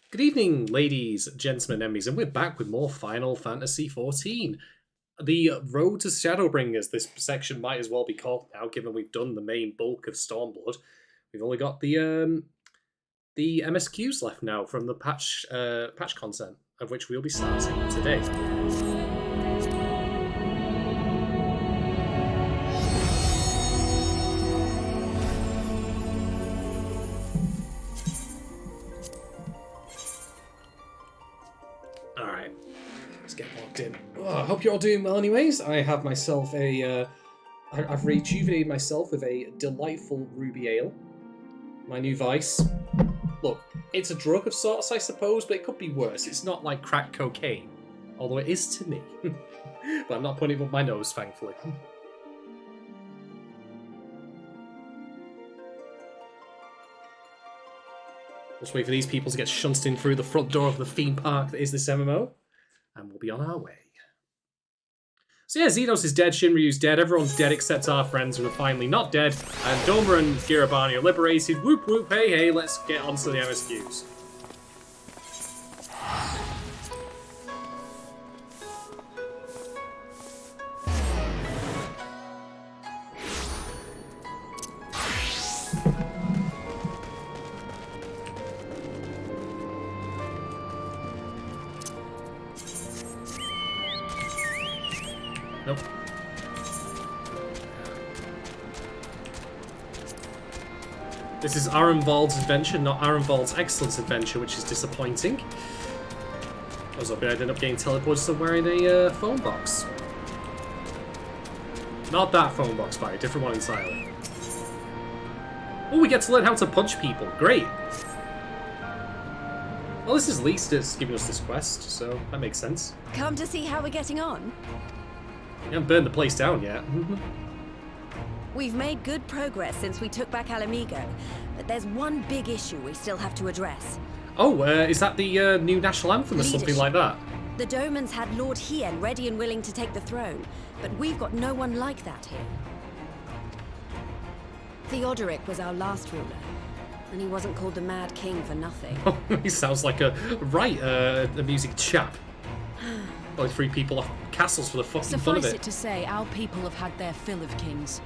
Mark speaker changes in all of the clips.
Speaker 1: Good evening, ladies, gentlemen, enemies, and we're back with more Final Fantasy XIV. The Road to Shadowbringers, this section might as well be called now, given we've done the main bulk of Stormblood. We've only got the MSQs left now from the patch content, of which we'll be starting today. Alright, let's get logged in. Oh, I hope you're all doing well anyways. I have myself I've rejuvenated myself with a delightful ruby ale. My new vice. Look, it's a drug of sorts, I suppose, but it could be worse. It's not like crack cocaine, although it is to me. But I'm not putting it up my nose, thankfully. Just wait for these people to get shunted in through the front door of the theme park that is this MMO, and we'll be on our way. So yeah, Xenos is dead, Shinryu's dead, everyone's dead except our friends who are finally not dead, and Doma and Girabani are liberated. Whoop whoop, hey hey, let's get on to the MSQs. Nope. This is Arenvald's adventure, not Arenvald's excellent adventure, which is disappointing. I was hoping I'd end up getting teleported somewhere in a phone box. Not that phone box, by a different one entirely. Oh, we get to learn how to punch people. Great. Well, this is Least that's giving us this quest, so that makes sense.
Speaker 2: Come to see how we're getting on?
Speaker 1: We haven't burned the place down yet.
Speaker 2: We've made good progress since we took back Alamigo, but there's one big issue we still have to address.
Speaker 1: Oh, is that the new national anthem or something like that?
Speaker 2: The Domans had Lord Hien ready and willing to take the throne, but we've got no one like that here. Theodoric was our last ruler, and he wasn't called the Mad King for nothing.
Speaker 1: He sounds like a amusing chap. Only 3 people off castles for the fucking fun of it.
Speaker 3: Suffice it to say, our people have had their fill of kings,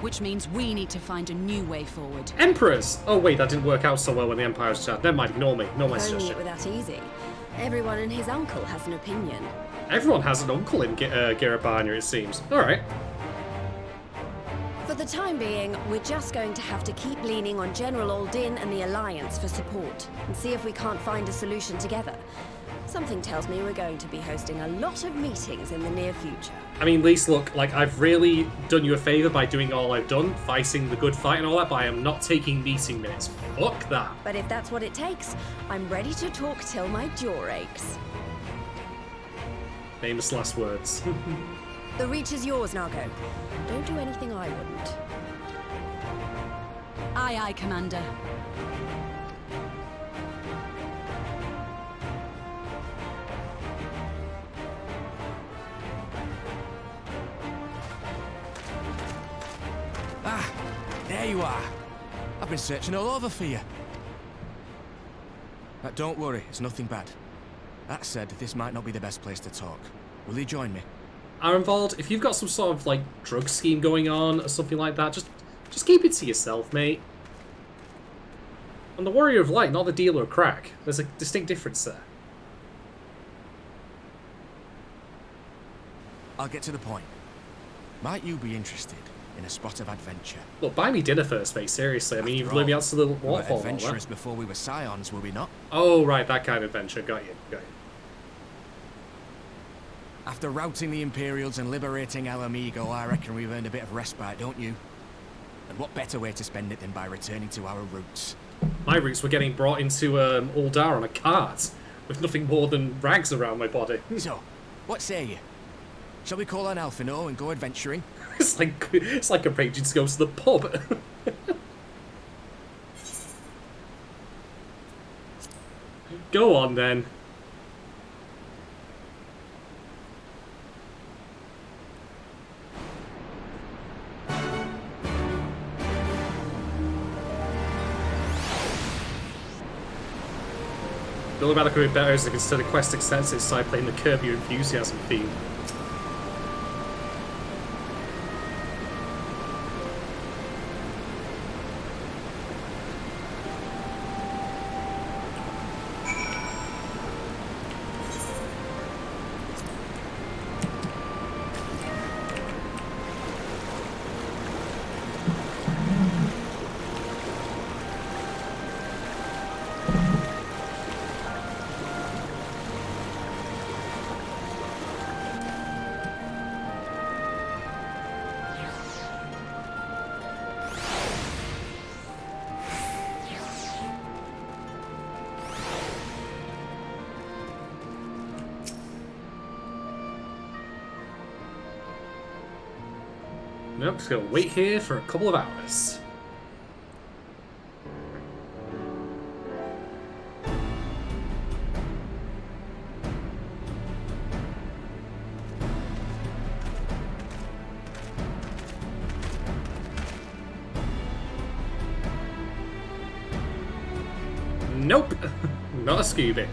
Speaker 3: which means we need to find a new way forward.
Speaker 1: Emperors! Oh wait, that didn't work out so well when the Empire was chat. Never mind, ignore me. No, my
Speaker 2: Only
Speaker 1: suggestion.
Speaker 2: it were that easy. Everyone and his uncle has an opinion.
Speaker 1: Everyone has an uncle in Girabania, it seems. Alright.
Speaker 2: For the time being, we're just going to have to keep leaning on General Aldin and the Alliance for support, and see if we can't find a solution together. Something tells me we're going to be hosting a lot of meetings in the near future.
Speaker 1: I mean, Lise, look, like, I've really done you a favour by doing all I've done, fighting the good fight and all that, but I am not taking meeting minutes. Fuck that.
Speaker 2: But if that's what it takes, I'm ready to talk till my jaw aches.
Speaker 1: Famous last words.
Speaker 2: The reach is yours, Nago. Don't do anything I wouldn't.
Speaker 3: Aye, aye, Commander.
Speaker 4: Ah, there you are. I've been searching all over for you. Don't worry, it's nothing bad. That said, this might not be the best place to talk. Will you join me?
Speaker 1: Arenvald, if you've got some sort of, like, drug scheme going on or something like that, just keep it to yourself, mate. I'm the warrior of light, not the dealer of crack. There's a distinct difference there.
Speaker 4: I'll get to the point. Might you be interested in a spot of adventure?
Speaker 1: Look, buy me dinner first, mate, seriously. I mean, you've
Speaker 4: After
Speaker 1: lured me
Speaker 4: all,
Speaker 1: out to the
Speaker 4: we were
Speaker 1: waterfall and all
Speaker 4: adventurers
Speaker 1: that.
Speaker 4: before we were scions, were we not?
Speaker 1: Oh, right, that kind of adventure. Got you, got you.
Speaker 4: After routing the Imperials and liberating Alamigo, I reckon we've earned a bit of respite, don't you? And what better way to spend it than by returning to our roots?
Speaker 1: My roots were getting brought into Uldar on a cart, with nothing more than rags around my body.
Speaker 4: So, what say you? Shall we call on Alphino and go adventuring?
Speaker 1: It's like arranging to go to the pub. Go on, then. The only bit better is I can still quest successes, so I playing the Curb Your Enthusiasm theme. Nope, just gonna wait here for a couple of hours. Nope, not a Scooby.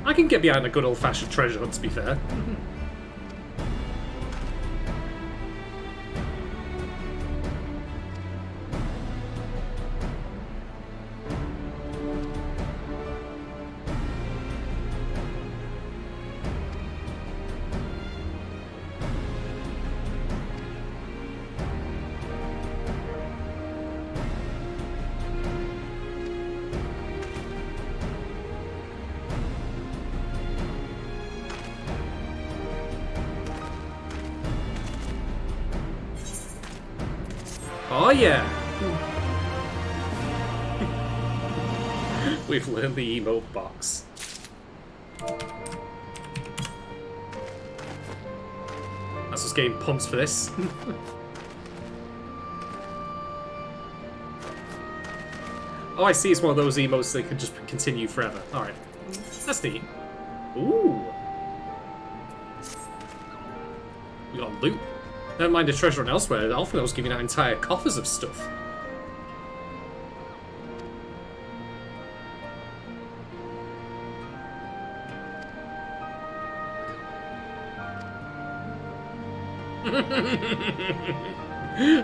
Speaker 1: I can get behind a good old-fashioned treasure hunt, to be fair. Oh yeah! We've learned the emote box. That's just getting pumped for this. Oh, I see, it's one of those emotes that can just continue forever. Alright. That's neat. Ooh! We got loot. Never mind the treasure and elsewhere, I thought I was giving out entire coffers of stuff.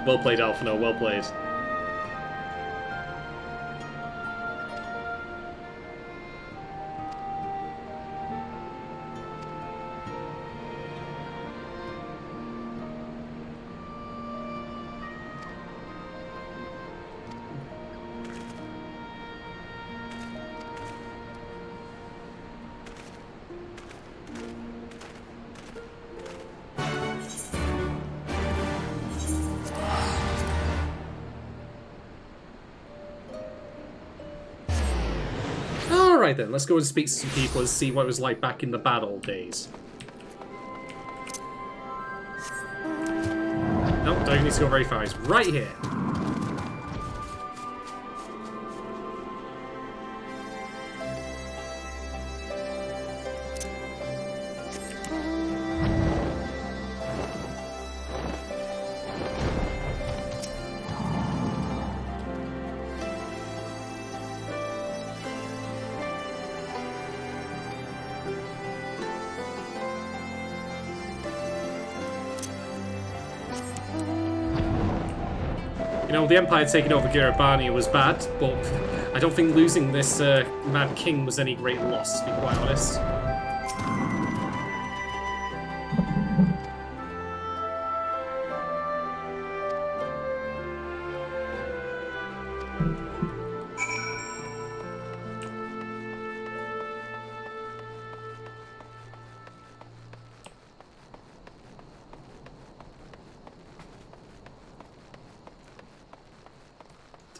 Speaker 1: Well played, Alphino, well played. Alright then, let's go and speak to some people and see what it was like back in the bad old days. Nope, don't need to go very far, he's right here. You know, the Empire taking over Garabania was bad, but I don't think losing this Mad King was any great loss, to be quite honest.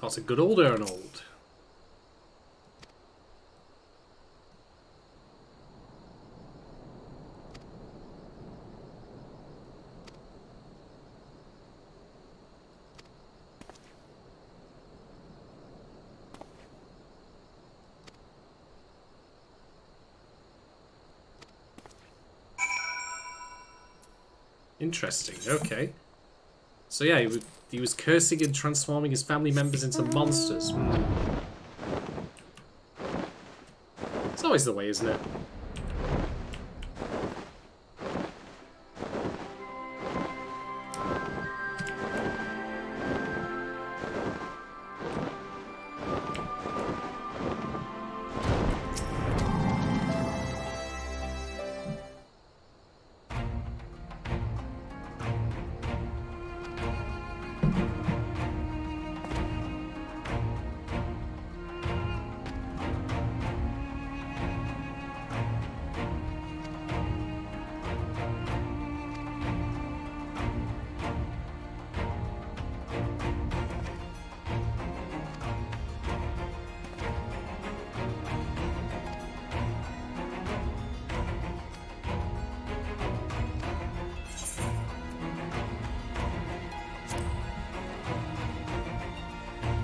Speaker 1: That's a good old Arnold. Interesting, okay. So yeah, he was cursing and transforming his family members into monsters. It's always the way, isn't it?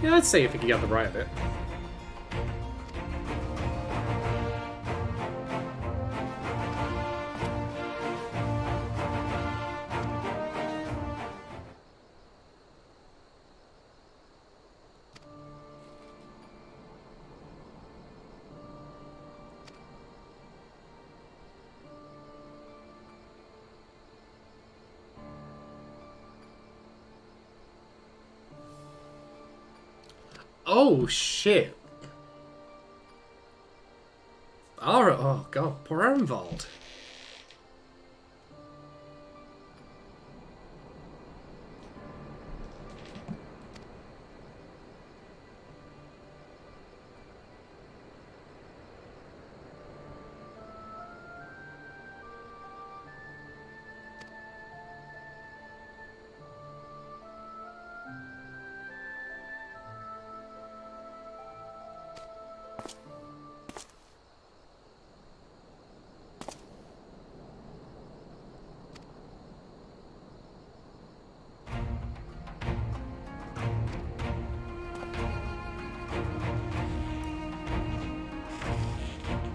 Speaker 1: Yeah, I'd say if he could get the right of it. Oh, shit. Alright, oh god, poor Arenvald.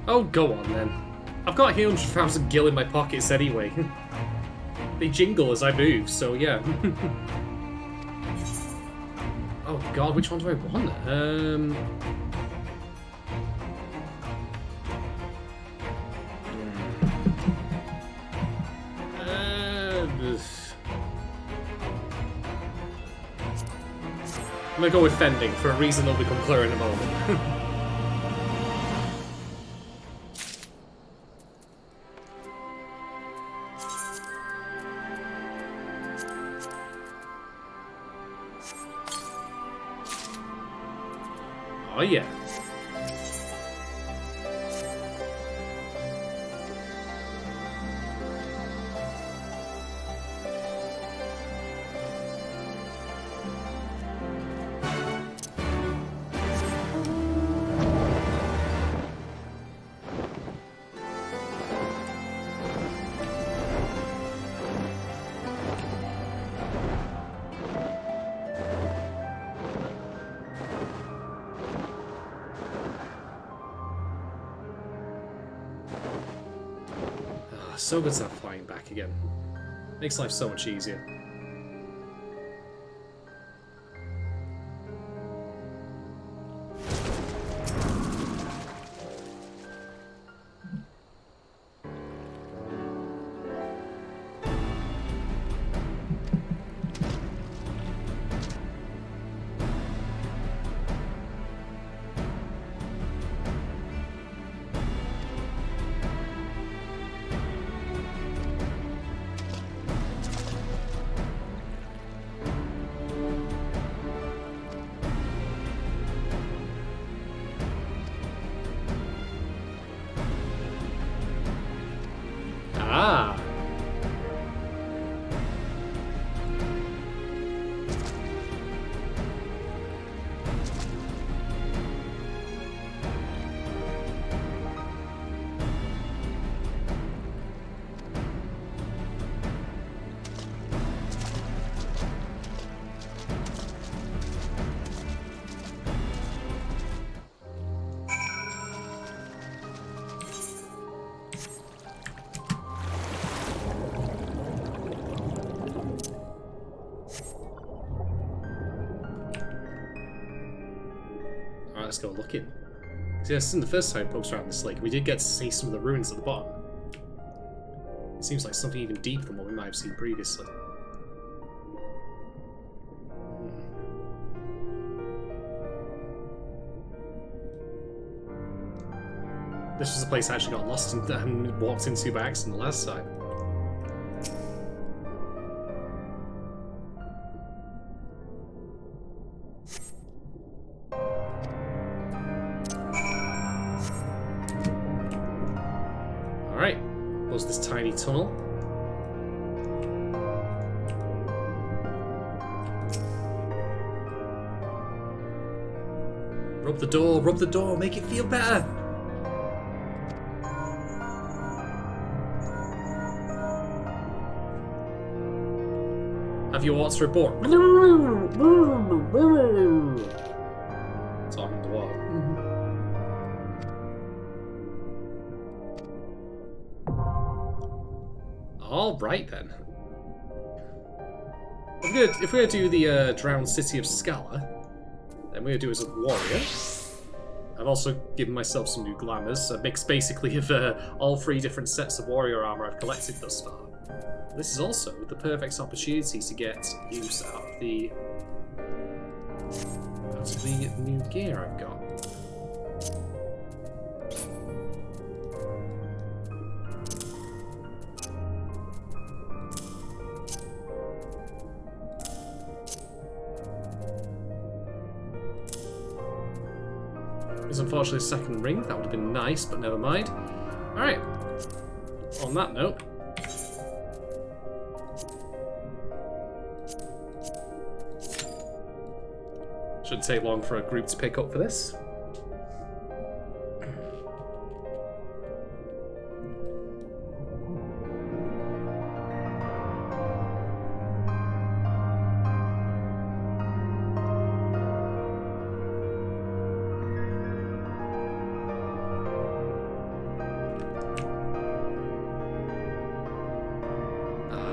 Speaker 1: Oh, go on then. I've got 100,000 gil in my pockets anyway. They jingle as I move, so yeah. Oh god, which one do I want? I'm gonna go with fending for a reason that'll become clear in a moment. Oh yeah. So good to have flying back again. Makes life so much easier. Ah. go looking. See, this isn't the first time I poked around this lake. We did get to see some of the ruins at the bottom. It seems like something even deeper than what we might have seen previously. This was a place I actually got lost and walked into by accident the last time. Alright, close this tiny tunnel. Rub the door, make it feel better! Have you what's report? Talking to what? All right then. If we're gonna do the drowned city of Scala, then we're gonna do it as a warrior. I've also given myself some new glamours, a mix basically of all 3 different sets of warrior armor I've collected thus far. This is also the perfect opportunity to get use out of the new gear I've got. There's unfortunately a second ring, that would have been nice, but never mind. Alright, on that note, shouldn't take long for a group to pick up for this.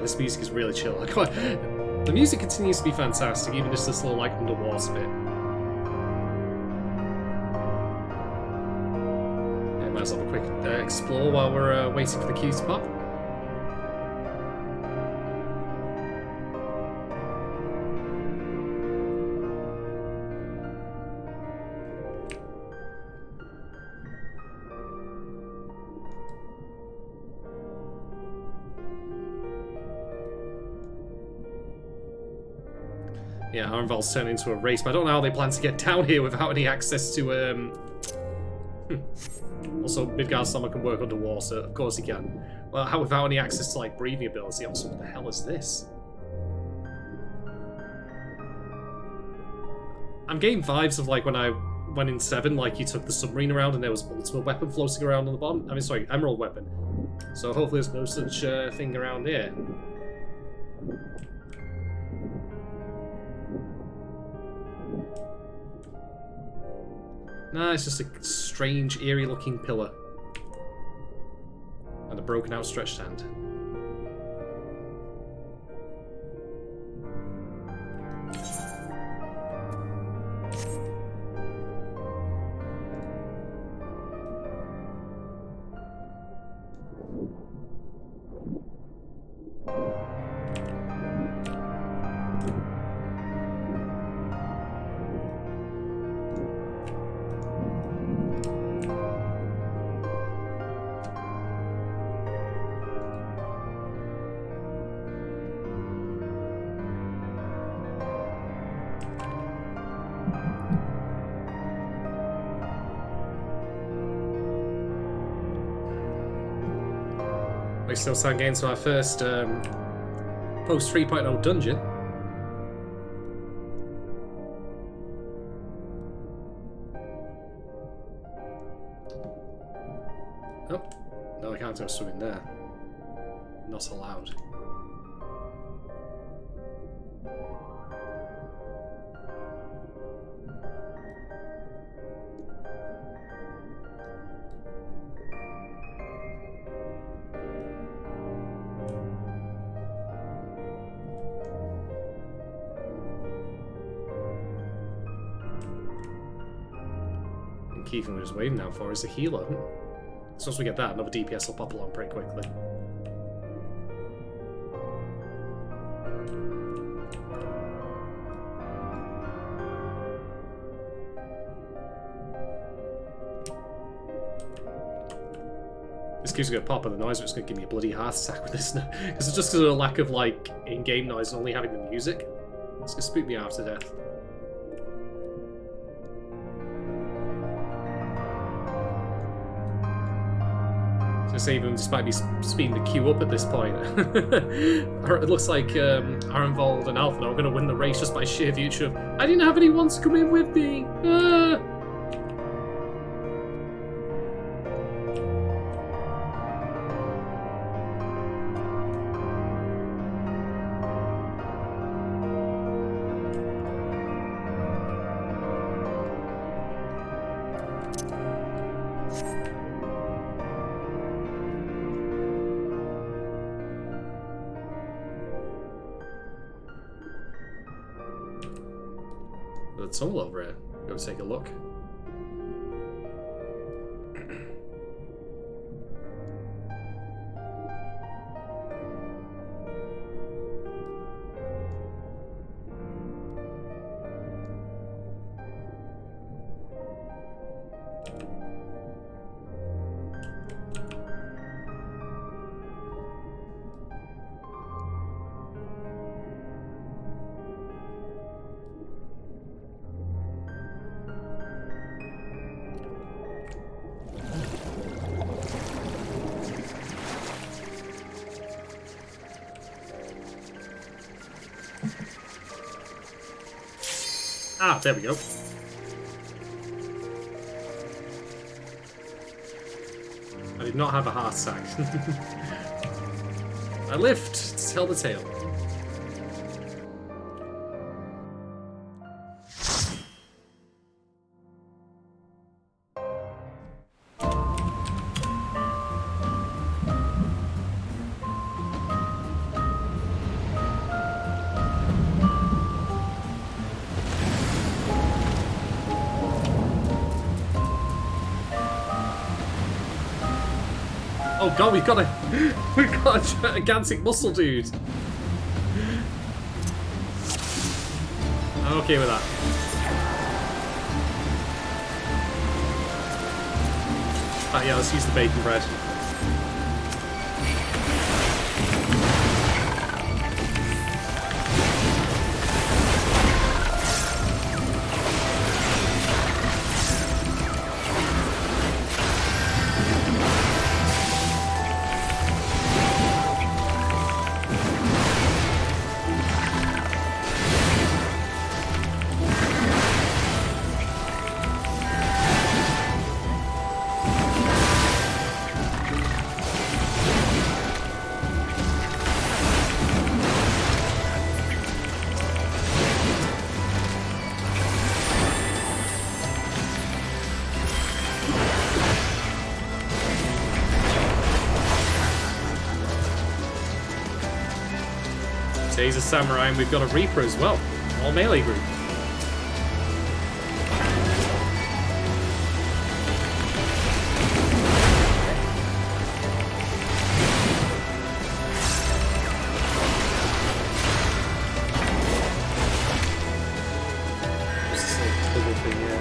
Speaker 1: This music is really chill. The music continues to be fantastic, even just this little like underwater bit. Yeah, might as well have a quick explore while we're waiting for the queue to pop. Yeah, Arnval's turned into a race, but I don't know how they plan to get down here without any access to, Also, Midgard Summer can work underwater. Of course he can. Well, how without any access to, like, breathing ability? Also, what the hell is this? I'm getting vibes of, like, when I went in 7, like, you took the submarine around and there was ultimate weapon floating around on the bottom. I mean, sorry, emerald weapon. So hopefully there's no such thing around here. Nah, it's just a strange, eerie-looking pillar. And a broken outstretched hand. We still start getting to our first post 3.0 dungeon. Oh, no, I can't go swimming there. Not allowed. key thing we're just waiting now for is a healer. So once we get that, another DPS will pop along pretty quickly. This keeps going to pop, and the noise is going to give me a bloody heart attack with this, because it's just because of a lack of like in-game noise and only having the music. It's going to spook me half to death. So even despite me speeding the queue up at this point, it looks like Arenvald and Alpha are going to win the race just by sheer virtue of I didn't have anyone to come in with me. The tunnel over here. Go take a look. Ah, there we go. I did not have a heart attack. I lived to tell the tale. Oh god, we've got a gigantic muscle dude. I'm okay with that. Yeah, let's use the bacon bread. He's a samurai, and we've got a Reaper as well. All melee group. Just a double thing here.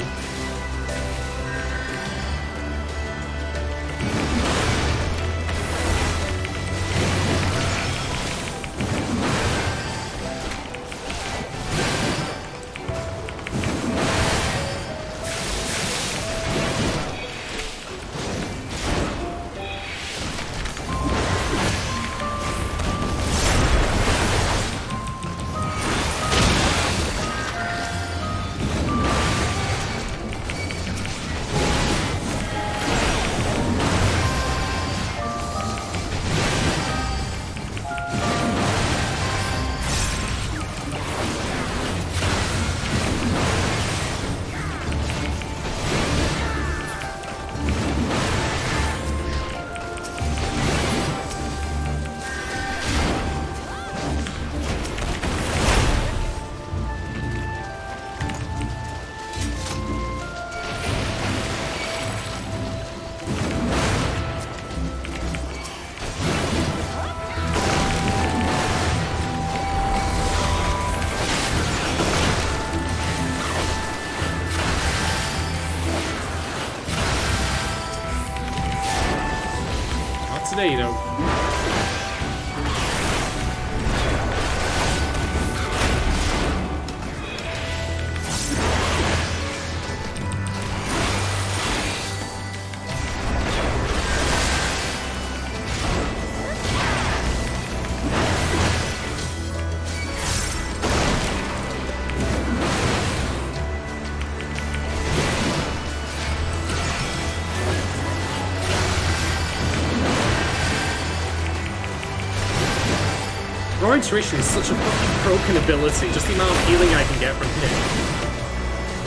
Speaker 1: today, you know. Raw Intuition is such a fucking broken ability, just the amount of healing I can get from him.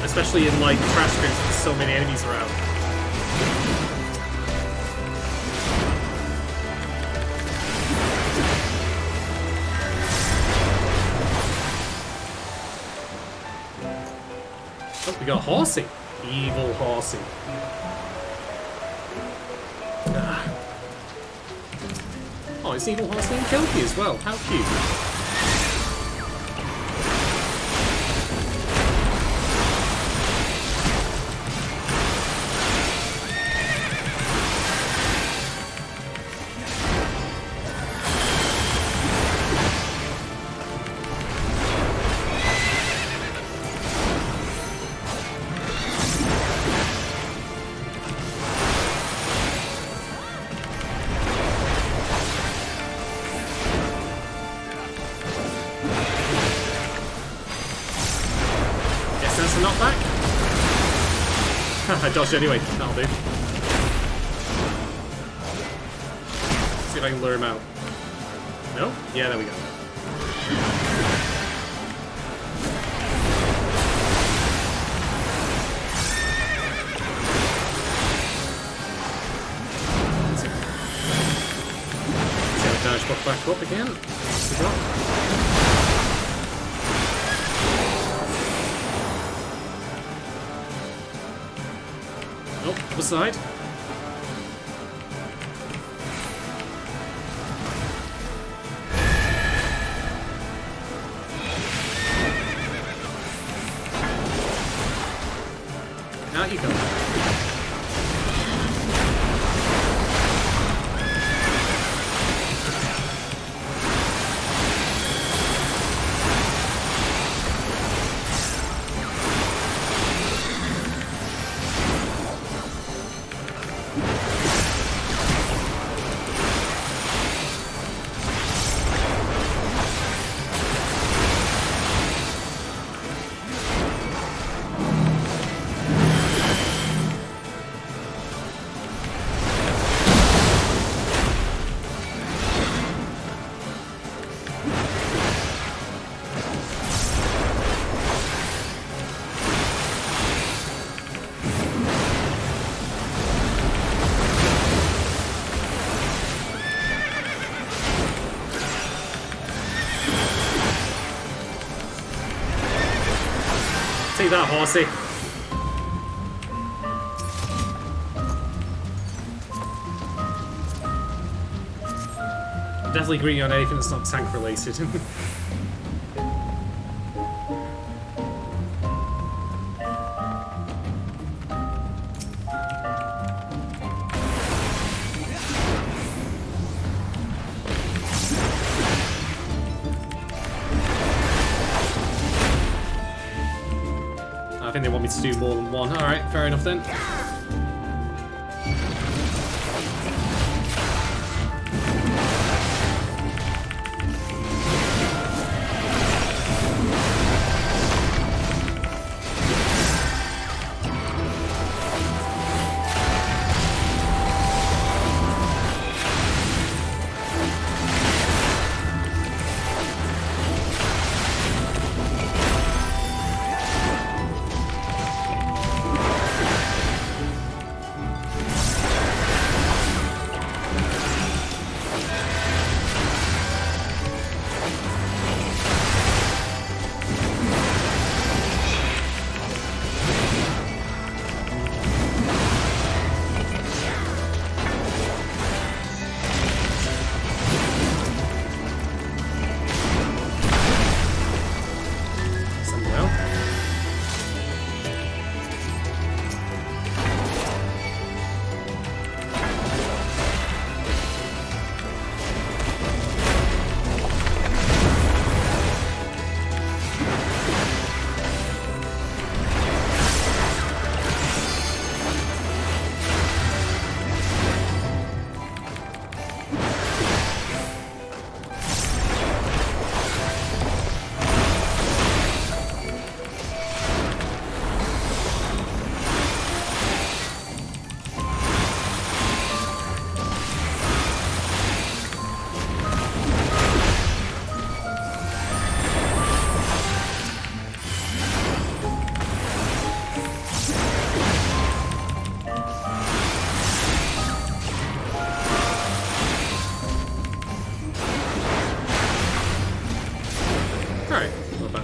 Speaker 1: Especially in, like, trash groups with so many enemies around. Oh, we got Horsey. Evil Horsey. Ah. Oh, it's Evil Horsey and Kelpie as well. How cute. I dodged anyway, that'll do. See if I can lure him out. No? Yeah, there we go. Let's see how damage buff back up again. Nope, other side. Out you go. See that, Horsey? I'm definitely greedy on anything that's not tank related. I think they want me to do more than one. Alright, fair enough then.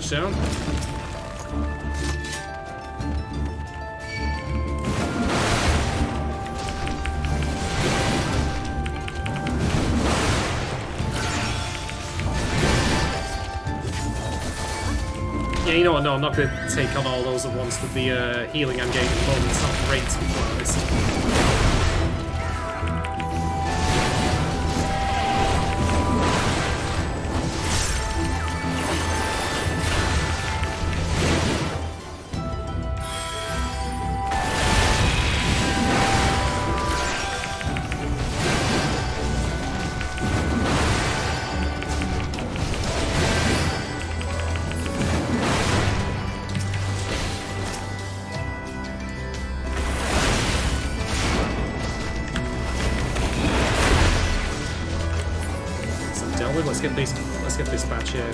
Speaker 1: Shadon. Yeah, you know what? No, I'm not going to take on all those at once with the healing I'm getting at the moment. It's not great, to be quite honest. Let's get this batch here.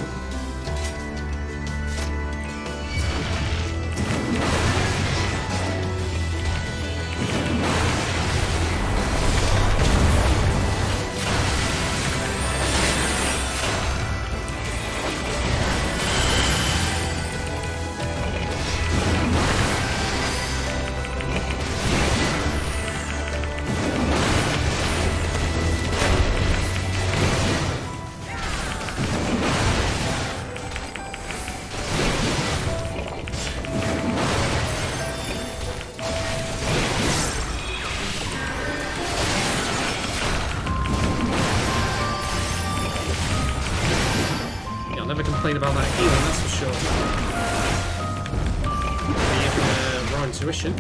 Speaker 1: About that healing, that's for sure. Raw intuition.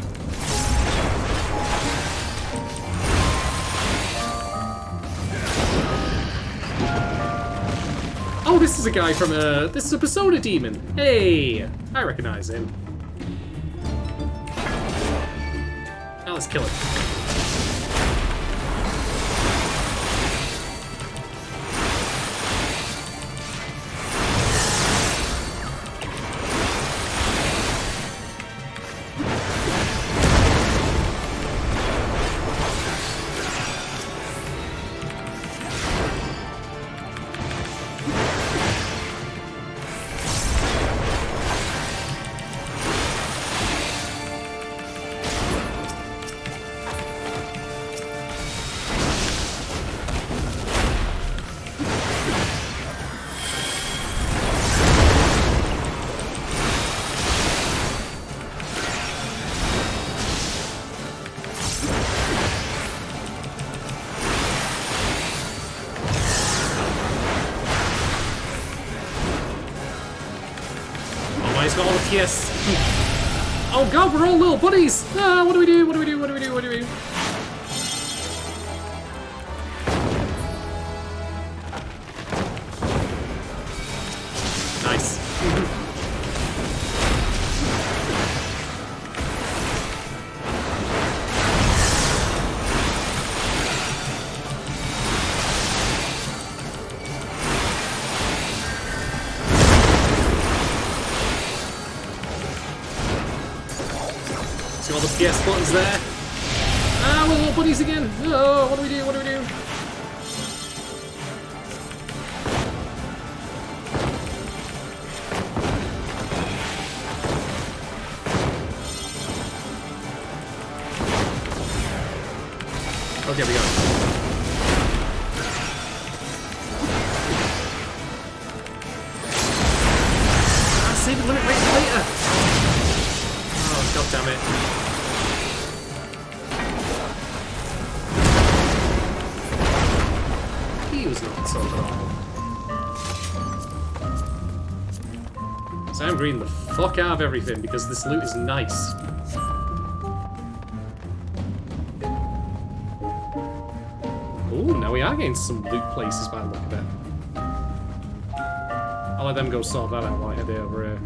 Speaker 1: Oh, this is a guy from this is a Persona demon. Hey, I recognize him. Now let's kill him. He's got all the PS. Oh god, we're all little buddies! Ah, what do we do? What do we do? What do we do? What do we do? Nice. All the PS buttons there. Ah, we're little buddies again. Oh, what do we do? What do we do? Okay, we go. Ah, save the limit break later. Oh, god damn it. He was not so bad. So I'm greening the fuck out of everything because this loot is nice. Ooh, now we are getting some loot places by the look of it. I'll let them go sort that out while I head over here.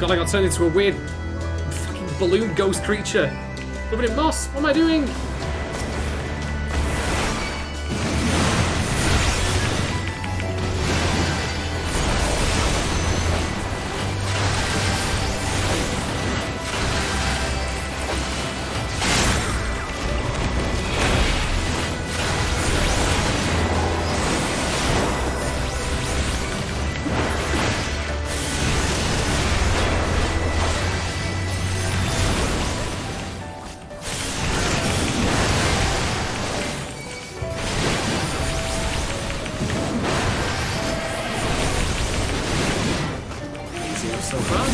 Speaker 1: God, I got turned into a weird fucking balloon ghost creature. Covered in moss. What am I doing? So far.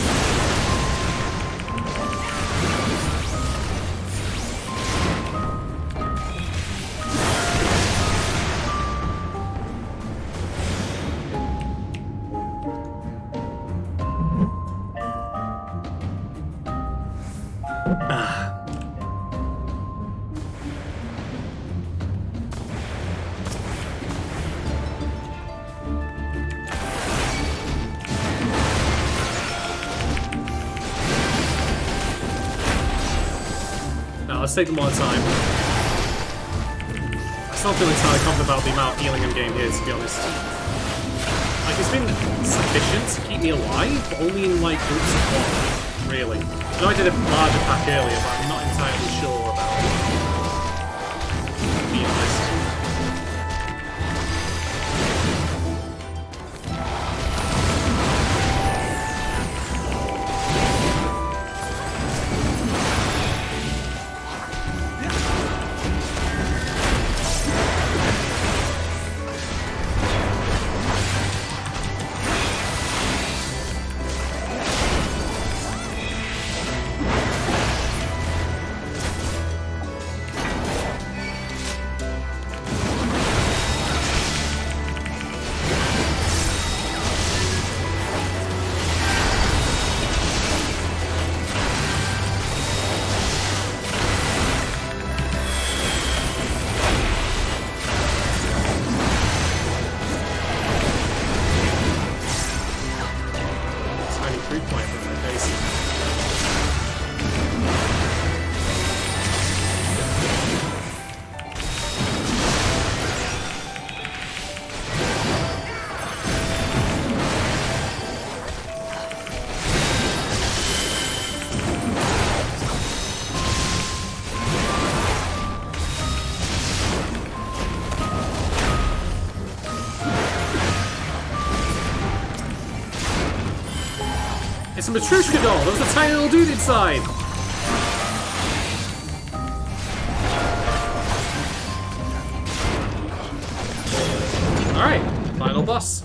Speaker 1: Let's take them one at a time. I still feel entirely confident about the amount of healing I'm getting here, to be honest. Like, it's been sufficient to keep me alive, but only in, like, groups of one, really. I know I did a larger pack earlier, but I'm not entirely sure about being honest. It's a Matryoshka doll! There was a tiny little dude inside! Alright, final boss.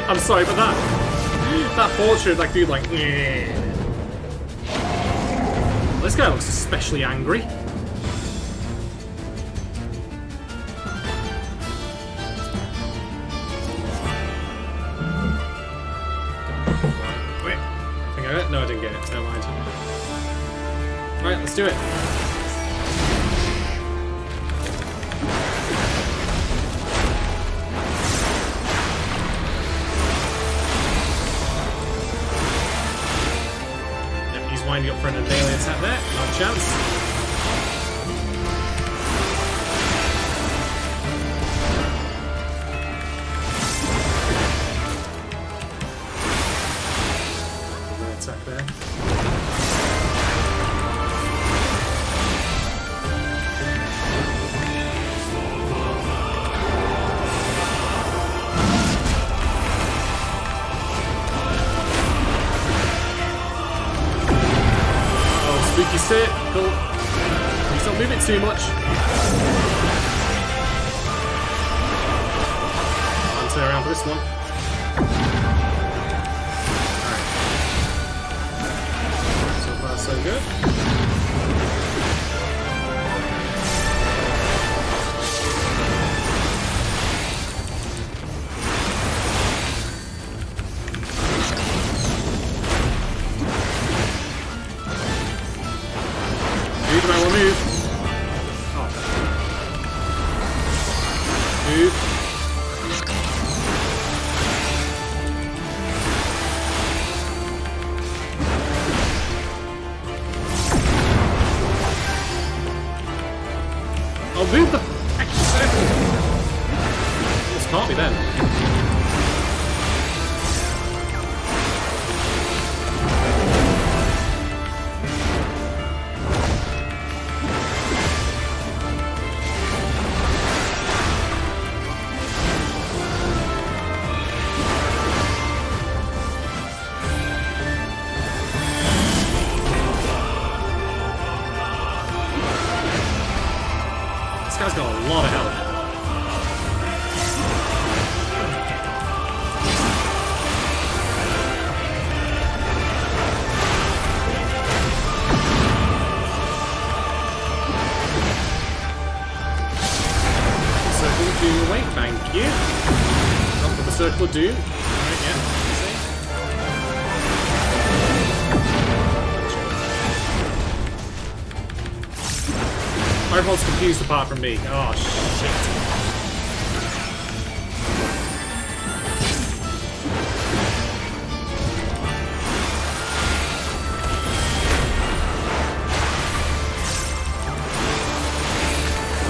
Speaker 1: I'm sorry, but that portrait, like, dude, like, yeah. This guy looks especially angry. No, I didn't get it. Never mind. Alright, let's do it. Yep, he's winding up for an melee attack there. Not a chance. Attack there. Oh, spooky circle. Please don't move it too much. I'll turn around for this one. So good. Dude, I will move. Oh. Move the fucking circle! This can't be them. This guy's got a lot of health. Circle of Doom away, thank you. Not for the Circle of Doom. Right, yeah. Everyone's confused apart from me. Oh, shit.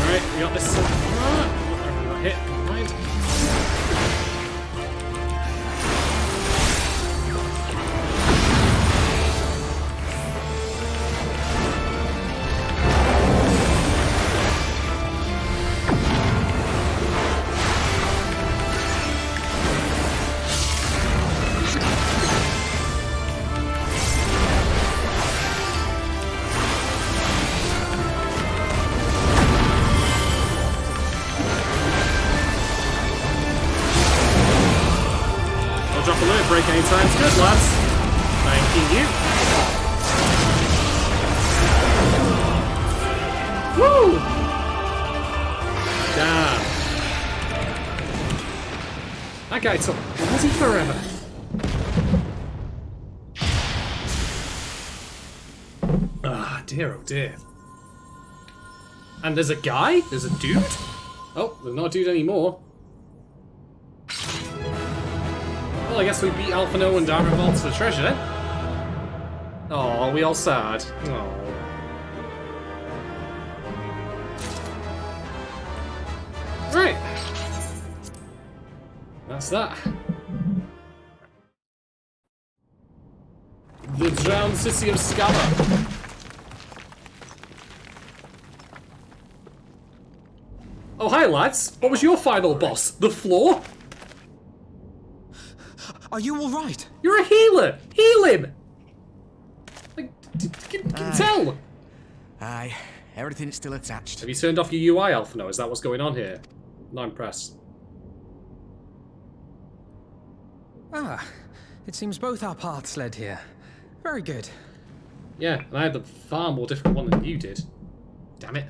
Speaker 1: Alright, we got this. Everyone got hit. Never mind. Drop alert break anytime. It's good, lads. Thank you. Woo! Damn. That guy took bloody forever. Ah, dear, oh dear. And there's a guy? There's a dude? Oh, there's not a dude anymore. Well, I guess we beat Alphino and down revolt to the treasure then. Oh, we all sad. Oh. Right. That's that. The drowned city of Scala. Oh, hi lads. What was your final boss? The floor?
Speaker 5: Are you all right?
Speaker 1: You're a healer! Heal him! Like, can tell!
Speaker 4: Aye, everything's still attached.
Speaker 1: Have you turned off your UI, Alphino? Is that what's going on here? Not impressed.
Speaker 5: Ah, it seems both our paths led here. Very good.
Speaker 1: Yeah, and I had the far more difficult one than you did. Damn it.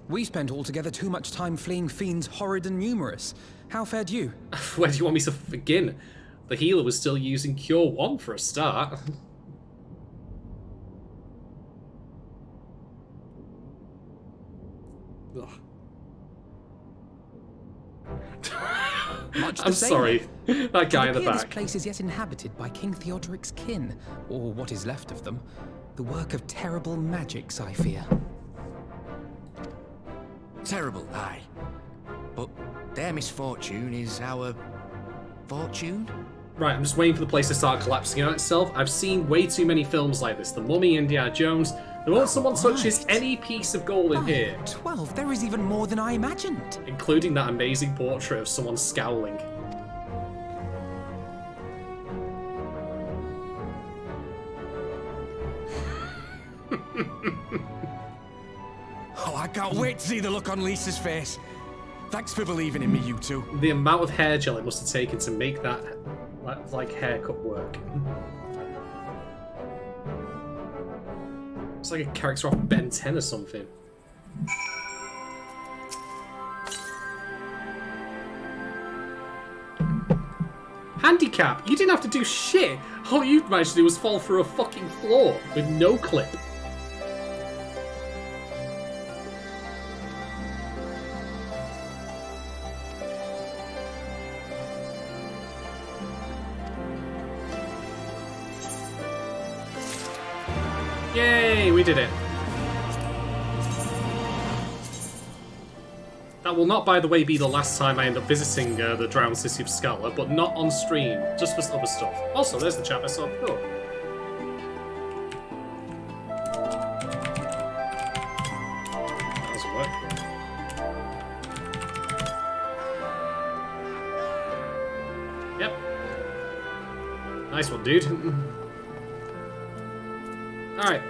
Speaker 5: We spent altogether too much time fleeing fiends horrid and numerous. How fared you?
Speaker 1: Where do you want me to begin? The healer was still using Cure 1 for a start.
Speaker 5: Much the
Speaker 1: I'm
Speaker 5: same.
Speaker 1: sorry. That guy in the
Speaker 5: This
Speaker 1: back.
Speaker 5: place is yet inhabited by King Theodoric's kin, or what is left of them. The work of terrible magics, I fear.
Speaker 4: Terrible, aye. But their misfortune is our fortune?
Speaker 1: Right, I'm just waiting for the place to start collapsing on itself. I've seen way too many films like this. The Mummy, Indiana Jones. The moment someone touches any piece of gold in here,
Speaker 5: 12, there is even more than I imagined.
Speaker 1: including that amazing portrait of someone scowling.
Speaker 4: Oh, I can't wait to see the look on Lisa's face. Thanks for believing in me, you two.
Speaker 1: The amount of hair gel it must have taken to make that, like haircut work. It's like a character off Ben 10 or something. Handicap! You didn't have to do shit! All you managed to do was fall through a fucking floor with no clip. Yay, we did it. That will not, by the way, be the last time I end up visiting the drowned city of Scala, but not on stream, just for other stuff. Also, there's the chap I saw before. That doesn't work. Yep. Nice one, dude. Alright.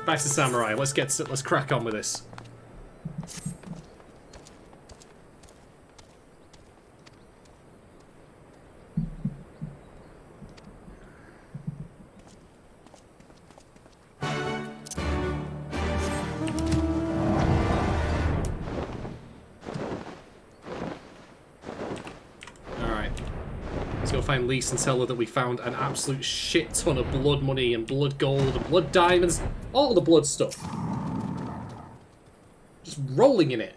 Speaker 1: Back to Samurai. Let's crack on with this. Find Lise and tell her that we found an absolute shit ton of blood money and blood gold and blood diamonds, all the blood stuff. Just rolling in it.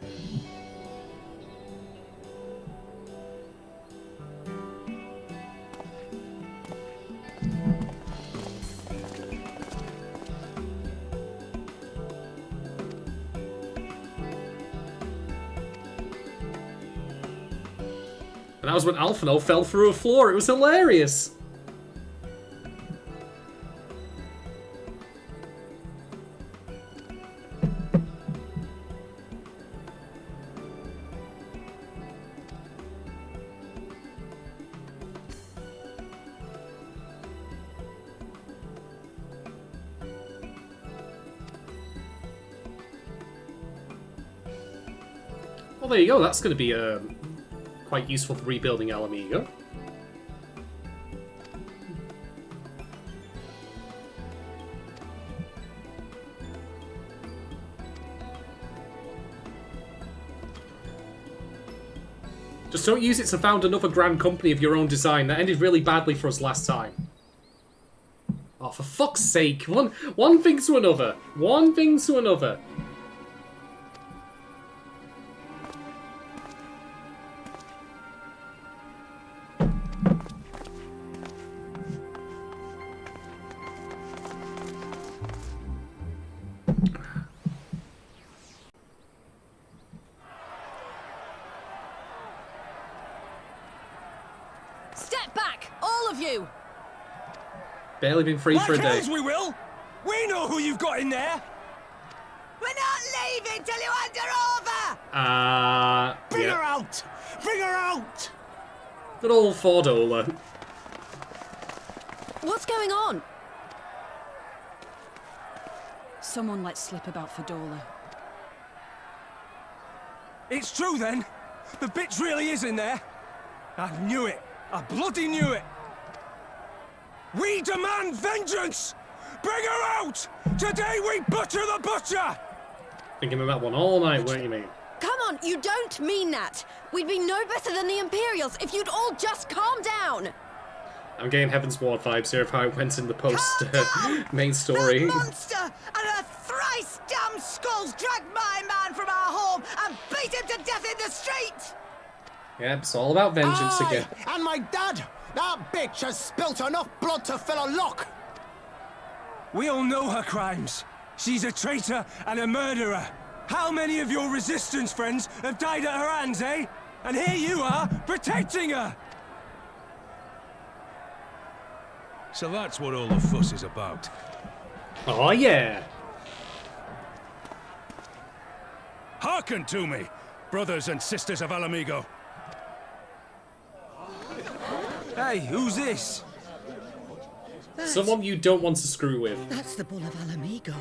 Speaker 1: And that was when Alphino fell through a floor. It was hilarious. Well, there you go. That's going to be quite useful for rebuilding Alamigo. Just don't use it to found another grand company of your own design. That ended really badly for us last time. Oh, for fuck's sake. One thing to another. One thing to another. Barely been free for a day.
Speaker 6: We will. We know who you've got in there.
Speaker 7: We're not leaving till you hand her over.
Speaker 6: Bring her out. Bring her out.
Speaker 1: Good old Fordola.
Speaker 2: What's going on?
Speaker 3: Someone let slip about Fordola.
Speaker 6: It's true then. The bitch really is in there. I knew it. I bloody knew it. We demand vengeance! Bring her out! Today we butcher the butcher!
Speaker 1: Thinking of that one all night, weren't you, mate?
Speaker 2: Come on, you don't mean that! We'd be no better than the Imperials if you'd all just calm down!
Speaker 1: I'm getting Heaven's Ward vibes here of how it went in the post main story.
Speaker 7: That monster and her thrice damned skulls dragged my man from our home and beat him to death in the street!
Speaker 1: Yep, it's all about vengeance again.
Speaker 8: And my dad! That bitch has spilt enough blood to fill a lock!
Speaker 6: We all know her crimes. She's a traitor and a murderer. How many of your resistance friends have died at her hands, eh? And here you are, protecting her!
Speaker 9: So that's what all the fuss is about.
Speaker 1: Oh yeah!
Speaker 9: Hearken to me, brothers and sisters of Alamigo.
Speaker 6: Hey, who's this?
Speaker 1: Someone you don't want to screw with.
Speaker 7: That's the Bull of Alamigo.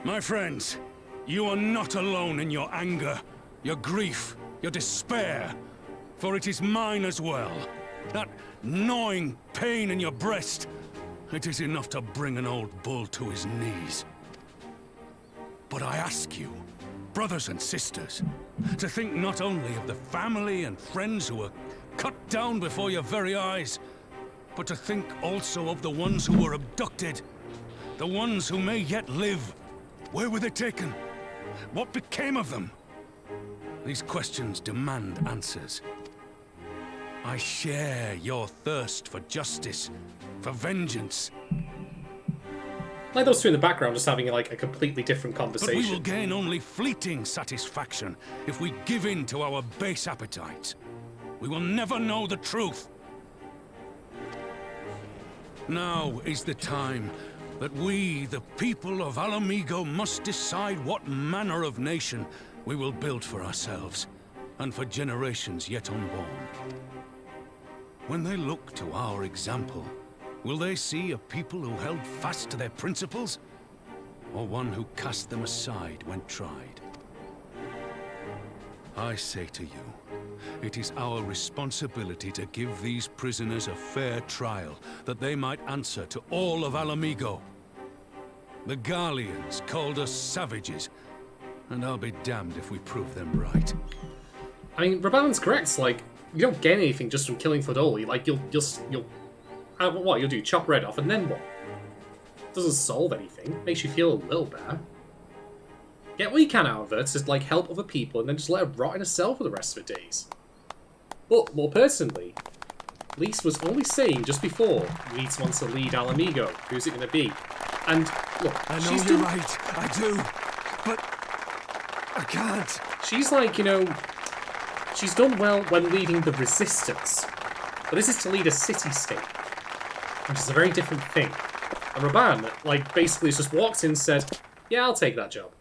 Speaker 9: My friends, you are not alone in your anger, your grief, your despair, for it is mine as well. That gnawing pain in your breast, it is enough to bring an old bull to his knees. But I ask you, brothers and sisters, to think not only of the family and friends who were cut down before your very eyes, but to think also of the ones who were abducted, the ones who may yet live. Where were they taken? What became of them? These questions demand answers. I share your thirst for justice, for vengeance.
Speaker 1: Like those two in the background just having like a completely different
Speaker 9: But
Speaker 1: conversation.
Speaker 9: we will gain only fleeting satisfaction if we give in to our base appetites. We will never know the truth. Now is the time that we, the people of Alamigo, must decide what manner of nation we will build for ourselves, and for generations yet unborn. When they look to our example, will they see a people who held fast to their principles, or one who cast them aside when tried? I say to you, it is our responsibility to give these prisoners a fair trial, that they might answer to all of Alamigo. The Garleans called us savages, and I'll be damned if we prove them right.
Speaker 1: I mean, Raban's correct. Like, you don't get anything just from killing Fodoli. Like, you'll what you'll do? Chop Red off, and then what? Doesn't solve anything. Makes you feel a little better. Get what you can out of her to like help other people, and then just let her rot in a cell for the rest of her days. But more personally, Lise was only saying just before we need someone to lead Alamigo. Who's it going to be? And look,
Speaker 6: I know you're right. I do, but I can't.
Speaker 1: She's like, you know, she's done well when leading the resistance, but this is to lead a city-state, which is a very different thing. And Raban, like, basically just walked in and said, "Yeah, I'll take that job."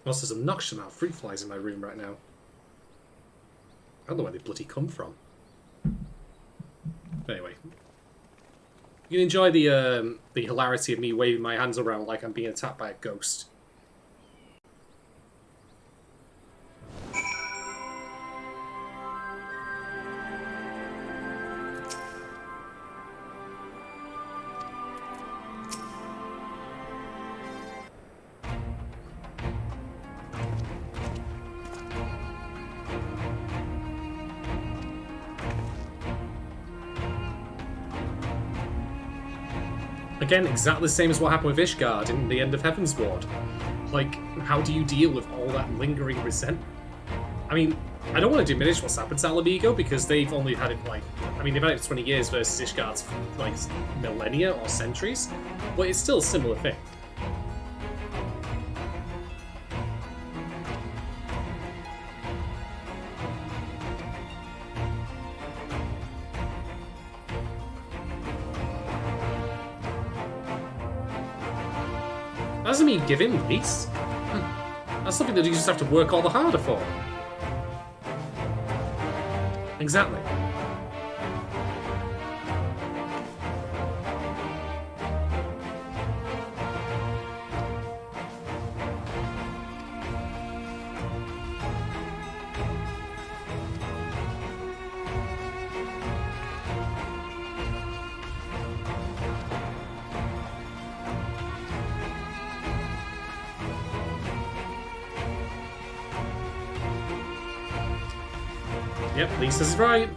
Speaker 1: Also, there's a obnoxious amount of fruit flies in my room right now. I don't know where they bloody come from. But anyway. You can enjoy the hilarity of me waving my hands around like I'm being attacked by a ghost. Again, exactly the same as what happened with Ishgard in the end of Heaven's Ward. Like, how do you deal with all that lingering resentment? I mean, I don't want to diminish what's happened to Alamigo because they've only had it like, I mean, they've had it for 20 years versus Ishgard's like millennia or centuries, but it's still a similar thing. That doesn't mean give in, Lise. That's something that you just have to work all the harder for. Exactly. Yep, Lisa's right.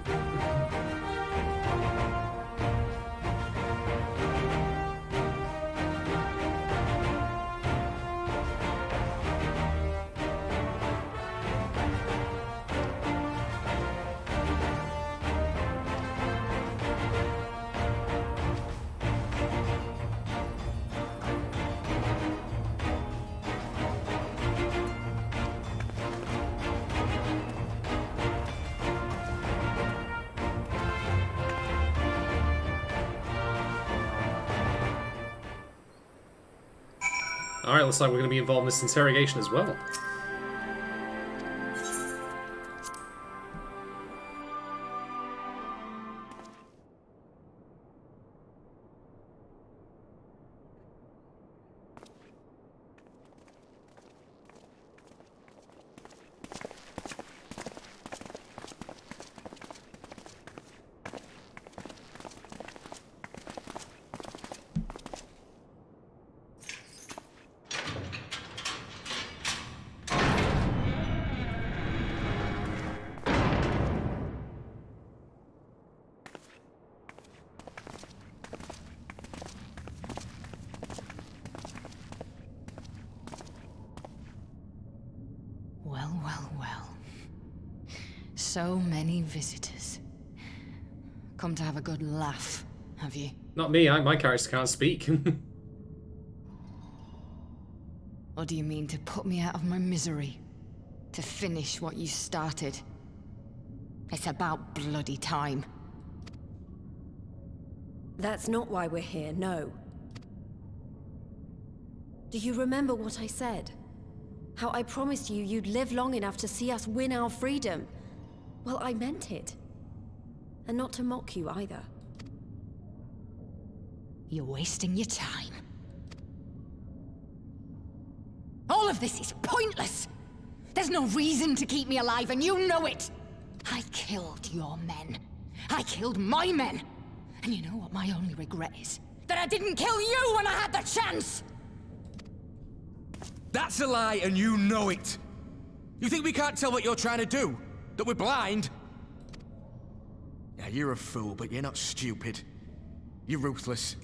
Speaker 1: Alright, looks like we're going to be involved in this interrogation as well.
Speaker 3: So many visitors. Come to have a good laugh, have you?
Speaker 1: Not me, my character can't speak.
Speaker 3: Or do you mean to put me out of my misery? To finish what you started? It's about bloody time.
Speaker 2: That's not why we're here, no. Do you remember what I said? How I promised you you'd live long enough to see us win our freedom? Well, I meant it. And not to mock you either.
Speaker 3: You're wasting your time. All of this is pointless! There's no reason to keep me alive, and you know it! I killed your men. I killed my men! And you know what my only regret is? That I didn't kill you when I had the chance!
Speaker 4: That's a lie, and you know it! You think we can't tell what you're trying to do? That we're blind? Yeah, you're a fool, but you're not stupid. You're ruthless.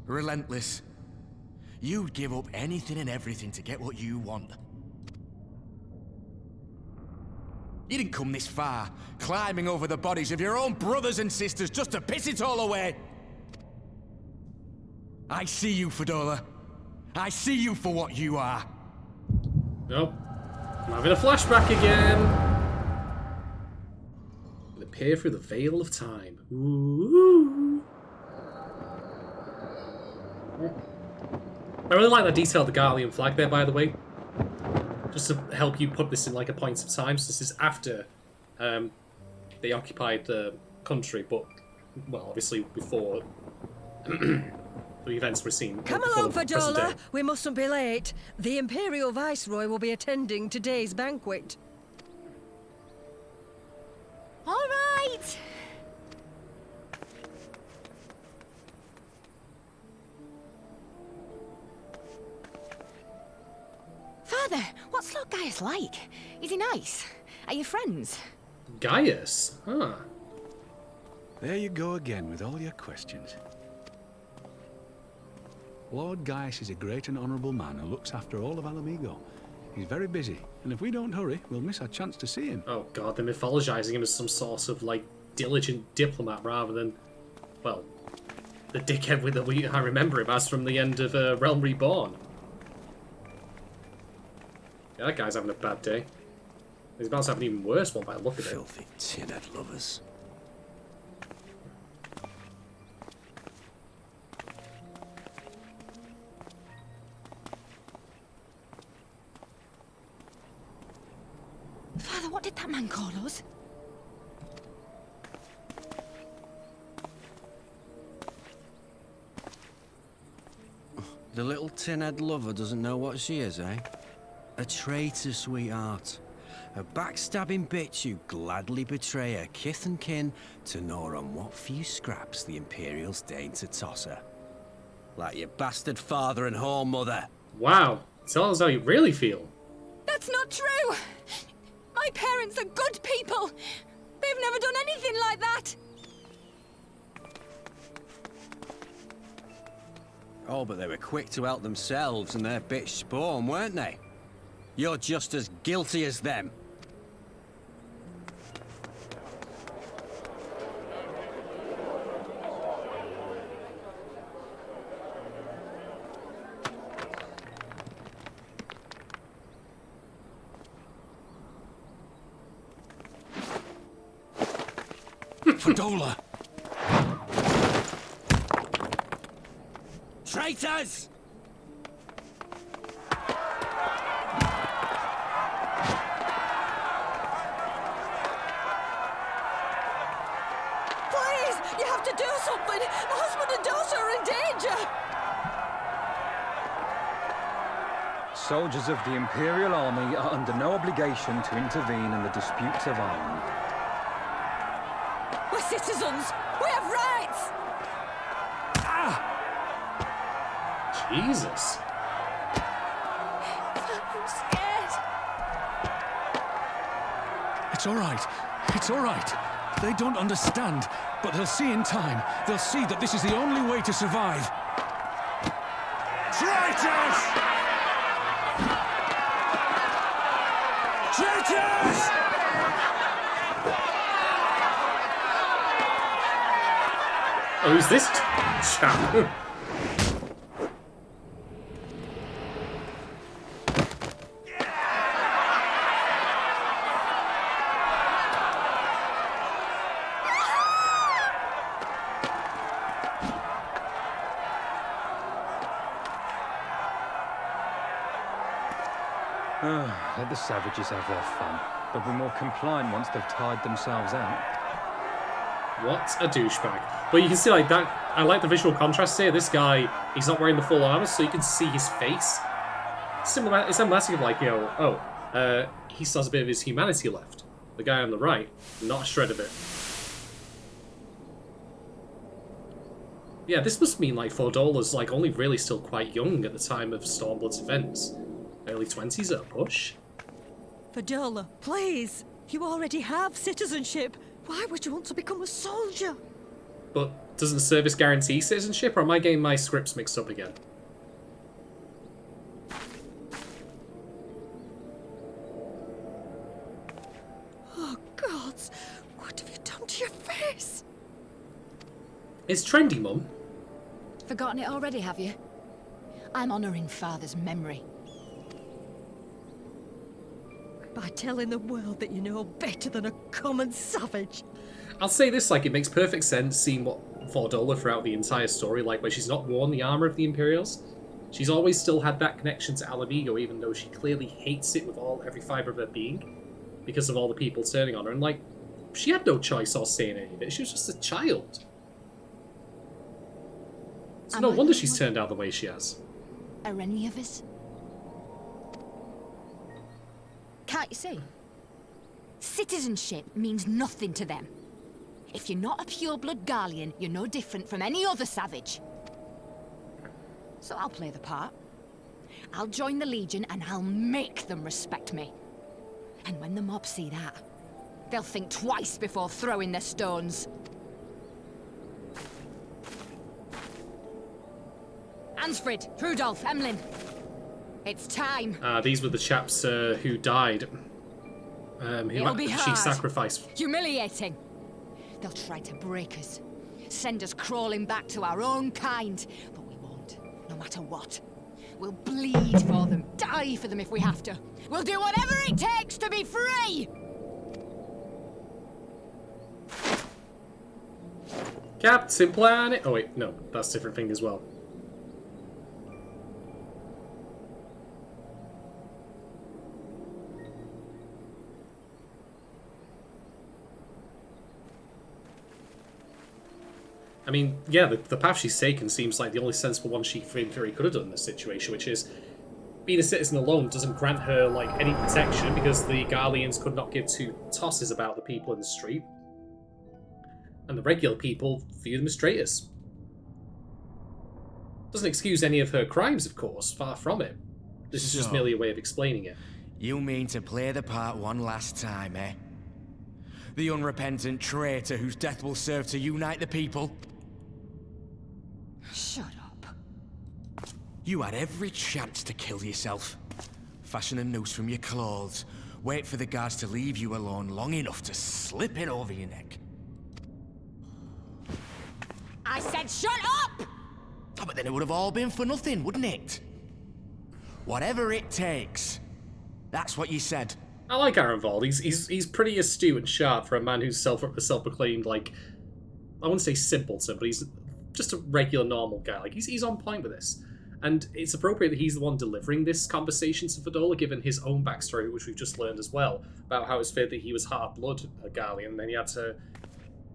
Speaker 4: Relentless. You'd give up anything and everything to get what you want. You didn't come this far, climbing over the bodies of your own brothers and sisters just to piss it all away. I see you, Fedora. I see you for what you are.
Speaker 1: Nope. I'm having a flashback again. It'll appear through the veil of time. Ooh. I really like that detail of the Garlean flag there, by the way. Just to help you put this in like a point of time. So this is after they occupied the country, but, well, obviously before the events were seen.
Speaker 7: Come along, Fedora. We mustn't be late. The Imperial Viceroy will be attending today's banquet.
Speaker 2: All right!
Speaker 3: Father, what's Lord Gaius like? Is he nice? Are you friends?
Speaker 1: Gaius? Huh.
Speaker 10: There you go again with all your questions. Lord Gaius is a great and honourable man who looks after all of Alamigo. He's very busy, and if we don't hurry, we'll miss our chance to see him.
Speaker 1: Oh god, they're mythologizing him as some sort of, like, diligent diplomat rather than, well, the dickhead I remember him as from the end of Realm Reborn. Yeah, that guy's having a bad day. He's about to have an even worse one by the look of it.
Speaker 11: Filthy tin-head lovers.
Speaker 3: Father, what did that man call us?
Speaker 11: The little tin-head lover doesn't know what she is, eh? A traitor, sweetheart. A backstabbing bitch who'd gladly betray her kith and kin to gnaw on what few scraps the Imperials deign to toss her. Like your bastard father and whore mother.
Speaker 1: Wow, tell us how you really feel.
Speaker 3: That's not true! My parents are good people! They've never done anything like that!
Speaker 11: Oh, but they were quick to help themselves and their bitch spawn, weren't they? You're just as guilty as them.
Speaker 9: Fedora!
Speaker 11: Traitors!
Speaker 7: Please, you have to do something. My husband and daughter are in danger.
Speaker 12: Soldiers of the Imperial Army are under no obligation to intervene in the disputes of army.
Speaker 7: We're citizens. We have rights.
Speaker 1: Jesus.
Speaker 7: I'm scared.
Speaker 9: It's all right. It's all right. They don't understand, but they'll see in time. They'll see that this is the only way to survive. Traitors! Traitors!
Speaker 1: Oh, who's this chap?
Speaker 12: Let the savages have their fun. They'll be more compliant once they've tired themselves out.
Speaker 1: What a douchebag. But you can see, like, that. I like the visual contrast here. This guy, he's not wearing the full armor, so you can see his face. It's emblematic of, like, you know, he still has a bit of his humanity left. The guy on the right, not a shred of it. Yeah, this must mean, like, Fordola's, like, only really still quite young at the time of Stormblood's events. Early 20s at a push.
Speaker 13: Fordola, please! You already have citizenship. Why would you want to become a soldier?
Speaker 1: But doesn't service guarantee citizenship, or am I getting my scripts mixed up again?
Speaker 13: Oh, gods! What have you done to your face?
Speaker 1: It's trendy, Mum.
Speaker 3: Forgotten it already, have you? I'm honouring Father's memory.
Speaker 13: By telling the world that you know better than a common savage.
Speaker 1: I'll say this, like, it makes perfect sense seeing what Fordola throughout the entire story, like, where she's not worn the armor of the Imperials. She's always still had that connection to Alamigo, even though she clearly hates it with every fibre of her being, because of all the people turning on her. And, like, she had no choice or say in any of it. She was just a child. So no wonder she's turned out the way she has.
Speaker 3: Are any of us? Can't you see? Citizenship means nothing to them. If you're not a pure-blood Garlean, you're no different from any other savage. So I'll play the part. I'll join the Legion and I'll make them respect me. And when the mob see that, they'll think twice before throwing their stones. Ansfrid, Rudolph, Emlyn. It's time.
Speaker 1: These were the chaps who died.
Speaker 3: It'll be
Speaker 1: she
Speaker 3: hard.
Speaker 1: sacrificed.
Speaker 3: Humiliating. They'll try to break us. Send us crawling back to our own kind. But we won't, no matter what. We'll bleed for them, die for them if we have to. We'll do whatever it takes to be free!
Speaker 1: Captain Planet. Oh wait, no, that's a different thing as well. I mean, yeah, the path she's taken seems like the only sensible one she, in theory, could have done in this situation, which is being a citizen alone doesn't grant her, like, any protection because the Garleans could not give two tosses about the people in the street. And the regular people view them as traitors. Doesn't excuse any of her crimes, of course, far from it. This is just merely a way of explaining it.
Speaker 4: You mean to play the part one last time, eh? The unrepentant traitor whose death will serve to unite the people?
Speaker 3: Shut up.
Speaker 4: You had every chance to kill yourself. Fashion a noose from your clothes. Wait for the guards to leave you alone long enough to slip it over your neck.
Speaker 3: I said shut up!
Speaker 4: Oh, but then it would have all been for nothing, wouldn't it? Whatever it takes. That's what you said.
Speaker 1: I like Arenvald. He's pretty astute and sharp for a man who's self-proclaimed, like, I wouldn't say simpleton, but he's just a regular, normal guy. Like, he's on point with this. And it's appropriate that he's the one delivering this conversation to Fordola, given his own backstory, which we've just learned as well, about how it's feared that he was half-blood Garlean, and then he had to...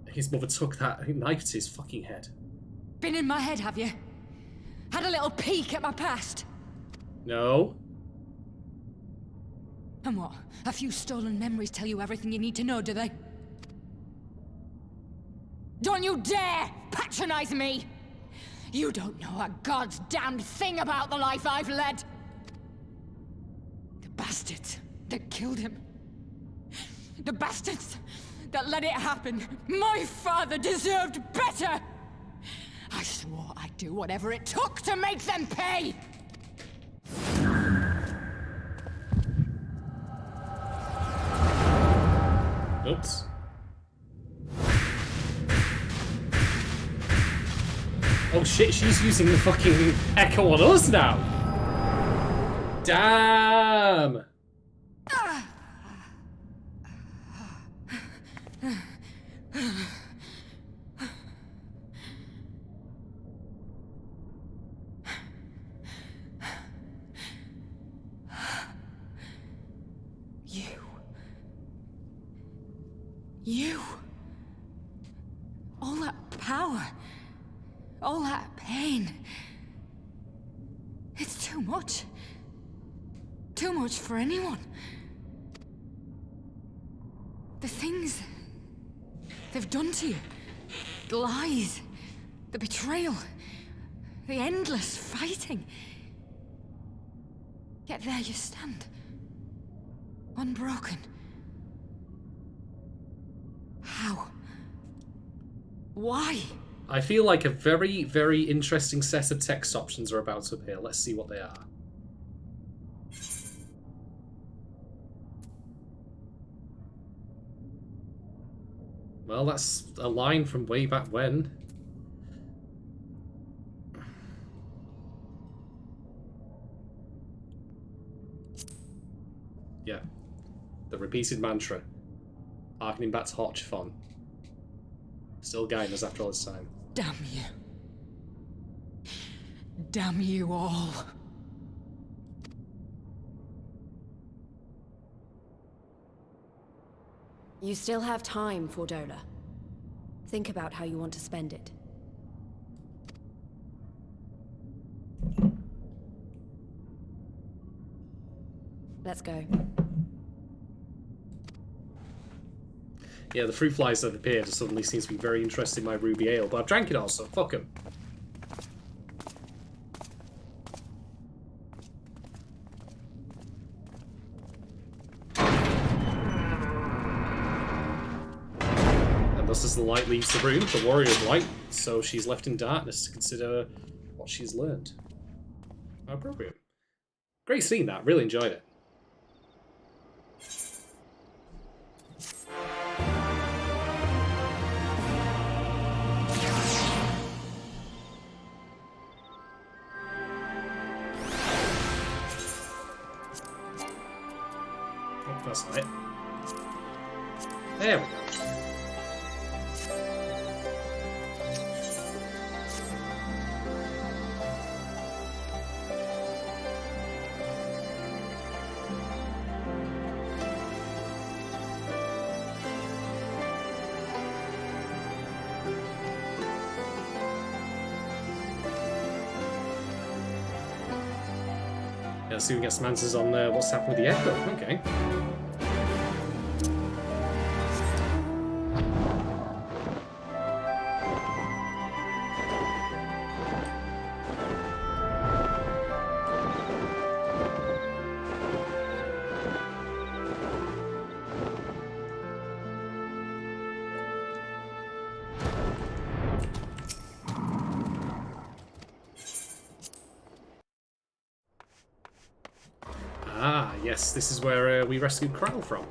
Speaker 1: His mother took that knife to his fucking head.
Speaker 3: Been in my head, have you? Had a little peek at my past?
Speaker 1: No.
Speaker 3: And what? A few stolen memories tell you everything you need to know, do they? Don't you dare patronize me! You don't know a god's damned thing about the life I've led! The bastards that killed him. The bastards that let it happen. My father deserved better! I swore I'd do whatever it took to make them pay!
Speaker 1: Oops. Oh shit, she's using the fucking echo on us now. Damn.
Speaker 3: You. All that power. All that pain. It's too much. Too much for anyone. The things they've done to you. The lies. The betrayal. The endless fighting. Yet there you stand. Unbroken. How? Why?
Speaker 1: I feel like a very, very interesting set of text options are about to appear. Let's see what they are. Well, that's a line from way back when. Yeah. The repeated mantra. Harkening back to Hot Chiffon. Still guiding us after all this time.
Speaker 3: Damn you. Damn you all.
Speaker 2: You still have time, Fordola. Think about how you want to spend it. Let's go.
Speaker 1: Yeah, the fruit flies that appeared suddenly seems to be very interested in my ruby ale, but I've drank it all, so fuck them. And thus as the light leaves the room, the warrior of light, so she's left in darkness to consider what she's learned. How appropriate. Great seeing that, really enjoyed it. That's not it. There we go. Yeah, let's see if we get some answers on what's happened with the echo. Okay. Ah, yes, this is where we rescued Kral from.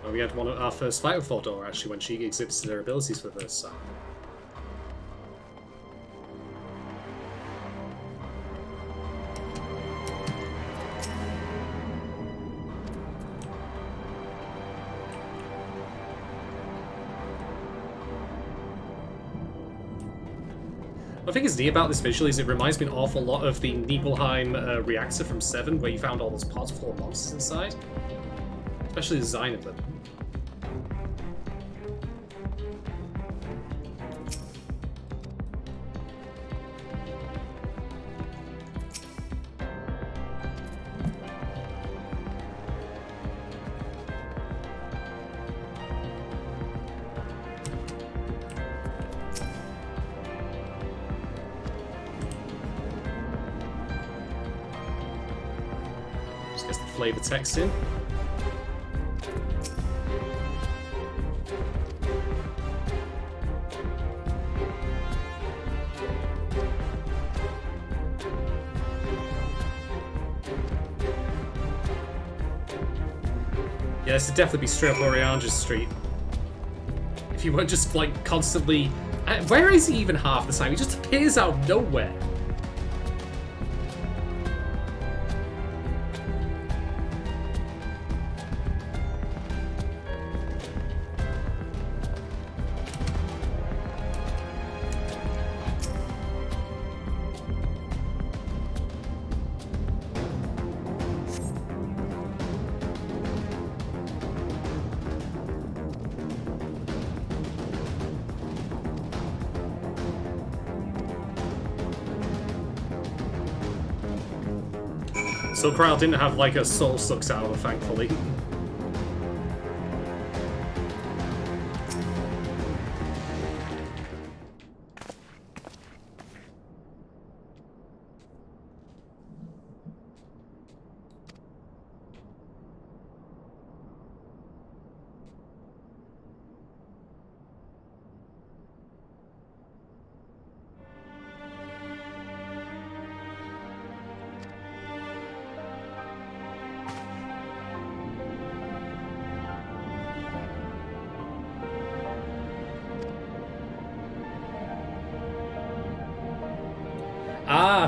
Speaker 1: Well, we had one of our first fight with Fordola, actually, when she exhibited her abilities for the first time. What I think is neat about this visual is it reminds me an awful lot of the Nibelheim reactor from 7, where you found all those pods full of monsters inside. Especially the design of them. Flavor text in. Yeah, this would definitely be straight up Oriange's street. If you weren't just like constantly Where is he even half the time? He just appears out of nowhere. So Krile didn't have like a soul sucked out of her, thankfully.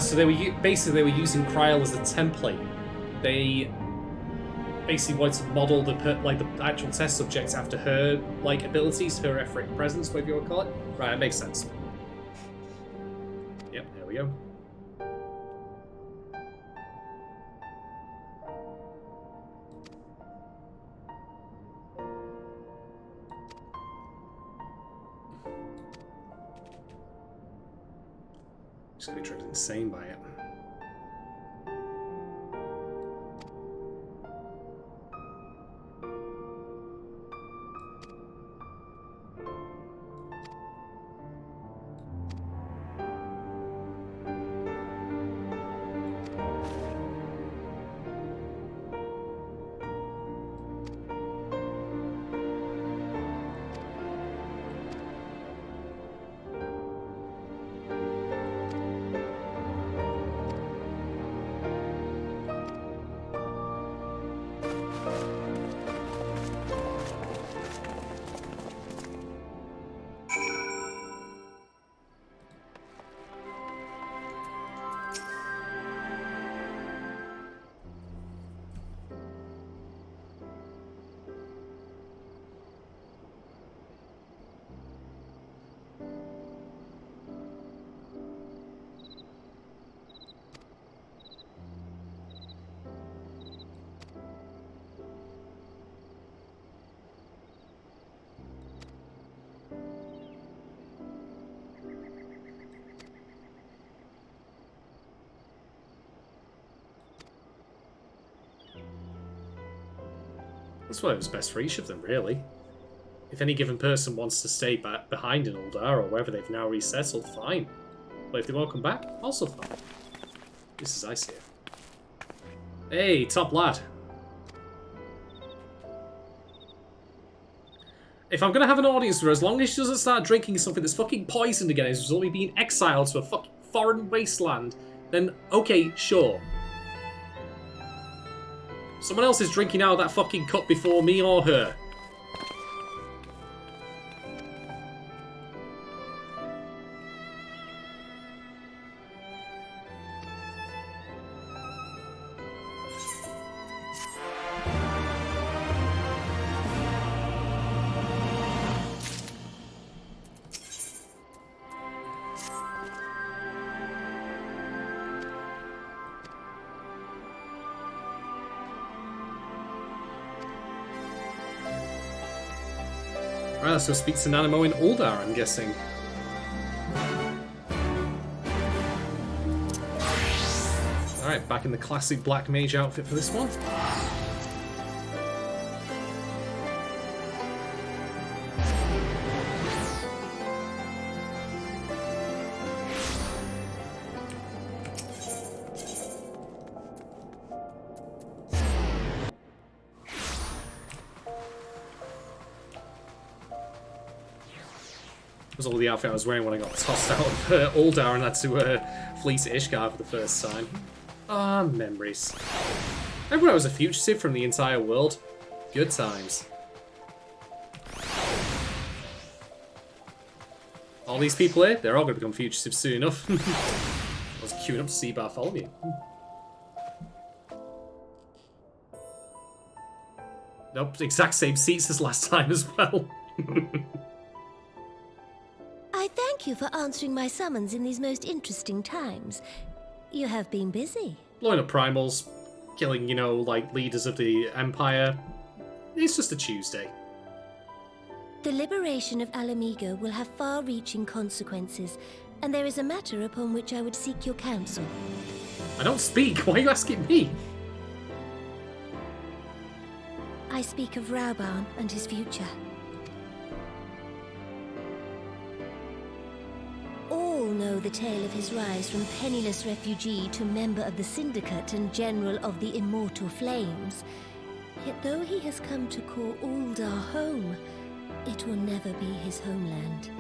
Speaker 1: So they were basically using Krile as a template. They basically wanted to model the actual test subject after her abilities, her etheric presence, whatever you want to call it. Right, it makes sense. Yep, there we go. Just gonna be driven insane by it. That's why it was best for each of them, really. If any given person wants to stay behind in Uldar or wherever they've now resettled, fine. But if they want to come back, also fine. This is I see it. Hey, top lad. If I'm going to have an audience with her, as long as she doesn't start drinking something that's fucking poisoned again, as only being exiled to a fucking foreign wasteland, then okay, sure. Someone else is drinking out of that fucking cup before me or her. Right, let's go speak to Nanamo in Uldar, I'm guessing. Alright, back in the classic black mage outfit for this one. Was all the outfit I was wearing when I got tossed out of Uldar and had to flee to Ishgard for the first time. Ah, memories. Remember when I was a fugitive from the entire world? Good times. All these people here, they're all going to become fugitives soon enough. I was queuing up to see Bartholomew. Nope, exact same seats as last time as well.
Speaker 14: I thank you for answering my summons in these most interesting times. You have been busy.
Speaker 1: Blowing up primals, killing, you know, like, leaders of the Empire. It's just a Tuesday.
Speaker 14: The liberation of Alamigo will have far-reaching consequences, and there is a matter upon which I would seek your counsel.
Speaker 1: I don't speak. Why are you asking me?
Speaker 14: I speak of Rauban and his future. All know the tale of his rise from penniless refugee to member of the Syndicate and General of the Immortal Flames. Yet though he has come to call Uldar home, it will never be his homeland.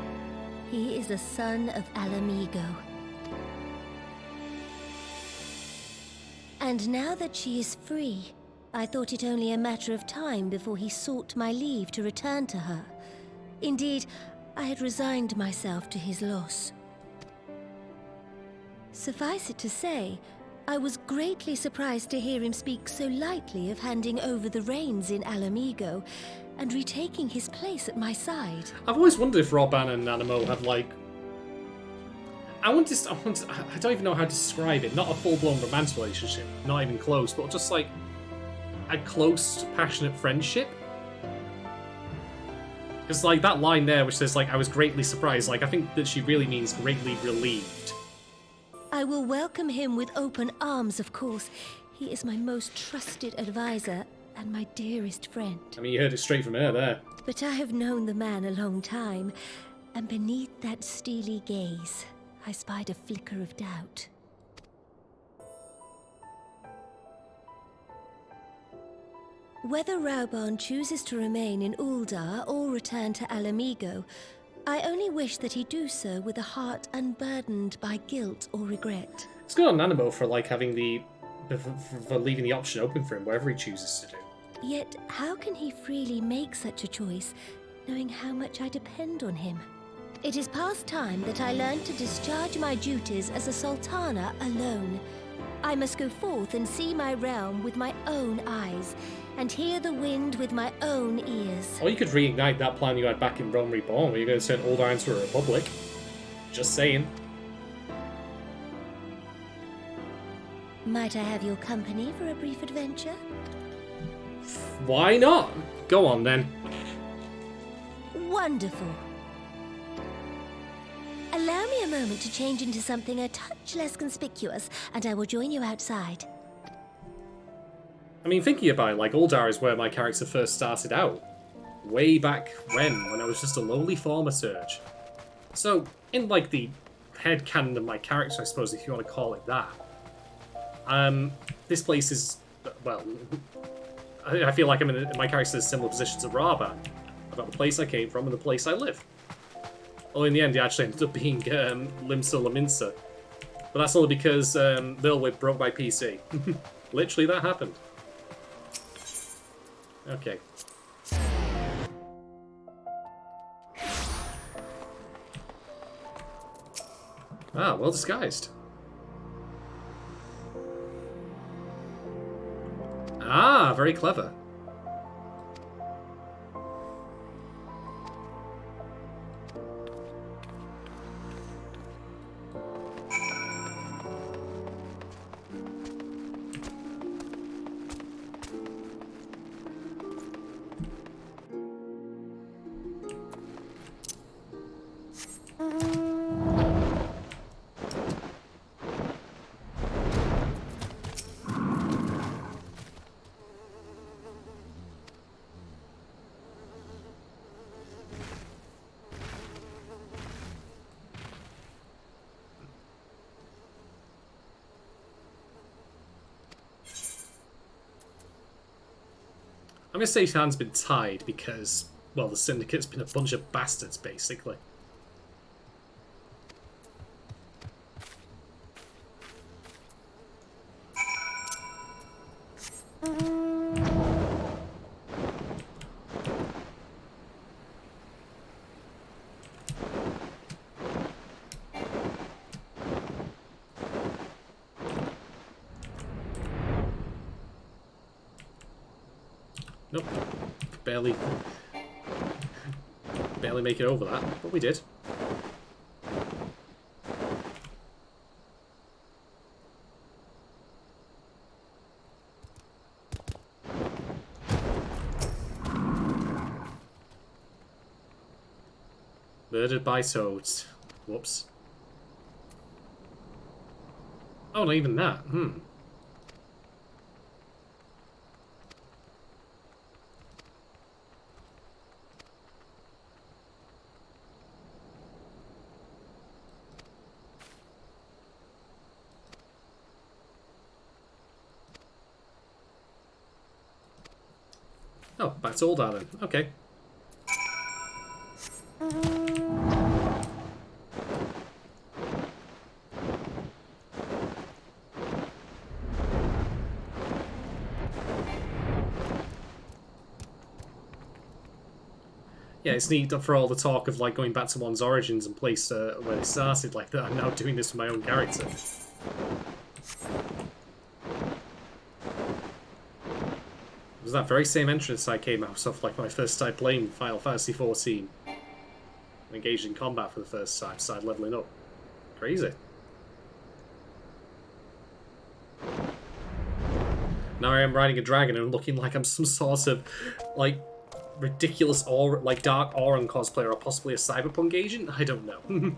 Speaker 14: He is a son of Alamigo. And now that she is free, I thought it only a matter of time before he sought my leave to return to her. Indeed, I had resigned myself to his loss. Suffice it to say, I was greatly surprised to hear him speak so lightly of handing over the reins in Alamigo and retaking his place at my side.
Speaker 1: I've always wondered if Rauban and Nanamo had, like... I don't even know how to describe it. Not a full-blown romance relationship, not even close, but just, like, a close, passionate friendship. Because, like, that line there which says, like, I was greatly surprised, like, I think that she really means greatly relieved.
Speaker 14: I will welcome him with open arms, of course. He is my most trusted advisor and my dearest friend.
Speaker 1: I mean, you heard it straight from her there.
Speaker 14: But I have known the man a long time, and beneath that steely gaze, I spied a flicker of doubt. Whether Rauban chooses to remain in Uldar or return to Alamigo, I only wish that he do so with a heart unburdened by guilt or regret.
Speaker 1: It's good on Nanamo for, like, having for leaving the option open for him, whatever he chooses to do.
Speaker 14: Yet, how can he freely make such a choice, knowing how much I depend on him? It is past time that I learned to discharge my duties as a Sultana alone. I must go forth and see my realm with my own eyes, and hear the wind with my own ears.
Speaker 1: Or you could reignite that plan you had back in Rome Reborn, where you're going to turn Uldar into a republic. Just saying.
Speaker 14: Might I have your company for a brief adventure?
Speaker 1: Why not? Go on, then.
Speaker 14: Wonderful. Allow me a moment to change into something a touch less conspicuous, and I will join you outside.
Speaker 1: I mean, thinking about it, like, Uldar is where my character first started out. Way back when I was just a lowly thaumaturge. So, in, like, the headcanon of my character, I suppose, if you want to call it that, this place is, well, I feel like I'm in my character's in a similar position to Rauban, about the place I came from and the place I live. Well, in the end, he actually ended up being Limsa Laminsa. But that's only because Lilwith broke my PC. Literally, that happened. Okay. Ah, well disguised. Ah, very clever. I'm going to say his hand's been tied because, well, the Syndicate's been a bunch of bastards, basically. Nope. Barely make it over that, but we did. Murdered by toads. Whoops. Oh, not even that. Oh, back to Ul'dah then. Okay. Yeah, it's neat for all the talk of like going back to one's origins and place where they started, like that I'm now doing this for my own character. It was that very same entrance I came out of like when I first started playing Final Fantasy XIV. Engaged in combat for the first time, started leveling up. Crazy. Now I am riding a dragon and looking like I'm some sort of like ridiculous like Dark Auron cosplayer or possibly a cyberpunk agent? I don't know.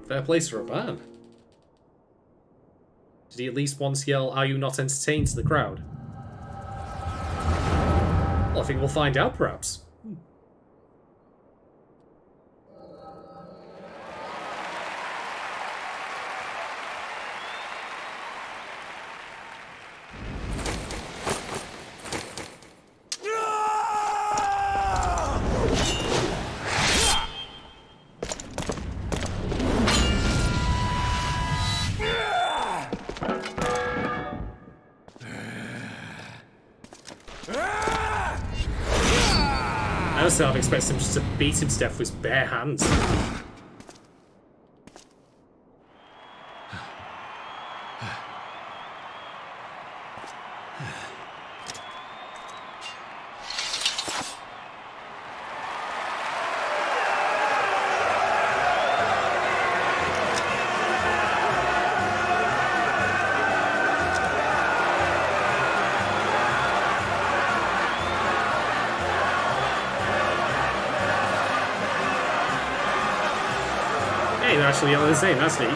Speaker 1: Fair place for a ban. Did he at least once yell, "Are you not entertained?" to the crowd? Well, I think we'll find out, perhaps. I was half expecting him just to beat him to death with his bare hands. They're actually all the same, that's neat.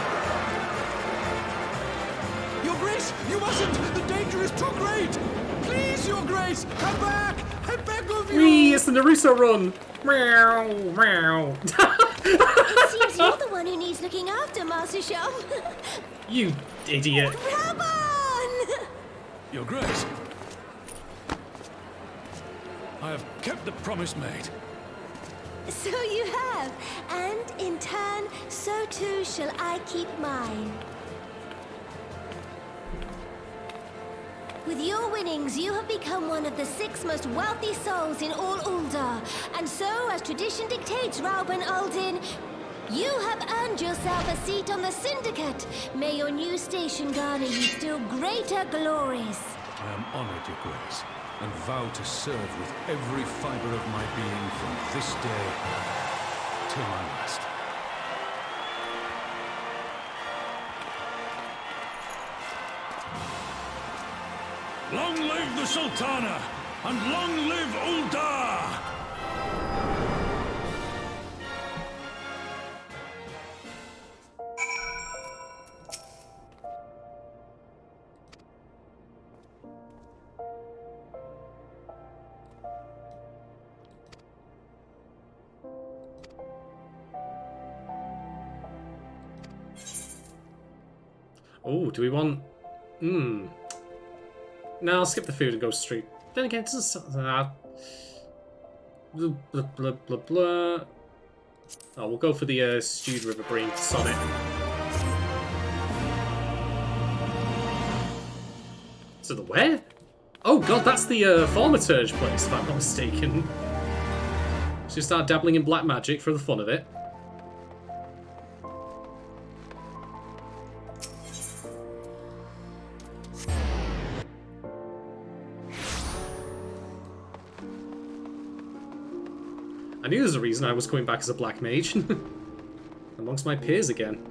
Speaker 6: Your Grace, you mustn't! The danger is too great! Please, Your Grace, come back! I beg of you!
Speaker 1: Whee! It's the Naruto run! Meow, meow.
Speaker 14: It seems you're the one who needs looking after, Master Shum.
Speaker 1: You idiot.
Speaker 14: Grab on!
Speaker 9: Your Grace, I have kept the promise made.
Speaker 14: So you have, and in turn, so too shall I keep mine. With your winnings, you have become one of the 6 most wealthy souls in all Ul'dah, and so, as tradition dictates, Rauben Aldin, you have earned yourself a seat on the Syndicate. May your new station garner you still greater glories.
Speaker 10: I am honored, Your Grace, and vow to serve with every fiber of my being from this day till my last.
Speaker 9: Long live the Sultana, and long live Ul'dah!
Speaker 1: Oh, do we want... No, I'll skip the food and go straight. Then again, it doesn't... blah, blah, blah, blah, blah. Oh, we'll go for the stewed river bream sonnet. So the where? Oh god, that's the thaumaturge place, if I'm not mistaken. So you start dabbling in black magic for the fun of it. I knew there was a reason I was coming back as a black mage. Amongst my peers again.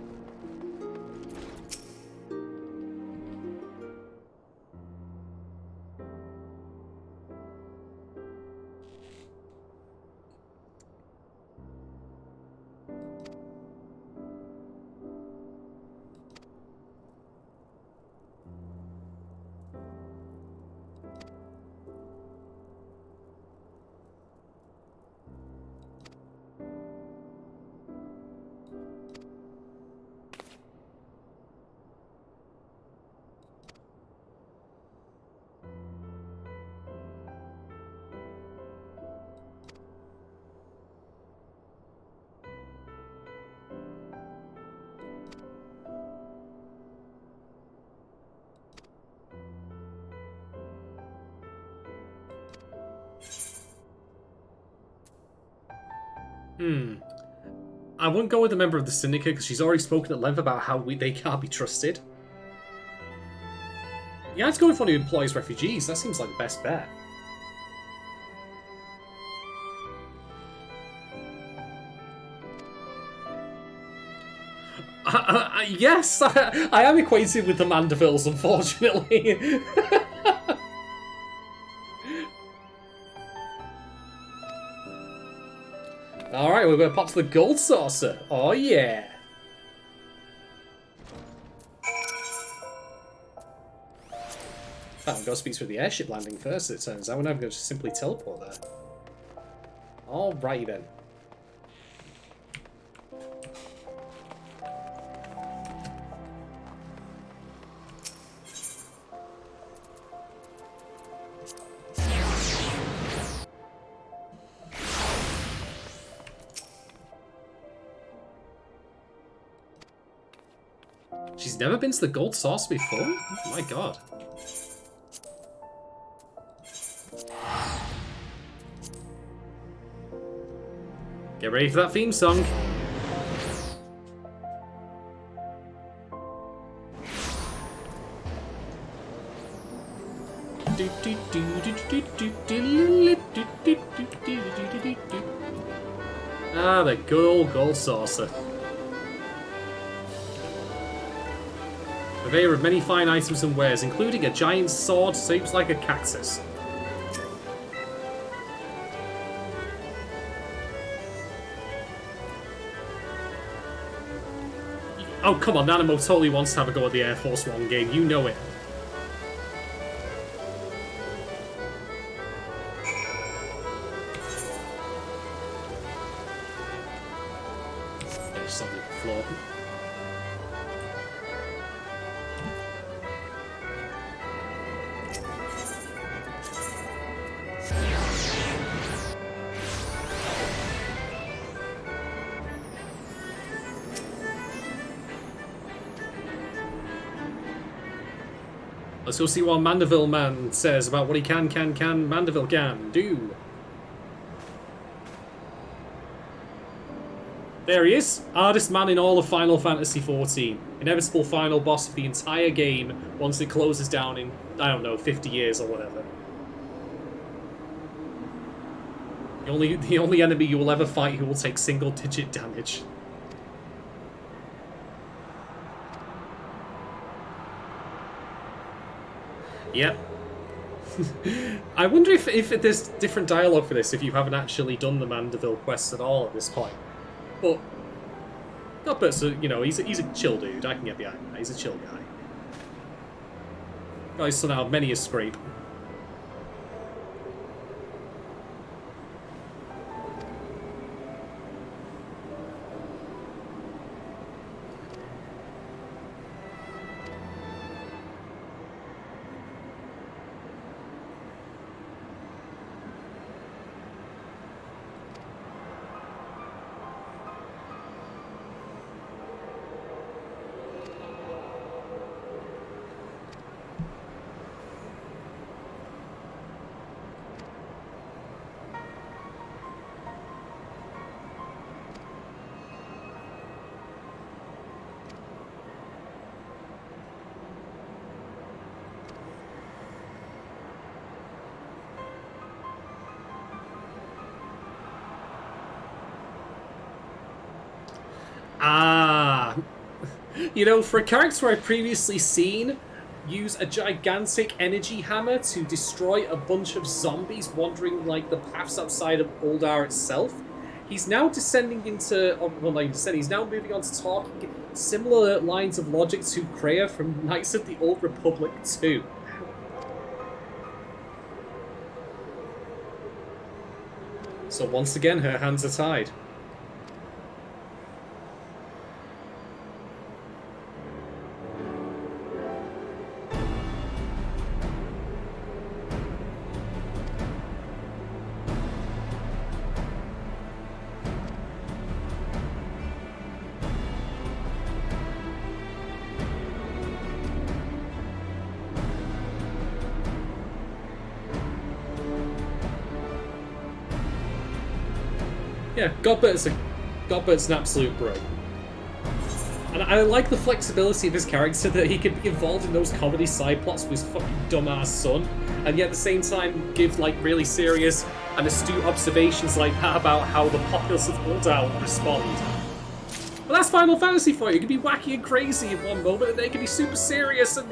Speaker 1: I wouldn't go with a member of the Syndicate because she's already spoken at length about how they can't be trusted. Yeah, I'd go with one who employs refugees. That seems like the best bet. Yes, I am acquainted with the Mandervilles, unfortunately. Alright, we're going to pop to the gold saucer. Oh, yeah. I'm going to speak through the airship landing first, it turns out. We're never going to just simply teleport there. Alright then. She's never been to the gold sauce before? Oh my god. Get ready for that theme song. Ah, the good old gold saucer. Purveyor of many fine items and wares, including a giant sword shaped like a cactus. Oh, come on, Nanamo totally wants to have a go at the Air Force One game, you know it. There's something on the floor. Let's go see what Mandeville Man says about what he can Mandeville can do. There he is, hardest man in all of Final Fantasy XIV. Inevitable final boss of the entire game once it closes down in, I don't know, 50 years or whatever. The only enemy you will ever fight who will take single-digit damage. Yep. I wonder if there's different dialogue for this if you haven't actually done the Mandeville quests at all at this point. But God, but so, you know, he's a chill dude. I can get behind that. He's a chill guy. Got his son out of many a scrape. You know, for a character I've previously seen use a gigantic energy hammer to destroy a bunch of zombies wandering like the paths outside of Ul'dah itself, he's now descending into, well, not even descending, he's now moving on to talking similar lines of logic to Kreia from Knights of the Old Republic 2. So once again, her hands are tied. Yeah, Godbert's an absolute bro. And I like the flexibility of his character, that he can be involved in those comedy side plots with his fucking dumbass son, and yet at the same time give like really serious and astute observations like that about how the populace of Ul'dah will respond. But that's Final Fantasy for you. It can be wacky and crazy in one moment, and they can be super serious and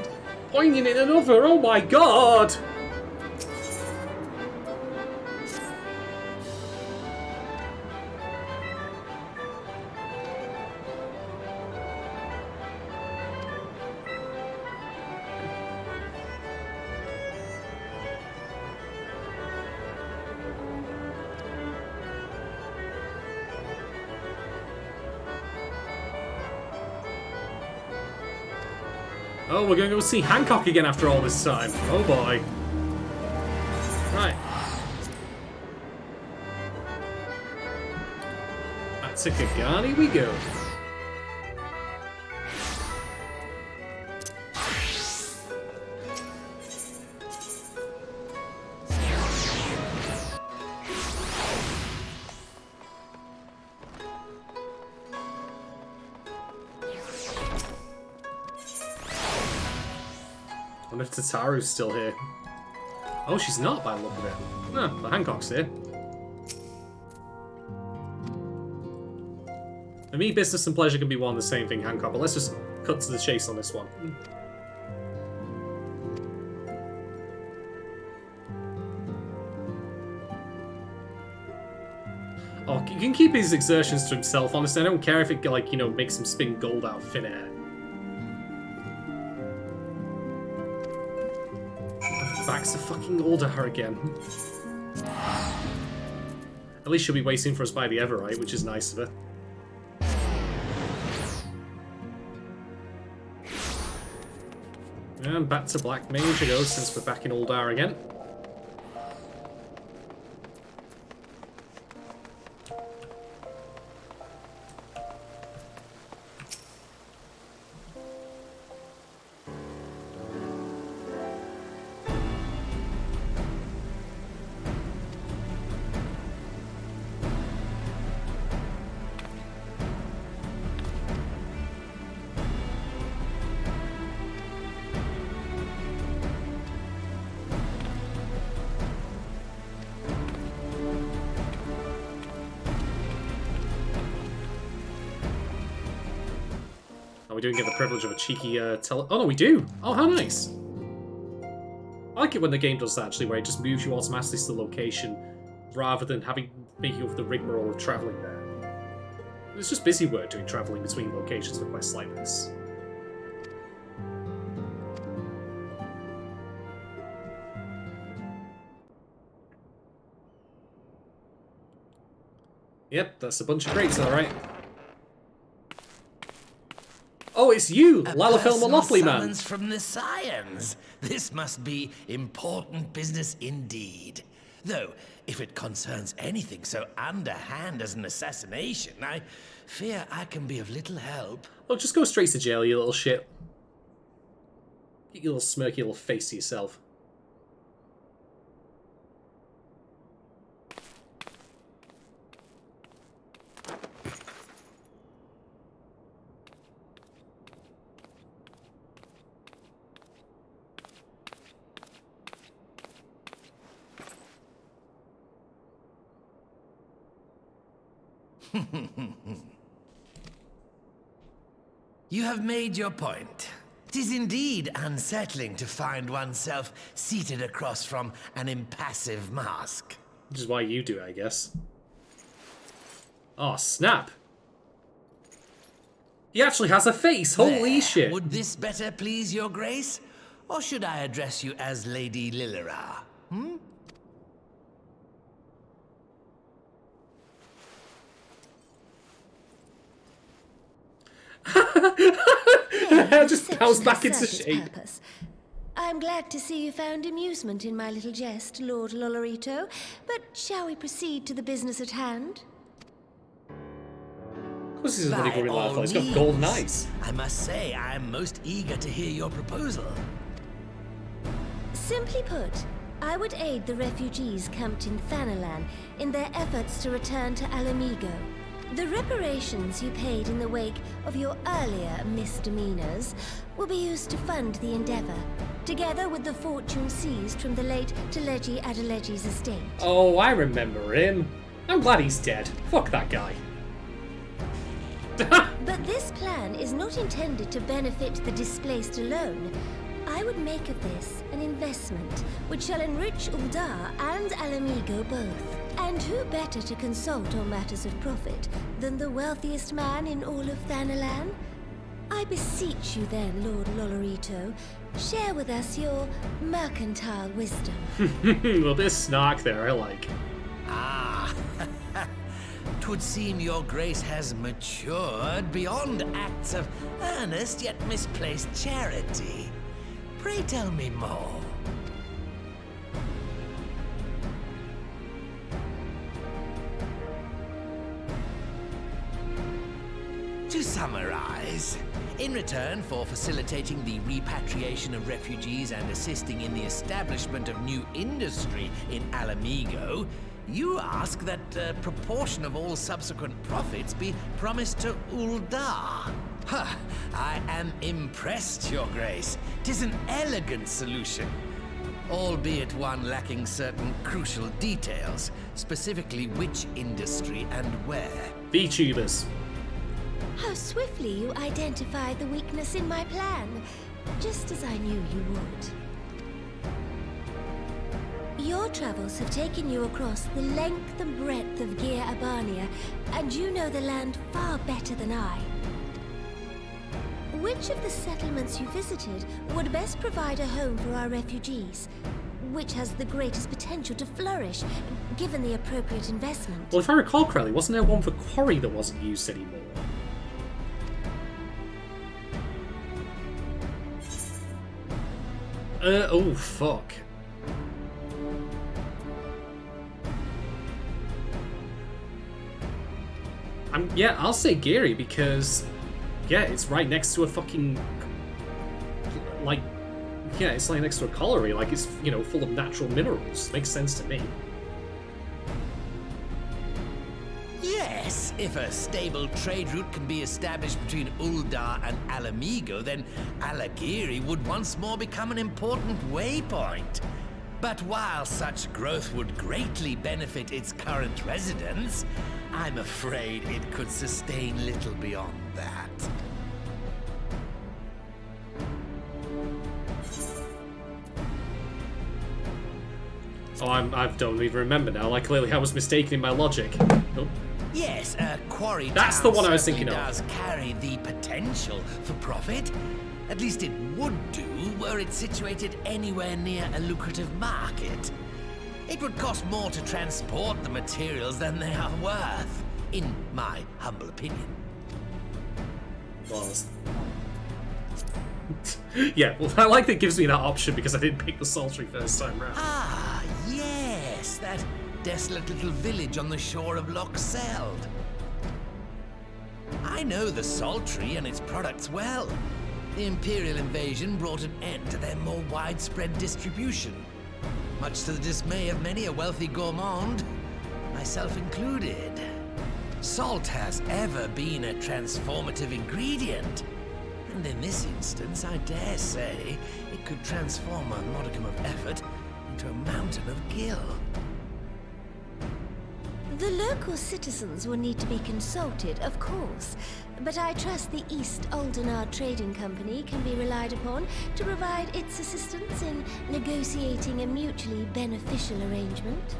Speaker 1: poignant in another. Oh my god! Oh, we're going to go see Hancock again after all this time. Oh boy. Right. Back to Kagani we go. I wonder if Tataru's still here. Oh, she's not by the look of it. No, but Hancock's here. For me, business and pleasure can be one and the same thing, Hancock, but let's just cut to the chase on this one. Oh, he can keep his exertions to himself, honestly. I don't care if it, like, you know, makes him spin gold out of thin air. Back to fucking Ul'dah again. At least she'll be waiting for us by the Everite, which is nice of her. And back to Black Mage I go, since we're back in Ul'dah again. Oh, we don't get the privilege of a cheeky Oh no, we do! Oh, how nice! I like it when the game does that, actually, where it just moves you automatically to the location, rather than making up the rigmarole of travelling there. It's just busy work doing travelling between locations for quests like this. Yep, that's a bunch of crates, alright. Oh, it's you, Lalafell Malofly man.
Speaker 15: Summons from the Scions. This must be important business indeed. Though, if it concerns anything so underhand as an assassination, I fear I can be of little help.
Speaker 1: Oh, just go straight to jail, you little shit. Get your little smirky little face to yourself.
Speaker 15: You have made your point. 'Tis indeed unsettling to find oneself seated across from an impassive mask.
Speaker 1: Which is why you do it, I guess. Oh, snap! He actually has a face! Holy shit!
Speaker 15: Would this better please your grace? Or should I address you as Lady Lilira? Hmm?
Speaker 1: Just bounce back into shape.
Speaker 14: Purpose. I'm glad to see you found amusement in my little jest, Lord Lolorito, but shall we proceed to the business at hand?
Speaker 1: Of course he's a really good reliable. He's got golden eyes.
Speaker 15: I must say, I am most eager to hear your proposal.
Speaker 14: Simply put, I would aid the refugees camped in Thanalan in their efforts to return to Alamigo. The reparations you paid in the wake of your earlier misdemeanors will be used to fund the endeavor, together with the fortune seized from the late Teleji Adeleji's estate.
Speaker 1: Oh, I remember him. I'm glad he's dead. Fuck that guy.
Speaker 14: But this plan is not intended to benefit the displaced alone. I would make of this an investment which shall enrich Uldar and Alamigo both. And who better to consult on matters of profit than the wealthiest man in all of Thanalan? I beseech you then, Lord Lolorito, share with us your mercantile wisdom.
Speaker 1: Well, there's snark there, I like.
Speaker 15: Ah, 'twould seem your grace has matured beyond acts of earnest yet misplaced charity. Pray tell me more. To summarize, in return for facilitating the repatriation of refugees and assisting in the establishment of new industry in Alamigo, you ask that a proportion of all subsequent profits be promised to Uldar. Huh, I am impressed, Your Grace. 'Tis an elegant solution, albeit one lacking certain crucial details, specifically which industry and where.
Speaker 1: VTubers.
Speaker 14: How swiftly you identified the weakness in my plan, just as I knew you would. Your travels have taken you across the length and breadth of Gir Abania, and you know the land far better than I. Which of the settlements you visited would best provide a home for our refugees? Which has the greatest potential to flourish, given the appropriate investment?
Speaker 1: Well, if I recall correctly, wasn't there one for quarry that wasn't used anymore? Oh, fuck. Yeah, I'll say Gary because, yeah, it's right next to a fucking, like, yeah, it's like next to a colliery, like it's, you know, full of natural minerals. Makes sense to me.
Speaker 15: Yes, if a stable trade route can be established between Uldar and Alamigo, then Alagiri would once more become an important waypoint. But while such growth would greatly benefit its current residents, I'm afraid it could sustain little beyond that.
Speaker 1: Oh, I don't even remember now. Like, clearly I was mistaken in my logic. Oh.
Speaker 15: Yes, a quarry
Speaker 1: That's the one I was thinking of.
Speaker 15: does carry the potential for profit. At least it would do were it situated anywhere near a lucrative market. It would cost more to transport the materials than they are worth, in my humble opinion.
Speaker 1: Well, yeah, well, I like that it gives me that option because I didn't pick the sultry first time round.
Speaker 15: Ah, yes, that desolate little village on the shore of Loch Seld. I know the sultry and its products well. The Imperial invasion brought an end to their more widespread distribution, much to the dismay of many a wealthy gourmand, myself included. Salt has ever been a transformative ingredient, and in this instance, I dare say, it could transform a modicum of effort into a mountain of gil.
Speaker 14: The local citizens will need to be consulted, of course, but I trust the East Aldenar Trading Company can be relied upon to provide its assistance in negotiating a mutually beneficial arrangement.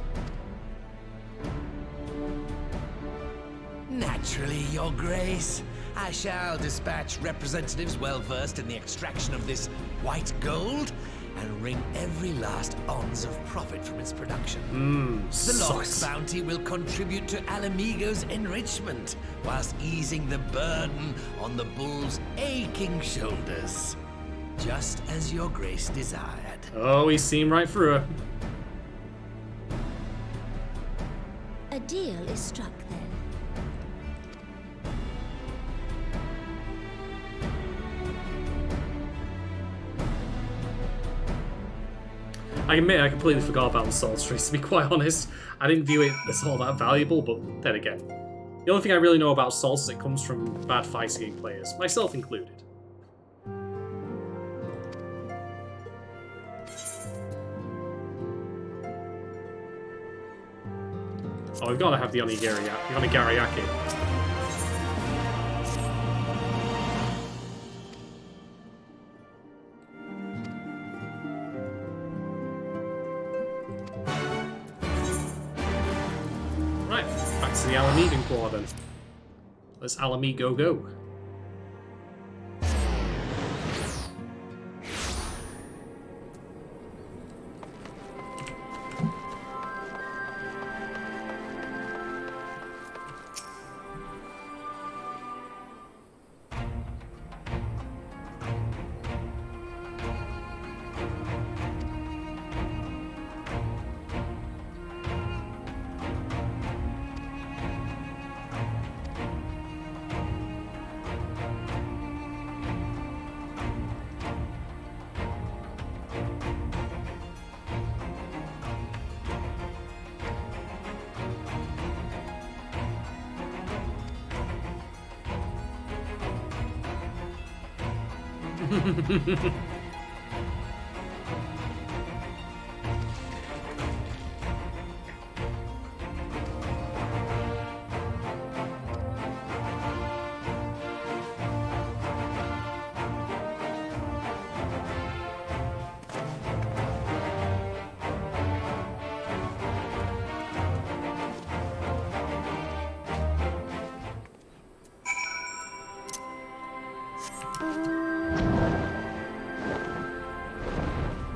Speaker 15: Naturally, Your Grace. I shall dispatch representatives well-versed in the extraction of this white gold and wring every last ounce of profit from its production. The Lock's bounty will contribute to Alamigo's enrichment, whilst easing the burden on the Bull's aching shoulders. Just as Your Grace desired.
Speaker 1: Oh, he's seen right through her.
Speaker 14: A deal is struck then.
Speaker 1: I admit I completely forgot about the sorceries, to be quite honest. I didn't view it as all that valuable, but then again. The only thing I really know about Souls is it comes from bad fighting game players, myself included. Oh, we've got to have the Onigariaki. To the Alamigan Claw then. Let's Alamigo go.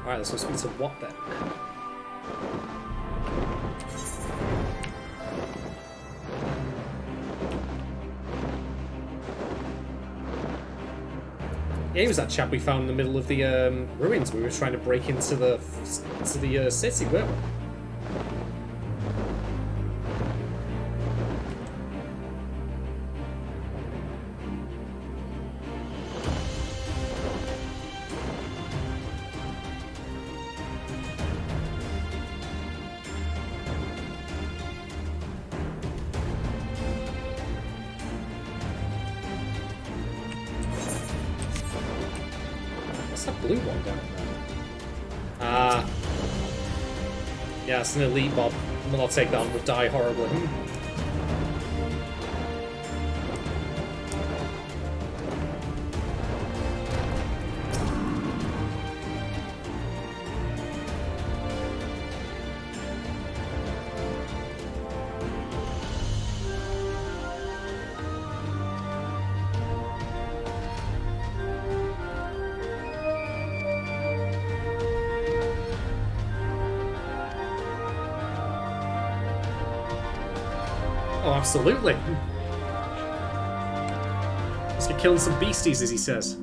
Speaker 1: Alright, let's go speak to what then? Yeah, he was that chap we found in the middle of the ruins. We were trying to break into the city, weren't we? Blue one down there. Yeah, it's an elite mob. We'll not take that one, we'll die horribly. Oh, absolutely. Let's get killing some beasties, as he says.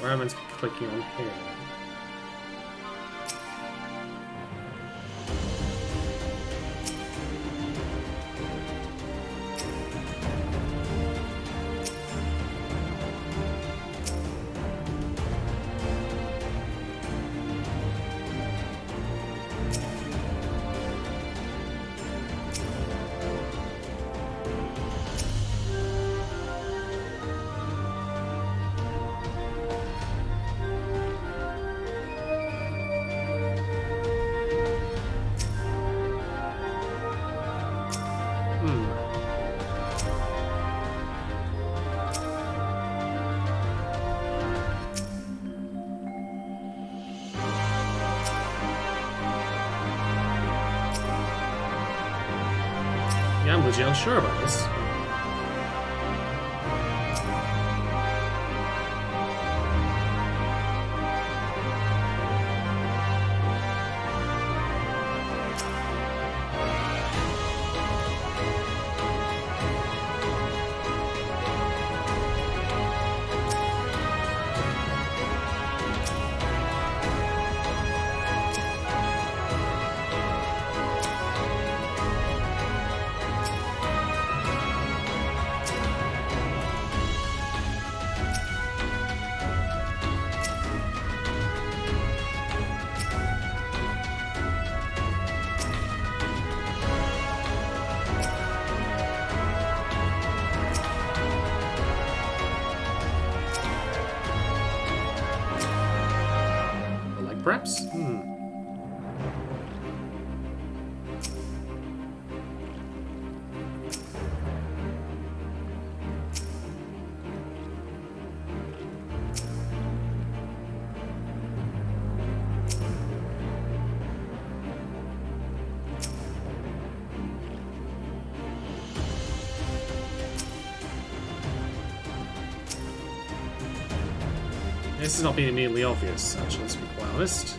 Speaker 1: Where am I meant to be clicking on here? Yeah, I'm legit unsure about this. Perhaps? This is not being immediately obvious, actually, let's be quite honest.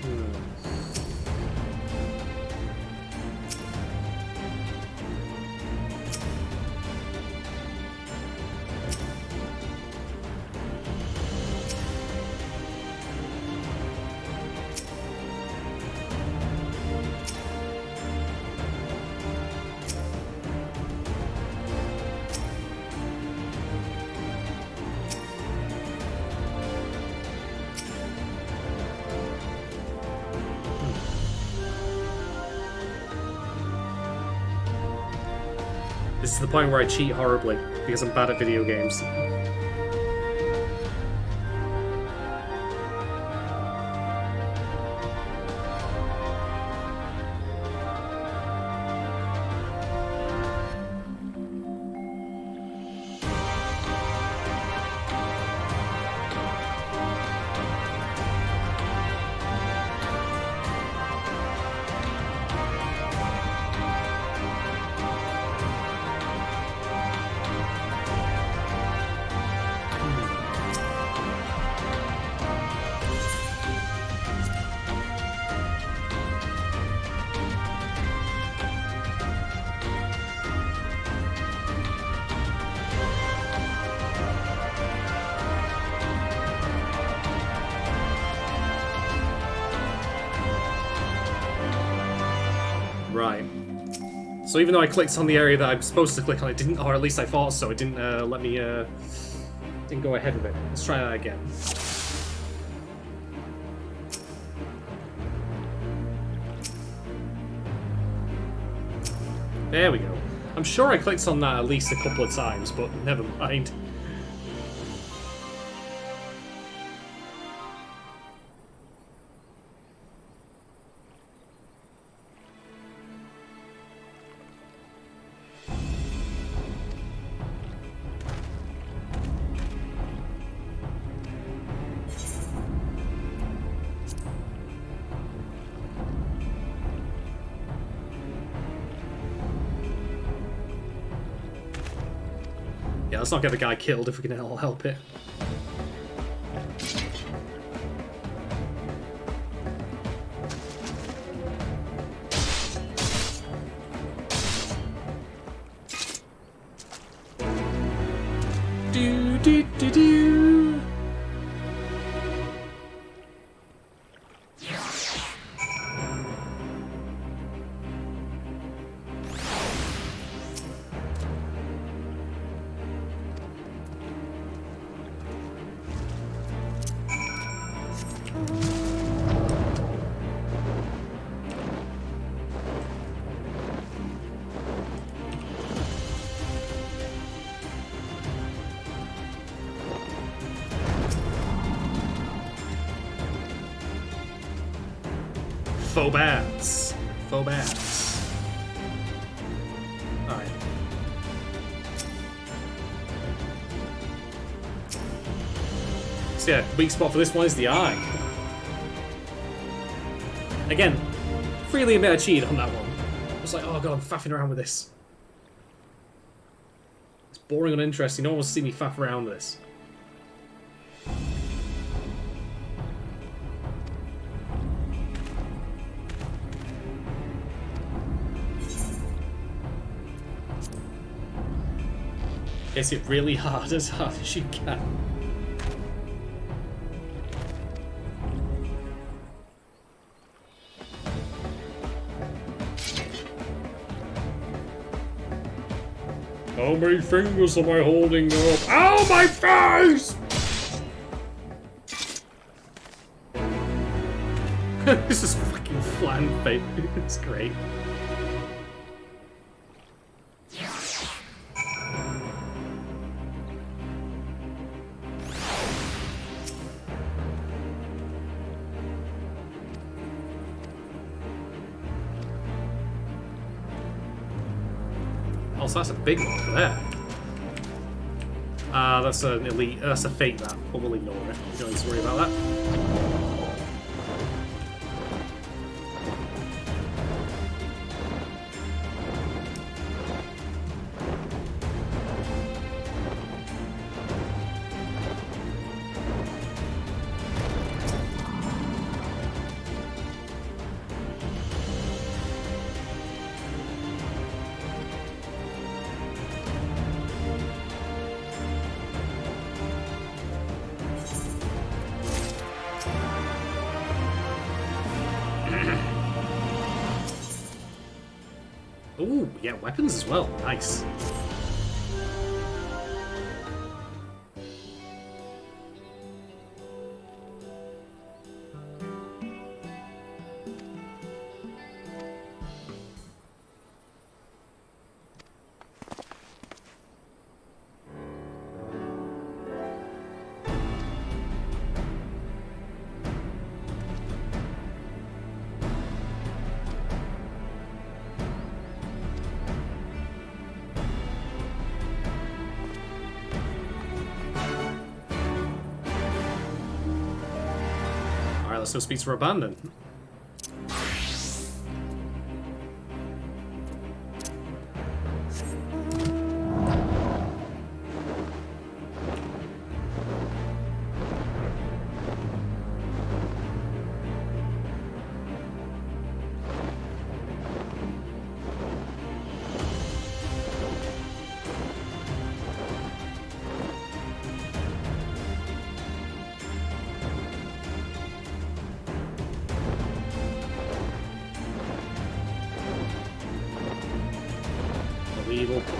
Speaker 1: This is the point where I cheat horribly, because I'm bad at video games. Right. So even though I clicked on the area that I'm supposed to click on, it didn't, or at least I thought so, it didn't let me, didn't go ahead with it. Let's try that again. There we go. I'm sure I clicked on that at least a couple of times, but never mind. Yeah, let's not get the guy killed if we can all help it. Do do do do. Faux bats. Faux bats. Alright. So yeah, weak spot for this one is the eye. Again, freely admit I cheated on that one. I was like, oh god, I'm faffing around with this. It's boring and uninteresting. No one wants to see me faff around with this. Is it really hard as you can? How many fingers am I holding up? Ow, my face! This is fucking flan face. It's great. Oh, so that's a big one there. That's an elite. That's a fate, that. But we'll ignore it. We don't need to worry about that. Ooh, yeah, weapons as well. Nice. Let's go speak to Raban then.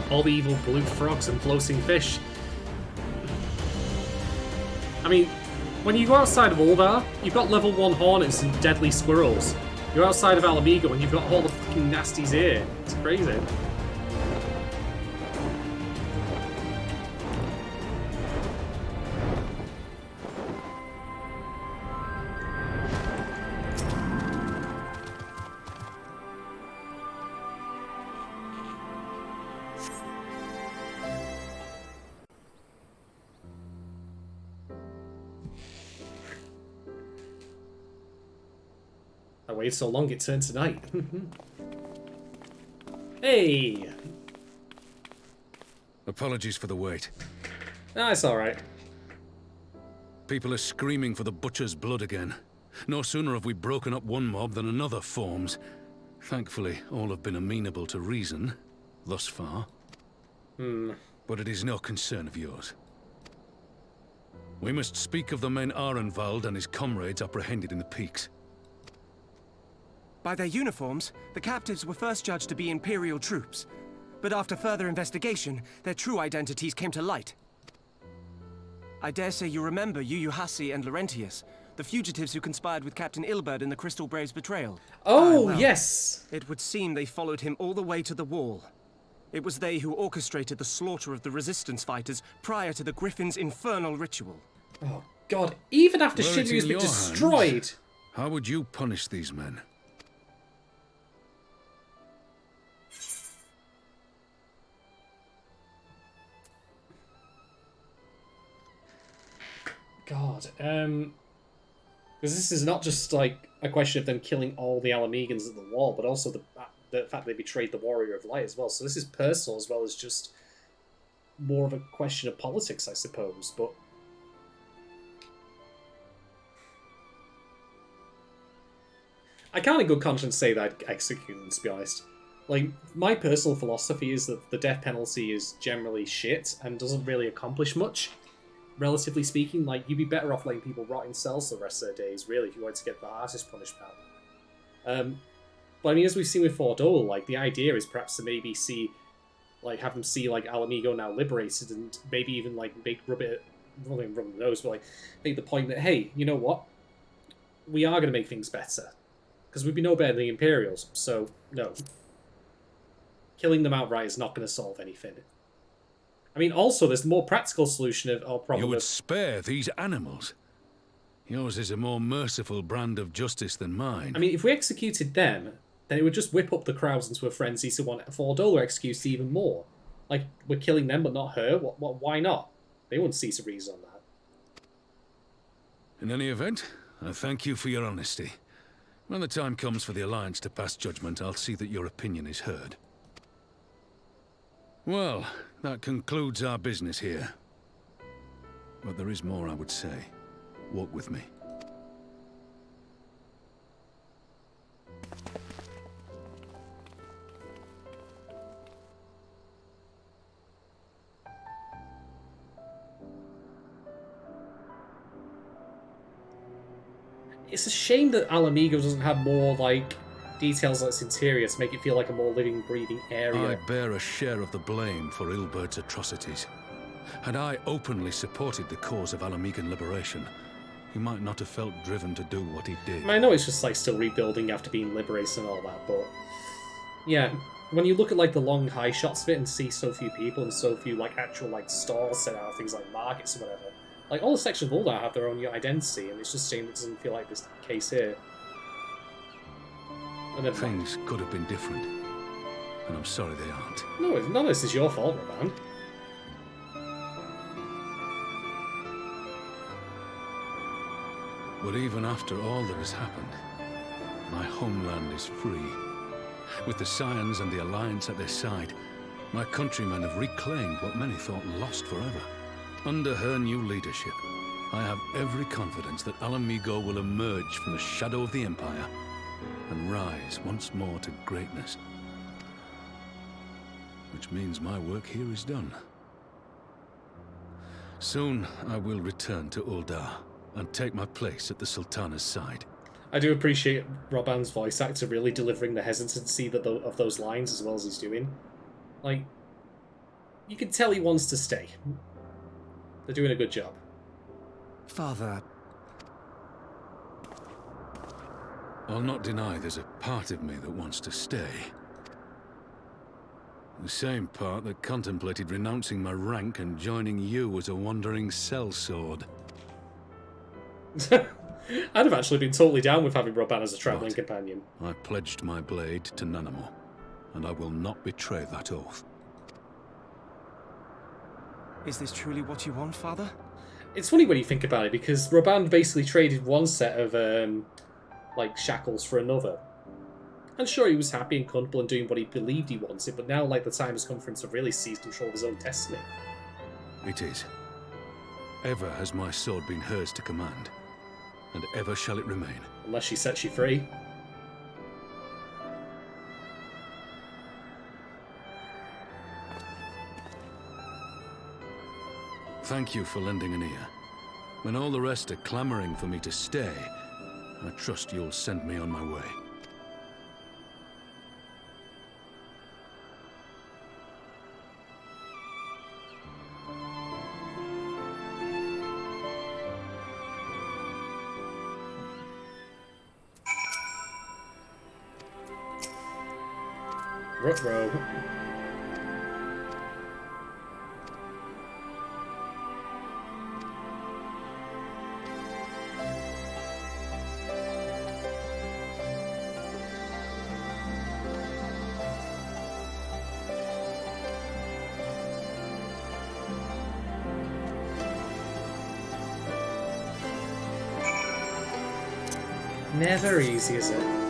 Speaker 1: All the evil blue frogs and floating fish. I mean, when you go outside of Ulvar, you've got level 1 hornets and deadly squirrels. You're outside of Alamigo and you've got all the fucking nasties here. It's crazy. I waited so long it turned to night. Hey!
Speaker 10: Apologies for the wait.
Speaker 1: Ah, it's alright.
Speaker 10: People are screaming for the butcher's blood again. No sooner have we broken up one mob than another forms. Thankfully, all have been amenable to reason, thus far. But it is no concern of yours. We must speak of the men Arenvald and his comrades apprehended in the peaks.
Speaker 6: By their uniforms, the captives were first judged to be Imperial troops. But after further investigation, their true identities came to light. I dare say you remember Yuyuhasi and Laurentius, the fugitives who conspired with Captain Ilberd in the Crystal Brave's betrayal.
Speaker 1: Oh,
Speaker 6: well,
Speaker 1: yes!
Speaker 6: It would seem they followed him all the way to the wall. It was they who orchestrated the slaughter of the resistance fighters prior to the Griffin's infernal ritual.
Speaker 1: Oh, God. Even after
Speaker 10: Were it
Speaker 1: Shinryu's
Speaker 10: in
Speaker 1: been
Speaker 10: your
Speaker 1: destroyed...
Speaker 10: hands, how would you punish these men?
Speaker 1: God. Because this is not just like a question of them killing all the Alamegans at the wall, but also the fact they betrayed the Warrior of Light as well. So this is personal as well as just more of a question of politics, I suppose. But I can't in good conscience say that I'd execute them, to be honest. Like, my personal philosophy is that the death penalty is generally shit and doesn't really accomplish much, relatively speaking. Like, you'd be better off letting people rot in cells for the rest of their days, really, if you wanted to get the hardest punishment. But I mean, as we've seen with Fordole, like, the idea is perhaps to maybe see, like, have them see, like, Alamigo now liberated and maybe even, like, rub the nose, but, like, make the point that, hey, you know what? We are going to make things better. Because we'd be no better than the Imperials, so, no. Killing them outright is not going to solve anything. I mean, also, there's the more practical solution of our problem.
Speaker 10: You would spare these animals. Yours is a more merciful brand of justice than mine.
Speaker 1: I mean, if we executed them, then it would just whip up the crowds into a frenzy to want Fordole executed even more. Like, we're killing them, but not her. Why not? They wouldn't see a reason on that.
Speaker 10: In any event, I thank you for your honesty. When the time comes for the Alliance to pass judgment, I'll see that your opinion is heard. Well, that concludes our business here. But there is more I would say. Walk with me.
Speaker 1: It's a shame that Alamigo doesn't have more, like, details on its interior to make it feel like a more living, breathing area.
Speaker 10: I bear a share of the blame for Ilbert's atrocities. Had I openly supported the cause of Alamigan liberation, he might not have felt driven to do what he did.
Speaker 1: I know it's just, like, still rebuilding after being liberated and all that, but... yeah, when you look at, like, the long, high shots of it and see so few people and so few, like, actual, like, stalls set out, things like markets or whatever, like, all the sections of Ul'dah have their own identity, and it's just a shame it doesn't feel like this case here. And
Speaker 10: things could have been different, and I'm sorry they aren't.
Speaker 1: No, none of this is your fault, Raban.
Speaker 10: But even after all that has happened, my homeland is free. With the Scions and the Alliance at their side, my countrymen have reclaimed what many thought lost forever. Under her new leadership, I have every confidence that Alamigo will emerge from the shadow of the Empire and rise once more to greatness. Which means my work here is done. Soon I will return to Ul'dah and take my place at the Sultana's side.
Speaker 1: I do appreciate Raban's voice actor really delivering the hesitancy of those lines as well as he's doing. Like, you can tell he wants to stay. They're doing a good job.
Speaker 11: Father...
Speaker 10: I'll not deny there's a part of me that wants to stay. The same part that contemplated renouncing my rank and joining you as a wandering sellsword.
Speaker 1: I'd have actually been totally down with having Raban as a travelling companion.
Speaker 10: I pledged my blade to Nanamo, and I will not betray that oath.
Speaker 6: Is this truly what you want, Father?
Speaker 1: It's funny when you think about it, because Raban basically traded one set of, like, shackles for another. And sure, he was happy and comfortable and doing what he believed he wanted, but now, like, the time has come for him to really seize control of his own destiny.
Speaker 10: It is. Ever has my sword been hers to command, and ever shall it remain.
Speaker 1: Unless she sets you free.
Speaker 10: Thank you for lending an ear. When all the rest are clamoring for me to stay, I trust you'll send me on my way.
Speaker 1: Ruh-roh. Never easy, is it?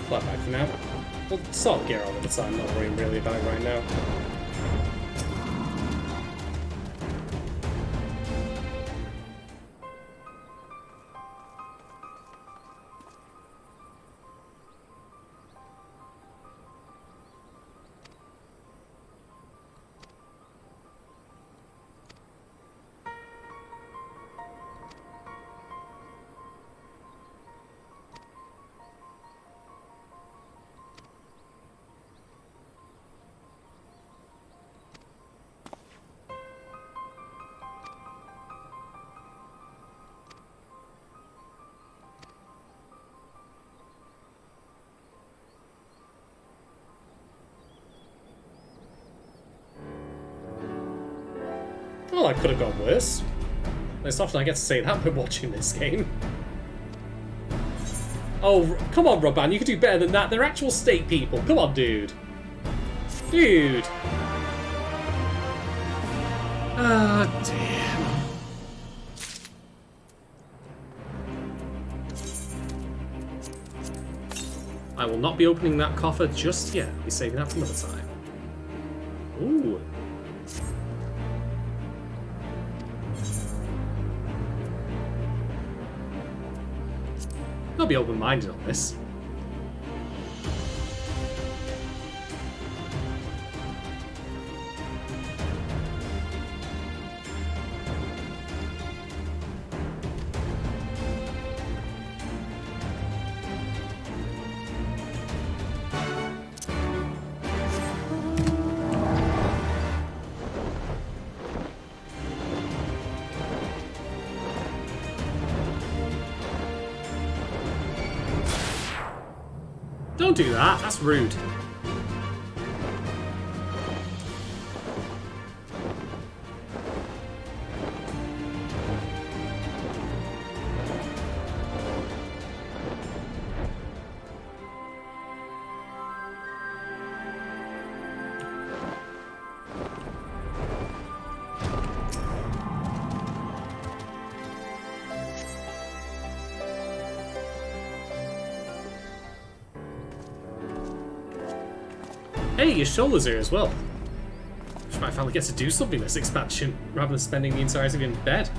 Speaker 1: Flat back for now. We'll sort gear all of the time, not worrying really about it right now. Well, I could have gone worse. It's often I get to say that when watching this game. Oh, come on, Robban, you can do better than that. They're actual state people. Come on, dude. Dude. Oh, dear. I will not be opening that coffer just yet. I'll be saving that for another time. Ooh. I'll be open-minded on this. Don't do that, that's rude. Hey, your shoulders here as well. Which might finally get to do something this expansion, rather than spending the entirety in bed.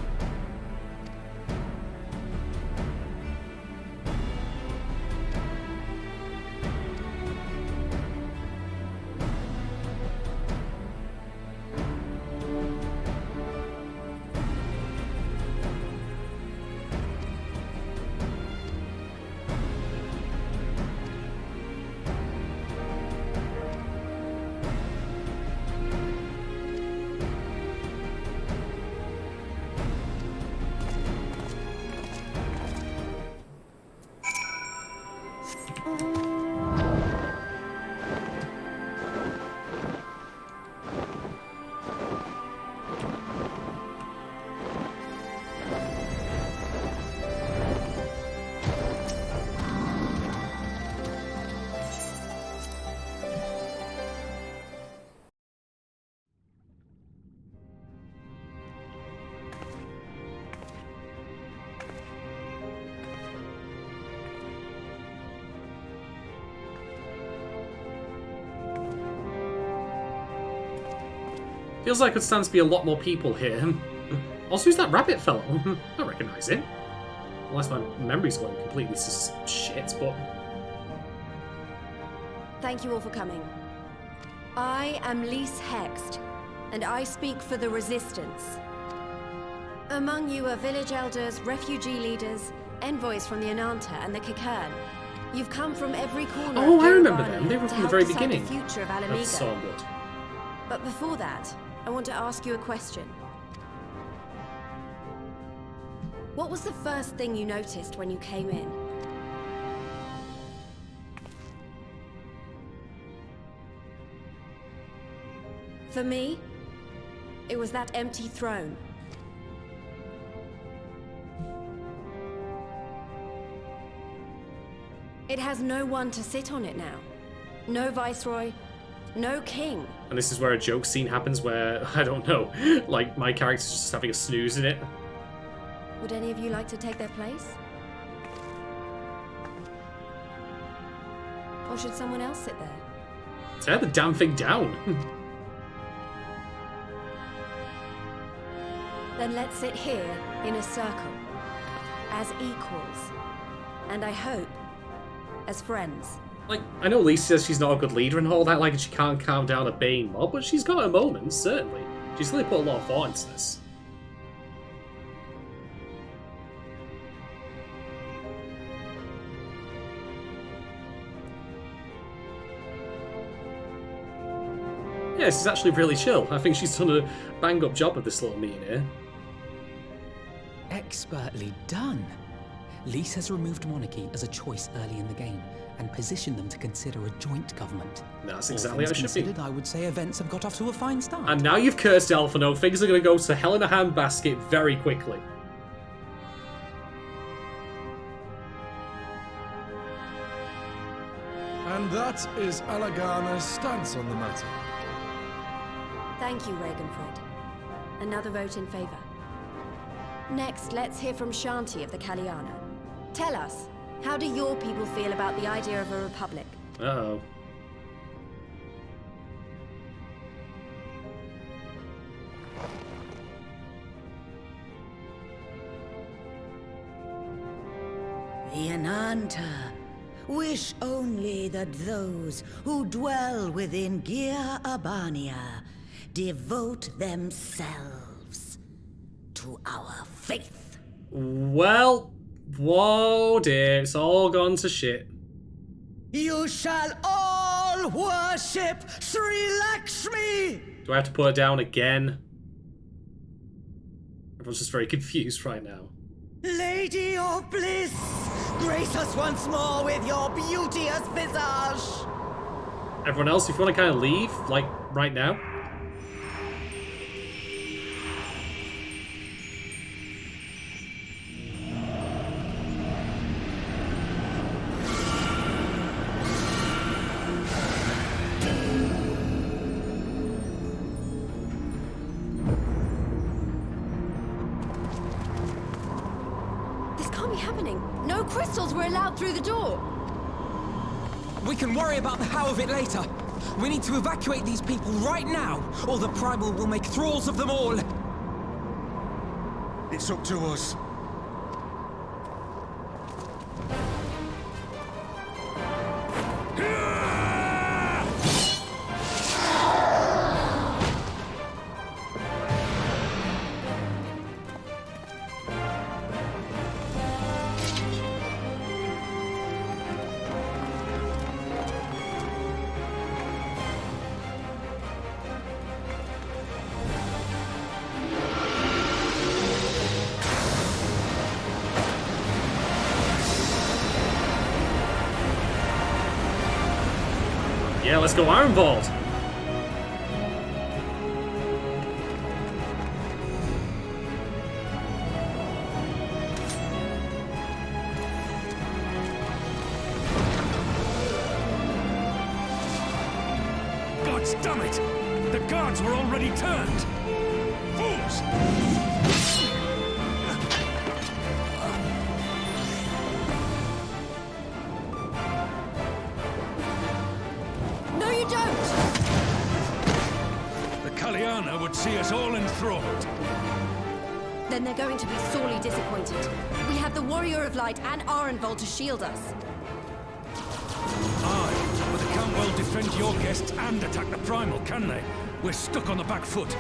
Speaker 1: Feels like it stands to be a lot more people here. Also, who's that rabbit fellow? I don't recognise him. Unless my memory's going completely shit, but...
Speaker 2: Thank you all for coming. I am Lise Hext, and I speak for the Resistance. Among you are village elders, refugee leaders, envoys from the Ananta and the Kikern. You've come from every corner.
Speaker 1: Oh,
Speaker 2: of
Speaker 1: I remember
Speaker 2: Warui
Speaker 1: them. They were
Speaker 2: to
Speaker 1: from the
Speaker 2: help
Speaker 1: very
Speaker 2: decide
Speaker 1: beginning
Speaker 2: the future of
Speaker 1: of
Speaker 2: Alameda.
Speaker 1: Stormblood.
Speaker 2: But before that, I want to ask you a question. What was the first thing you noticed when you came in? For me, it was that empty throne. It has no one to sit on it now. No viceroy, no king.
Speaker 1: And this is where a joke scene happens where, I don't know, like my character's just having a snooze in it.
Speaker 2: Would any of you like to take their place? Or should someone else sit there?
Speaker 1: Tear the damn thing down.
Speaker 2: Then let's sit here in a circle, as equals. And I hope, as friends.
Speaker 1: Like, I know Lisa says she's not a good leader and all that, like she can't calm down a baying mob, but she's got her moments, certainly. She's really put a lot of thought into this. Yeah, this is actually really chill. I think she's done a bang-up job of this little meeting here.
Speaker 5: Expertly done. Lys has removed monarchy as a choice early in the game and positioned them to consider a joint government.
Speaker 1: That's exactly how it should be.
Speaker 5: I would say events have got off to a fine start.
Speaker 1: And now you've cursed Alphino, things are going to go to hell in a handbasket very quickly.
Speaker 16: And that is Alagana's stance on the matter.
Speaker 2: Thank you, Regenfred. Another vote in favor. Next, let's hear from Shanti of the Kaliana. Tell us, how do your people feel about the idea of a republic?
Speaker 1: Uh-oh.
Speaker 7: The Ananta wish only that those who dwell within Gia Abania devote themselves to our faith.
Speaker 1: Well, whoa dear, it's all gone to shit.
Speaker 7: You shall all worship Sri Lakshmi!
Speaker 1: Do I have to put her down again? Everyone's just very confused right now.
Speaker 7: Lady of Bliss, grace us once more with your beauteous visage!
Speaker 1: Everyone else, if you want to kind of leave, like, right now.
Speaker 2: Through the door.
Speaker 5: We can worry about the how of it later. We need to evacuate these people right now, or the Primal will make thralls of them all.
Speaker 6: It's up to us.
Speaker 1: Yeah, let's go Iron Vault.
Speaker 9: God damn it! The guards were already turned! Fools! Would see us all enthralled.
Speaker 2: Then they're going to be sorely disappointed. We have the Warrior of Light and Arenvold to shield us.
Speaker 9: Aye, but they can't well defend your guests and attack the Primal, can they? We're stuck on the back foot.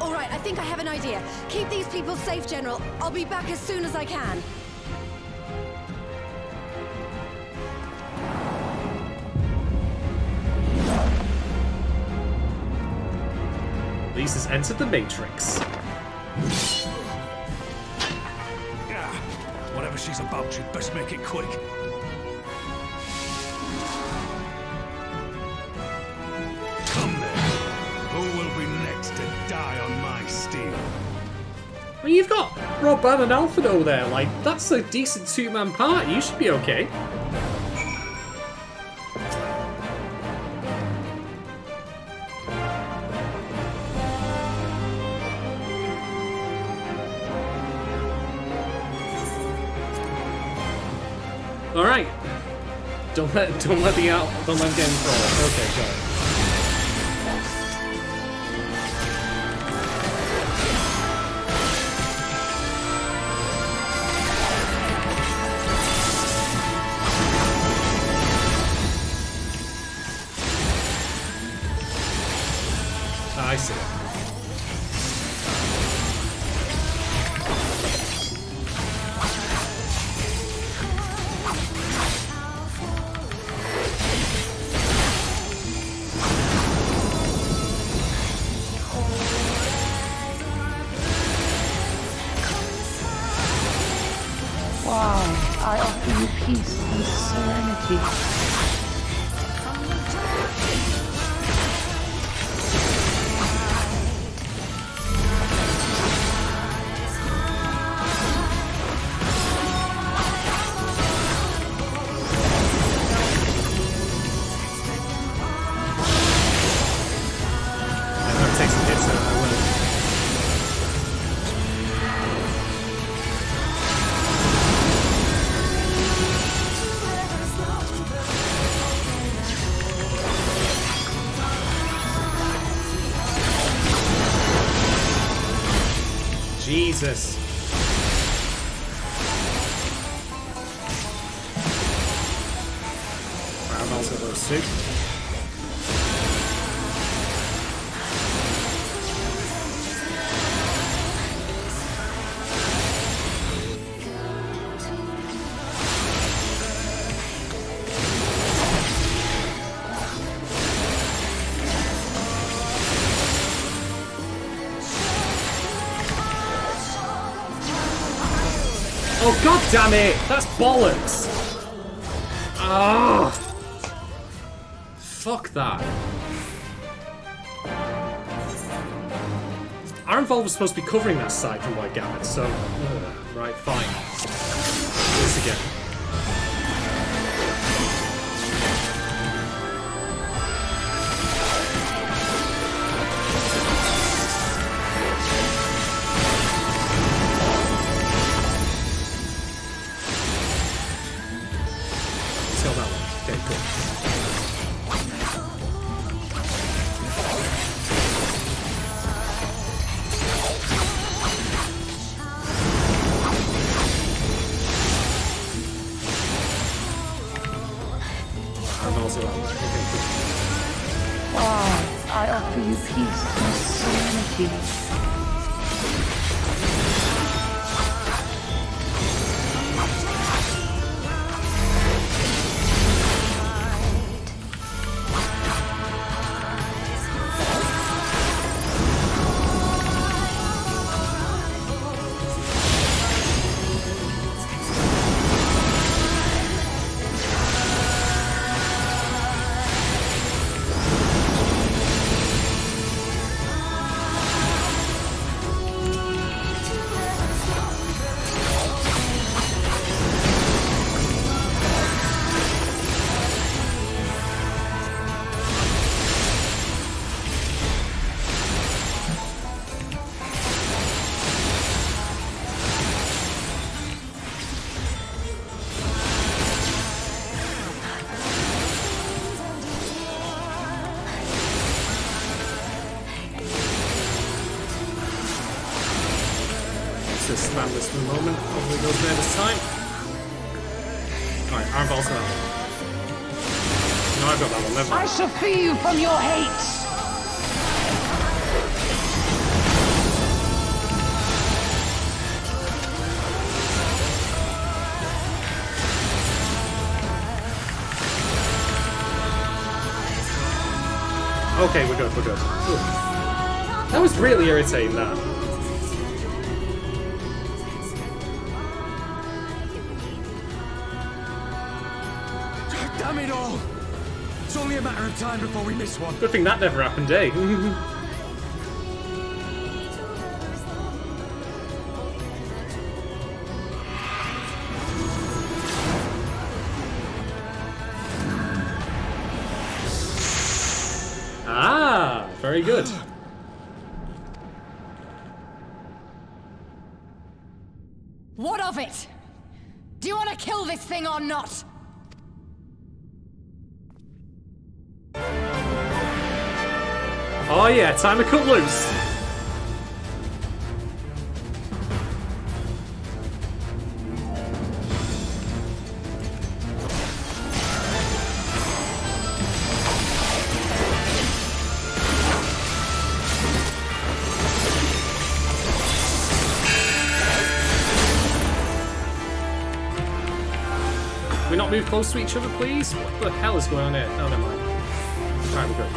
Speaker 2: All right, I think I have an idea. Keep these people safe, General. I'll be back as soon as I can.
Speaker 1: Elise has entered the Matrix.
Speaker 9: Whatever she's about, she'd best make it quick. Come then. Who will be next to die on my steel?
Speaker 1: I mean, you've got Roban and Alfredo there. Like, that's a decent two-man party. You should be okay. All right. Don't let them get involved. Okay, got it. I see.
Speaker 17: I offer you peace and serenity. Jesus. I've also got those two. Oh, god damn it! That's bollocks! Ah! Fuck that. Iron Valve was supposed to be covering that side from what I gathered, so... right, fine. Do this again. I offer you peace and serenity. Just slam this for a moment. Hopefully it goes there this time. Alright, Iron Ball's that one. No, I've got that one. Never mind. I shall free you from your hate!
Speaker 1: Okay, we're good, we're good. Ooh. That was really irritating, that.
Speaker 4: Damn it all! It's only a matter of time before we miss one.
Speaker 1: Good thing that never happened, eh? Ah, very good.
Speaker 3: What of it? Do you want to kill this thing or not?
Speaker 1: Oh yeah, time to cut loose. Can we not move close to each other, please? What the hell is going on here? Oh, never mind. Alright, we're good.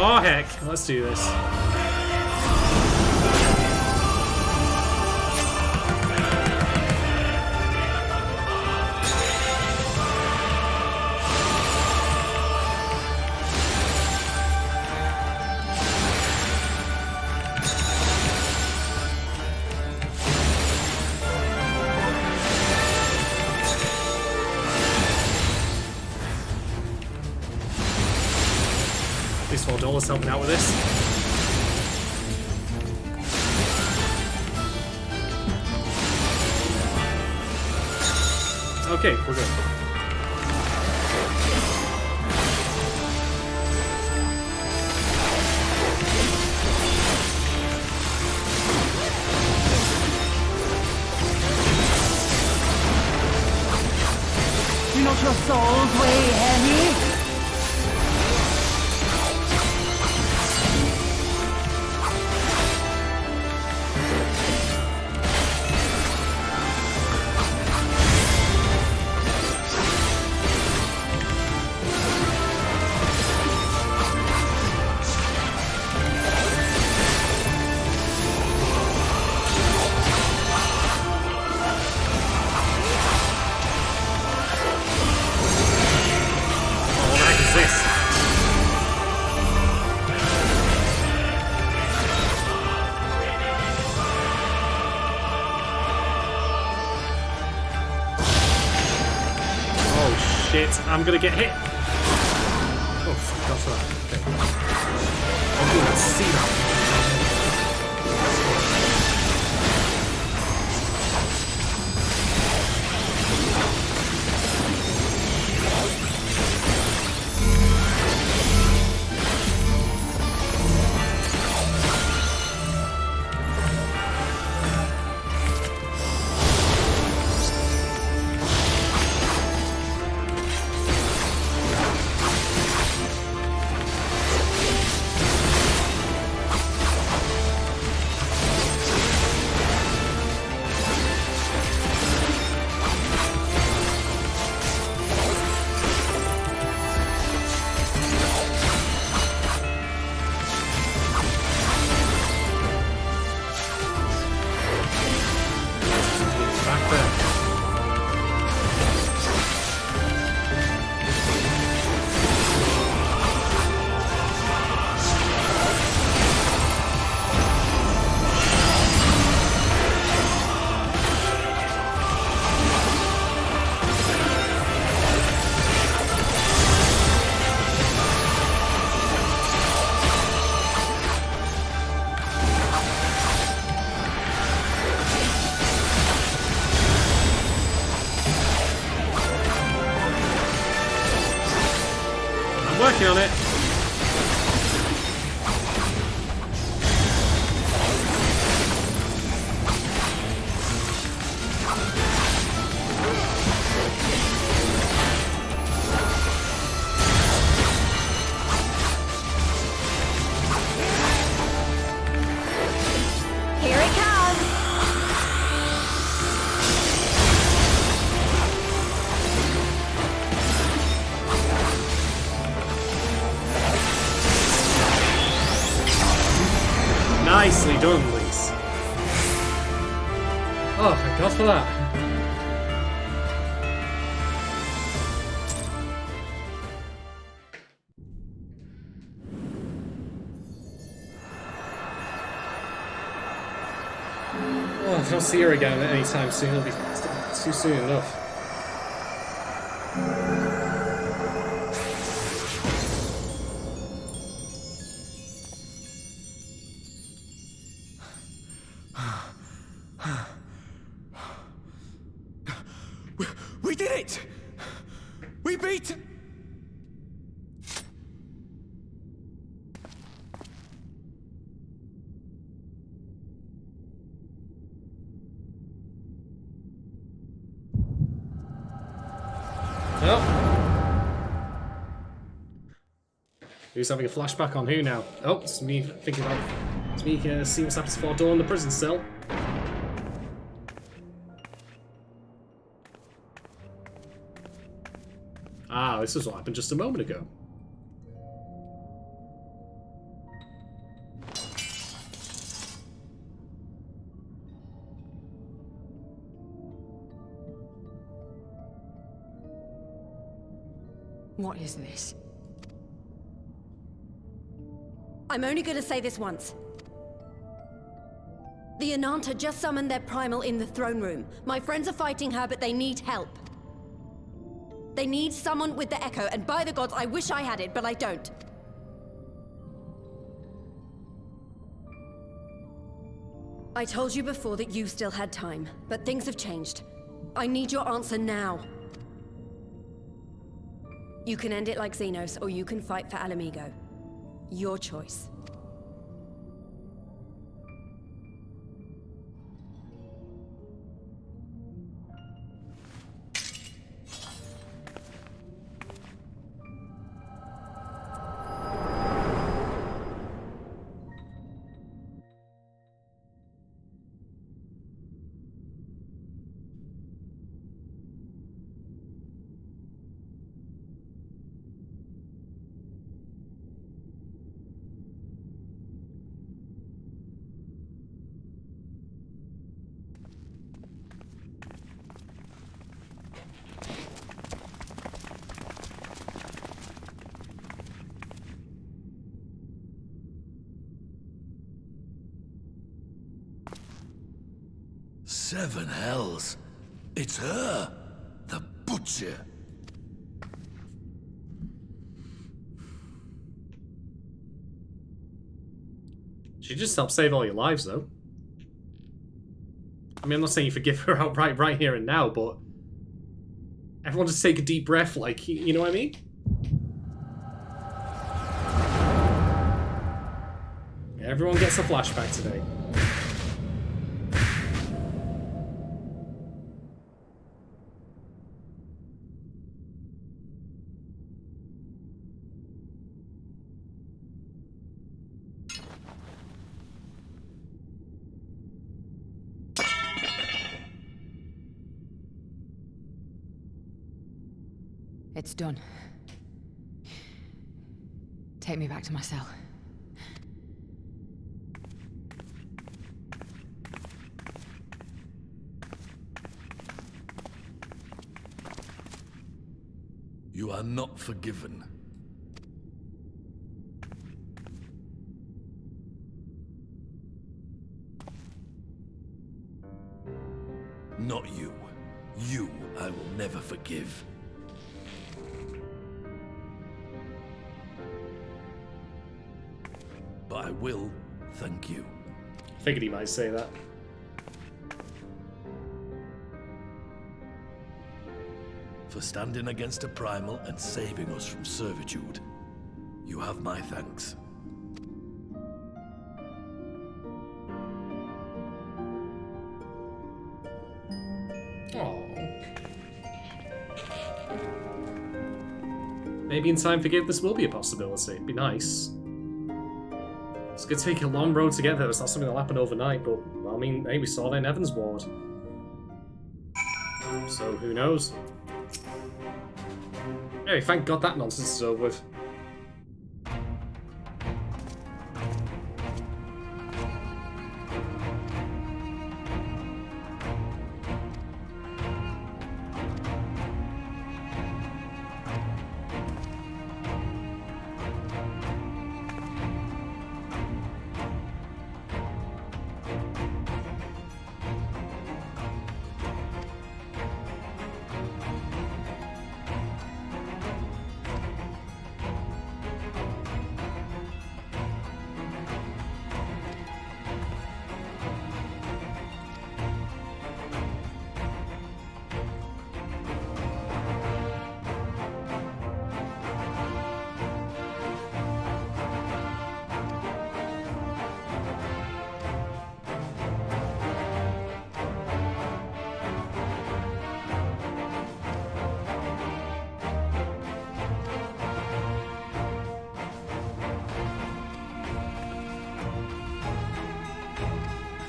Speaker 1: Oh heck, let's do this. At least $4 helping out with this. Okay, we're good.
Speaker 7: Do not your souls weigh heavy?
Speaker 1: Shit, I'm gonna get hit. Oh, fuck off that. Okay. Oh, let's see that. working on it.
Speaker 2: Here it comes!
Speaker 1: Nicely done, Lise. Oh, thank God for that. Oh, if I don't see her again anytime soon, it'll be too soon enough.
Speaker 4: We did it! We beat...
Speaker 1: Who's having a flashback on who now? Oh, it's me thinking about... It's me seeing what's happened before door in the prison cell. Ah, this is what happened just a moment ago.
Speaker 3: What is this?
Speaker 2: I'm only gonna say this once. The Ananta just summoned their primal in the throne room. My friends are fighting her, but they need help. They need someone with the Echo, and by the gods, I wish I had it, but I don't. I told you before that you still had time, but things have changed. I need your answer now. You can end it like Xenos, or you can fight for Alamigo. Your choice.
Speaker 15: Seven hells. It's her. The Butcher.
Speaker 1: She just helped save all your lives, though. I mean, I'm not saying you forgive her outright right here and now, but... Everyone just take a deep breath, like, you know what I mean? Everyone gets a flashback today.
Speaker 3: It's done. Take me back to my cell.
Speaker 15: You are not forgiven. Not you. You I will never forgive. But I will thank you.
Speaker 1: Figured he might say that.
Speaker 15: For standing against a primal and saving us from servitude. You have my thanks.
Speaker 1: Maybe in time forgiveness will be a possibility. It'd be nice. It's gonna take a long road to get there. It's not something that'll happen overnight, but well, I mean, hey, we saw that in Evan's Ward. So who knows? Hey, thank God that nonsense is over with.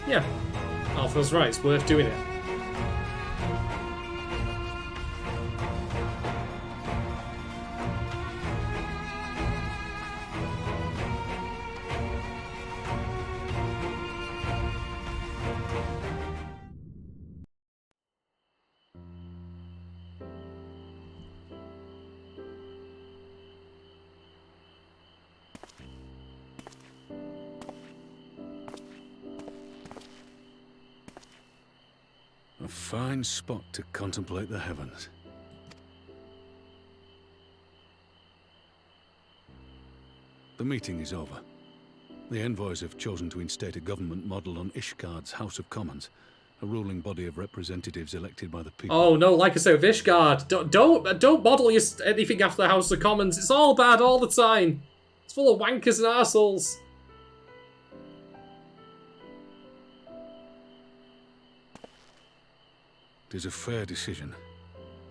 Speaker 1: Yeah, Alpha's right, it's worth doing it.
Speaker 10: A fine spot to contemplate the heavens. The meeting is over. The envoys have chosen to instate a government model on Ishgard's House of Commons, a ruling body of representatives elected by the people.
Speaker 1: Oh no, like I said with Ishgard, don't model anything after the House of Commons. It's all bad all the time. It's full of wankers and arseholes.
Speaker 10: It is a fair decision,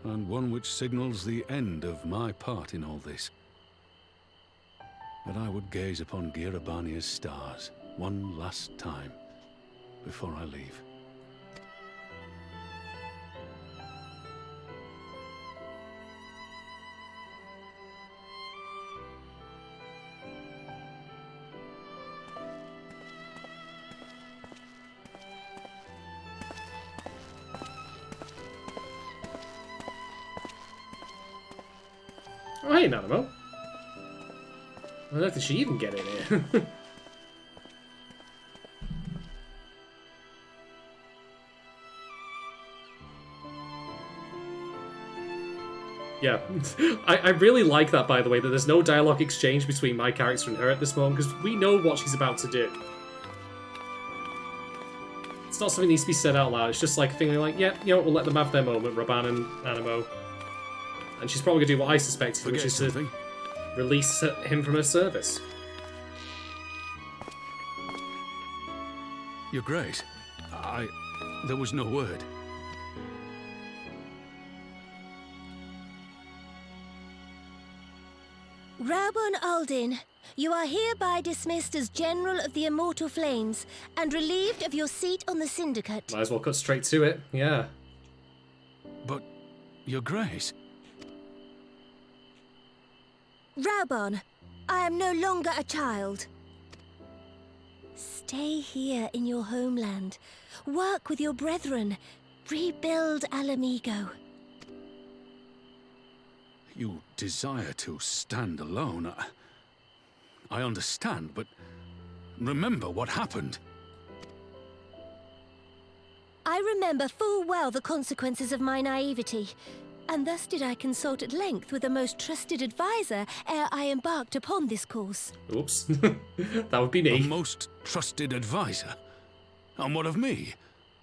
Speaker 10: and one which signals the end of my part in all this. But I would gaze upon Girabania's stars one last time before I leave.
Speaker 1: Oh, hey, Nanamo. I don't think she even get in here. Yeah, I really like that, by the way, that there's no dialogue exchange between my character and her at this moment, because we know what she's about to do. It's not something that needs to be said out loud, it's just like a thing like, yeah, you know, we'll let them have their moment, Raban and Animo. And she's probably going to do what I suspected, which is to release him from her service.
Speaker 10: Your Grace, there was no word.
Speaker 14: Rabun Aldin, you are hereby dismissed as General of the Immortal Flames and relieved of your seat on the Syndicate.
Speaker 1: Might as well cut straight to it, yeah.
Speaker 10: But, Your Grace...
Speaker 14: Raubon, I am no longer a child. Stay here in your homeland. Work with your brethren. Rebuild Alamigo.
Speaker 10: You desire to stand alone. I understand, but remember what happened.
Speaker 14: I remember full well the consequences of my naivety. And thus did I consult at length with a most trusted advisor ere I embarked upon this course.
Speaker 1: Oops. That would be me.
Speaker 10: A most trusted advisor? And what of me?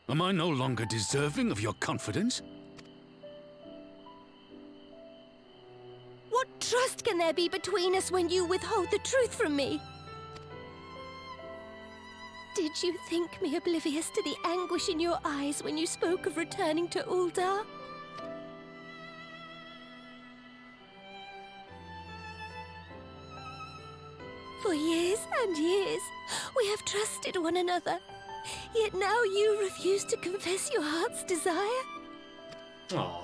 Speaker 10: Am I no longer deserving of your confidence?
Speaker 14: What trust can can there be between us when you withhold the truth from me? Did you think me oblivious to the anguish in your eyes when you spoke of returning to Uldar? For years and years, we have trusted one another. Yet now you refuse to confess your heart's desire?
Speaker 1: Aww.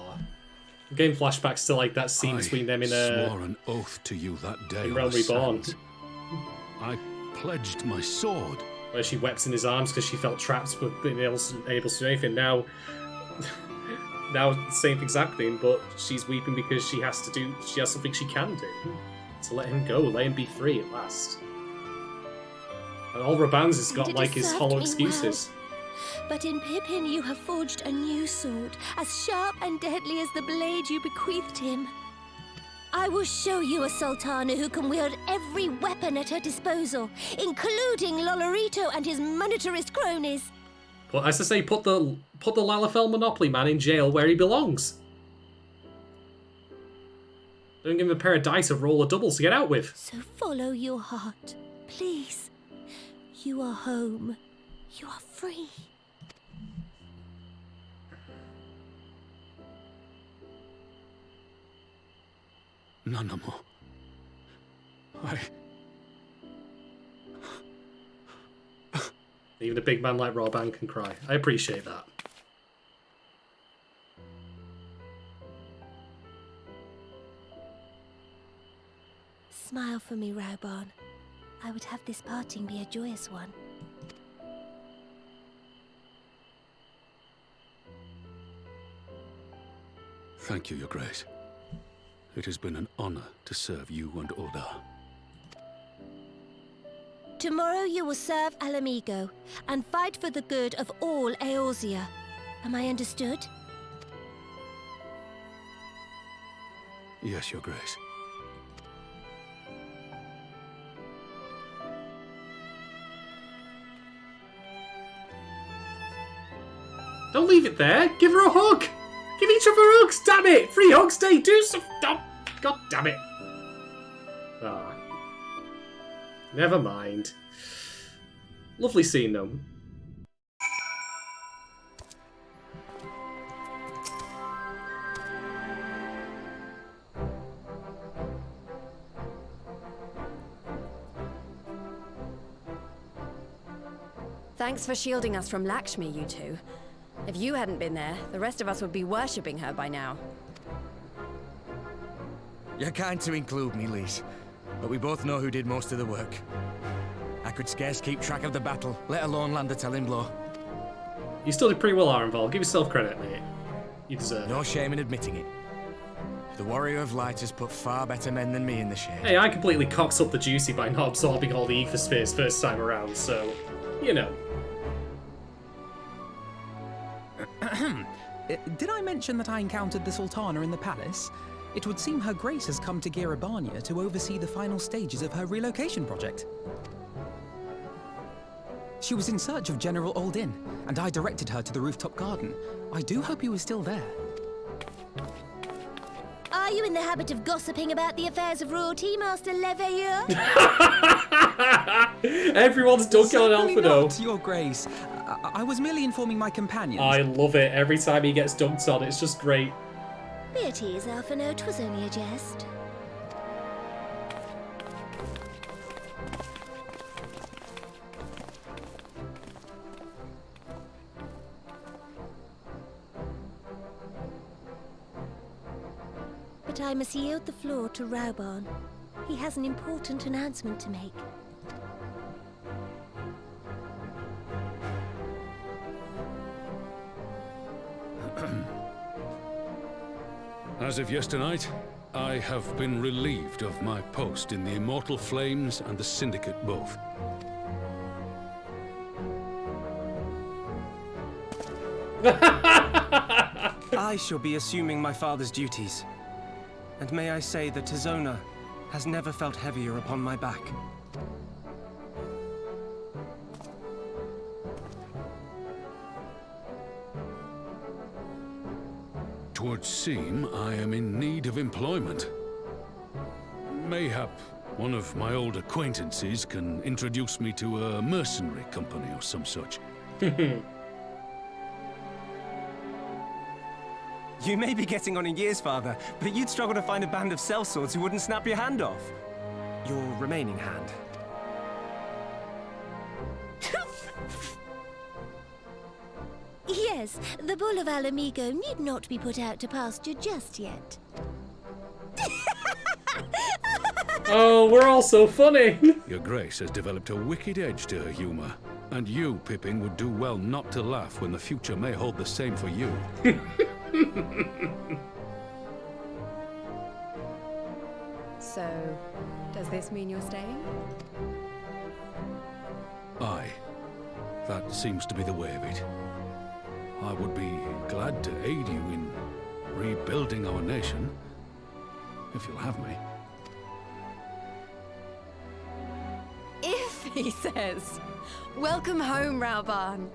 Speaker 1: I'm getting flashbacks to like that scene between them in
Speaker 10: I swore an oath to you that day
Speaker 1: in
Speaker 10: on
Speaker 1: Realm
Speaker 10: the
Speaker 1: Reborn.
Speaker 10: sands. I pledged my sword.
Speaker 1: Where she wept in his arms because she felt trapped but being able to do anything. Now the same exact thing, but she's weeping because she has something she can do. To let him go, let him be free at last. And all Raban's has got like his hollow excuses.
Speaker 14: Well. But in Pippin you have forged a new sword, as sharp and deadly as the blade you bequeathed him. I will show you a Sultana who can wield every weapon at her disposal, including Lolorito and his monetarist cronies.
Speaker 1: But as I say, put the Lalafell Monopoly man in jail where he belongs. Don't give him a pair of dice of roller doubles to get out with.
Speaker 14: So follow your heart, please. You are home. You are free.
Speaker 10: Nanamo.
Speaker 1: Even a big man like Roban can cry. I appreciate that.
Speaker 14: Smile for me, Roban. I would have this parting be a joyous one.
Speaker 10: Thank you, Your Grace. It has been an honor to serve you and Uldar.
Speaker 14: Tomorrow you will serve Alamigo and fight for the good of all Eorzea. Am I understood?
Speaker 10: Yes, Your Grace.
Speaker 1: Don't leave it there. Give her a hug. Give each other hugs. Damn it. Free hugs day. Do some. Oh, God damn it. Ah. Never mind. Lovely scene though.
Speaker 2: Thanks for shielding us from Lakshmi, you two. If you hadn't been there, the rest of us would be worshipping her by now.
Speaker 4: You're kind to include me, Lise, but we both know who did most of the work. I could scarce keep track of the battle, let alone land a telling blow.
Speaker 1: You still did pretty well, Arenval. Give yourself credit, mate. You deserve it.
Speaker 4: No shame in admitting it. The Warrior of Light has put far better men than me in the shade.
Speaker 1: Hey, I completely cocked up the juicy by not absorbing all the ether spheres first time around, so, you know.
Speaker 5: Did I mention that I encountered the Sultana in the palace? It would seem Her Grace has come to Girabania to oversee the final stages of her relocation project. She was in search of General Oldin, and I directed her to the rooftop garden. I do hope he was still there.
Speaker 14: Are you in the habit of gossiping about the affairs of royalty, Master Leveilleur?
Speaker 1: Everyone's dunking on Alphado.
Speaker 5: Not, Your Grace. I was merely informing my companions.
Speaker 1: I love it. Every time he gets dunked on, it's just great.
Speaker 14: Be at ease, Alphano. 'Twas only a jest. But I must yield the floor to Roban. He has an important announcement to make.
Speaker 10: As of yesternight, I have been relieved of my post in the Immortal Flames and the Syndicate both.
Speaker 18: I shall be assuming my father's duties. And may I say that Tizona has never felt heavier upon my back.
Speaker 10: Twould seem I am in need of employment. Mayhap one of my old acquaintances can introduce me to a mercenary company or some such.
Speaker 18: You may be getting on in years, Father, but you'd struggle to find a band of sellswords who wouldn't snap your hand off. Your remaining hand.
Speaker 14: Yes, the bull of Alamigo need not be put out to pasture just yet.
Speaker 1: Oh, we're all so funny.
Speaker 10: Your Grace has developed a wicked edge to her humor. And you, Pippin, would do well not to laugh when the future may hold the same for you.
Speaker 2: So, does this mean you're staying?
Speaker 10: Aye. That seems to be the way of it. I would be glad to aid you in rebuilding our nation, if you'll have me.
Speaker 2: If, he says. Welcome home, Rauban.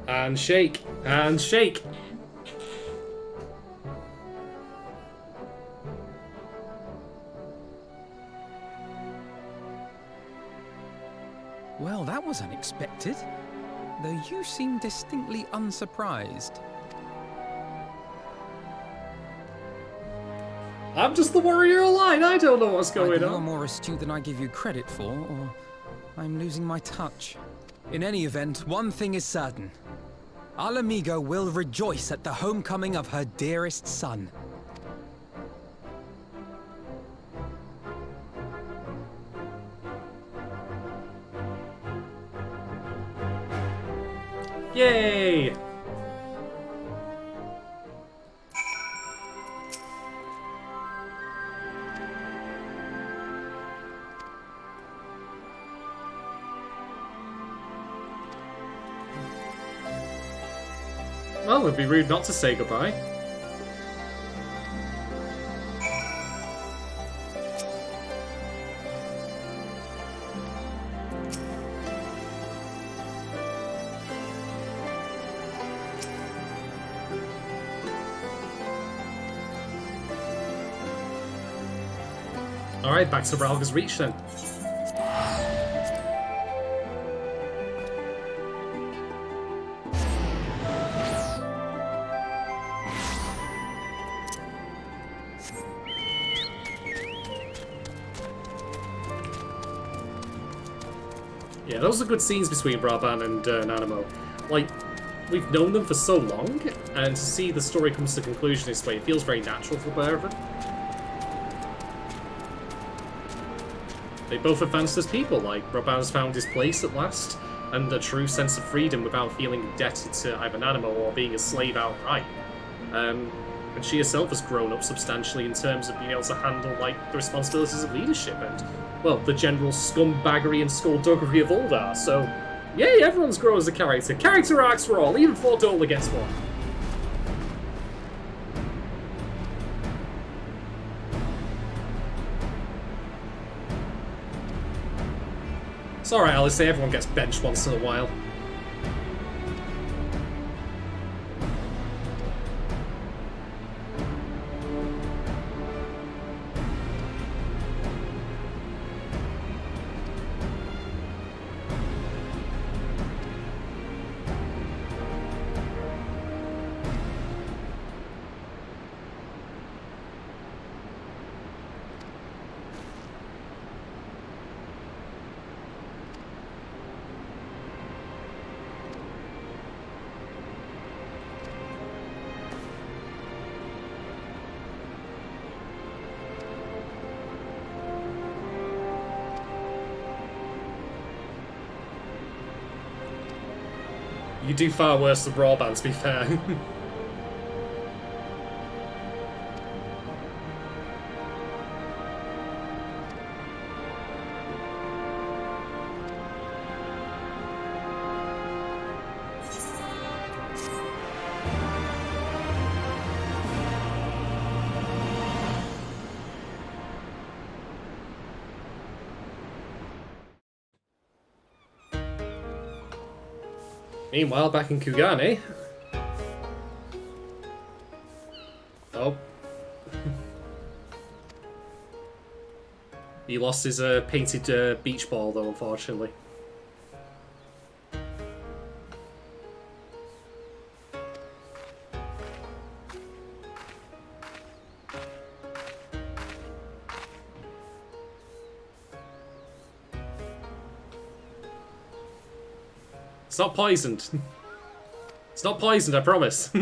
Speaker 1: And shake. And shake.
Speaker 5: Well, that was unexpected. Though you seem distinctly unsurprised.
Speaker 1: I'm just the warrior line. I don't know what's going
Speaker 5: Either
Speaker 1: on.
Speaker 5: you're more astute than I give you credit for, or I'm losing my touch. In any event, one thing is certain. Alamigo will rejoice at the homecoming of her dearest son.
Speaker 1: Yay! Well, it'd be rude not to say goodbye. Alright, back to Ralga's Reach then. Yeah, those are good scenes between Braban and Nanamo. Like, we've known them for so long, and to see the story come to conclusion this way, it feels very natural for both of them. They both advanced as people, like, Braban's found his place at last, and a true sense of freedom without feeling indebted to either Nanamo or being a slave outright. And she herself has grown up substantially in terms of being able to handle, like, the responsibilities of leadership and, well, the general scumbaggery and skullduggery of Uldar. So, yay, everyone's grown as a character. Character arcs for all, even Fordola gets one. It's alright, Alice, everyone gets benched once in a while. You do far worse than Rawban, to be fair. Meanwhile, back in Kugane, He lost his painted beach ball, though, unfortunately. It's not poisoned. It's not poisoned, I promise.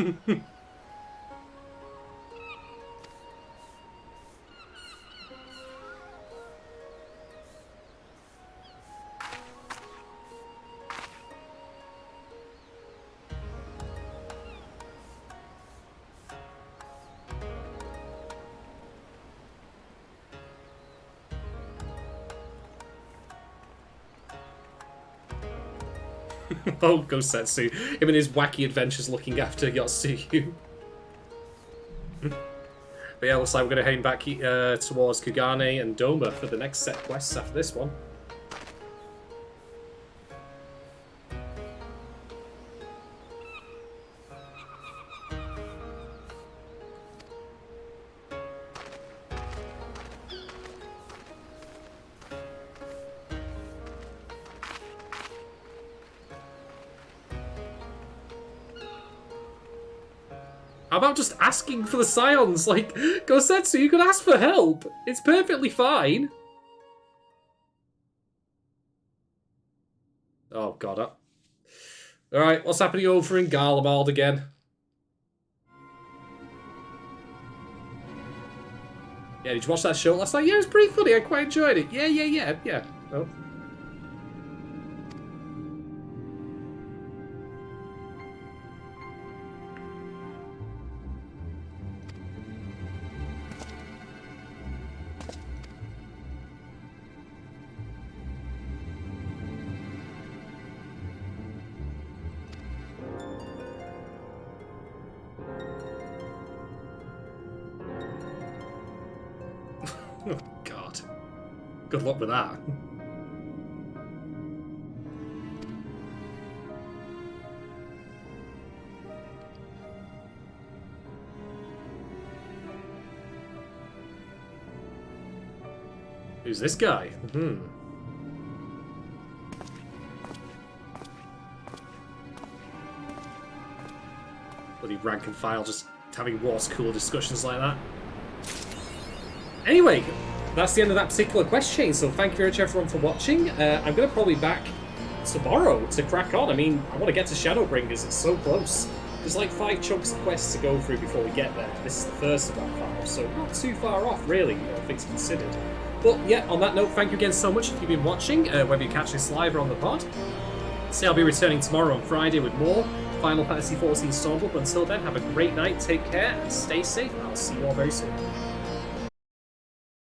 Speaker 1: Oh, Gosetsu. Him and his wacky adventures looking after Yotsuyu. But yeah, looks like we're going to head back towards Kugane and Doma for the next set quests after this one. How about just asking for the Scions? Like, Gosetsu, you could ask for help. It's perfectly fine. Oh, God. Alright, what's happening over in Garlemald again? Yeah, did you watch that show last night? Yeah, it was pretty funny. I quite enjoyed it. Yeah. Oh. Oh, God. Good luck with that. Who's this guy? Bloody rank and file just having water cooler discussions like that. Anyway, that's the end of that particular quest chain, so thank you very much everyone for watching. I'm going to probably be back tomorrow to crack on. I mean, I want to get to Shadowbringers, it's so close. There's like 5 chunks of quests to go through before we get there. This is the first of that 5, so not too far off, really, things considered. But yeah, on that note, thank you again so much if you've been watching, whether you catch this live or on the pod. See, I'll be returning tomorrow on Friday with more Final Fantasy XIV Stormblood. Until then, have a great night, take care, and stay safe. I'll see you all very soon.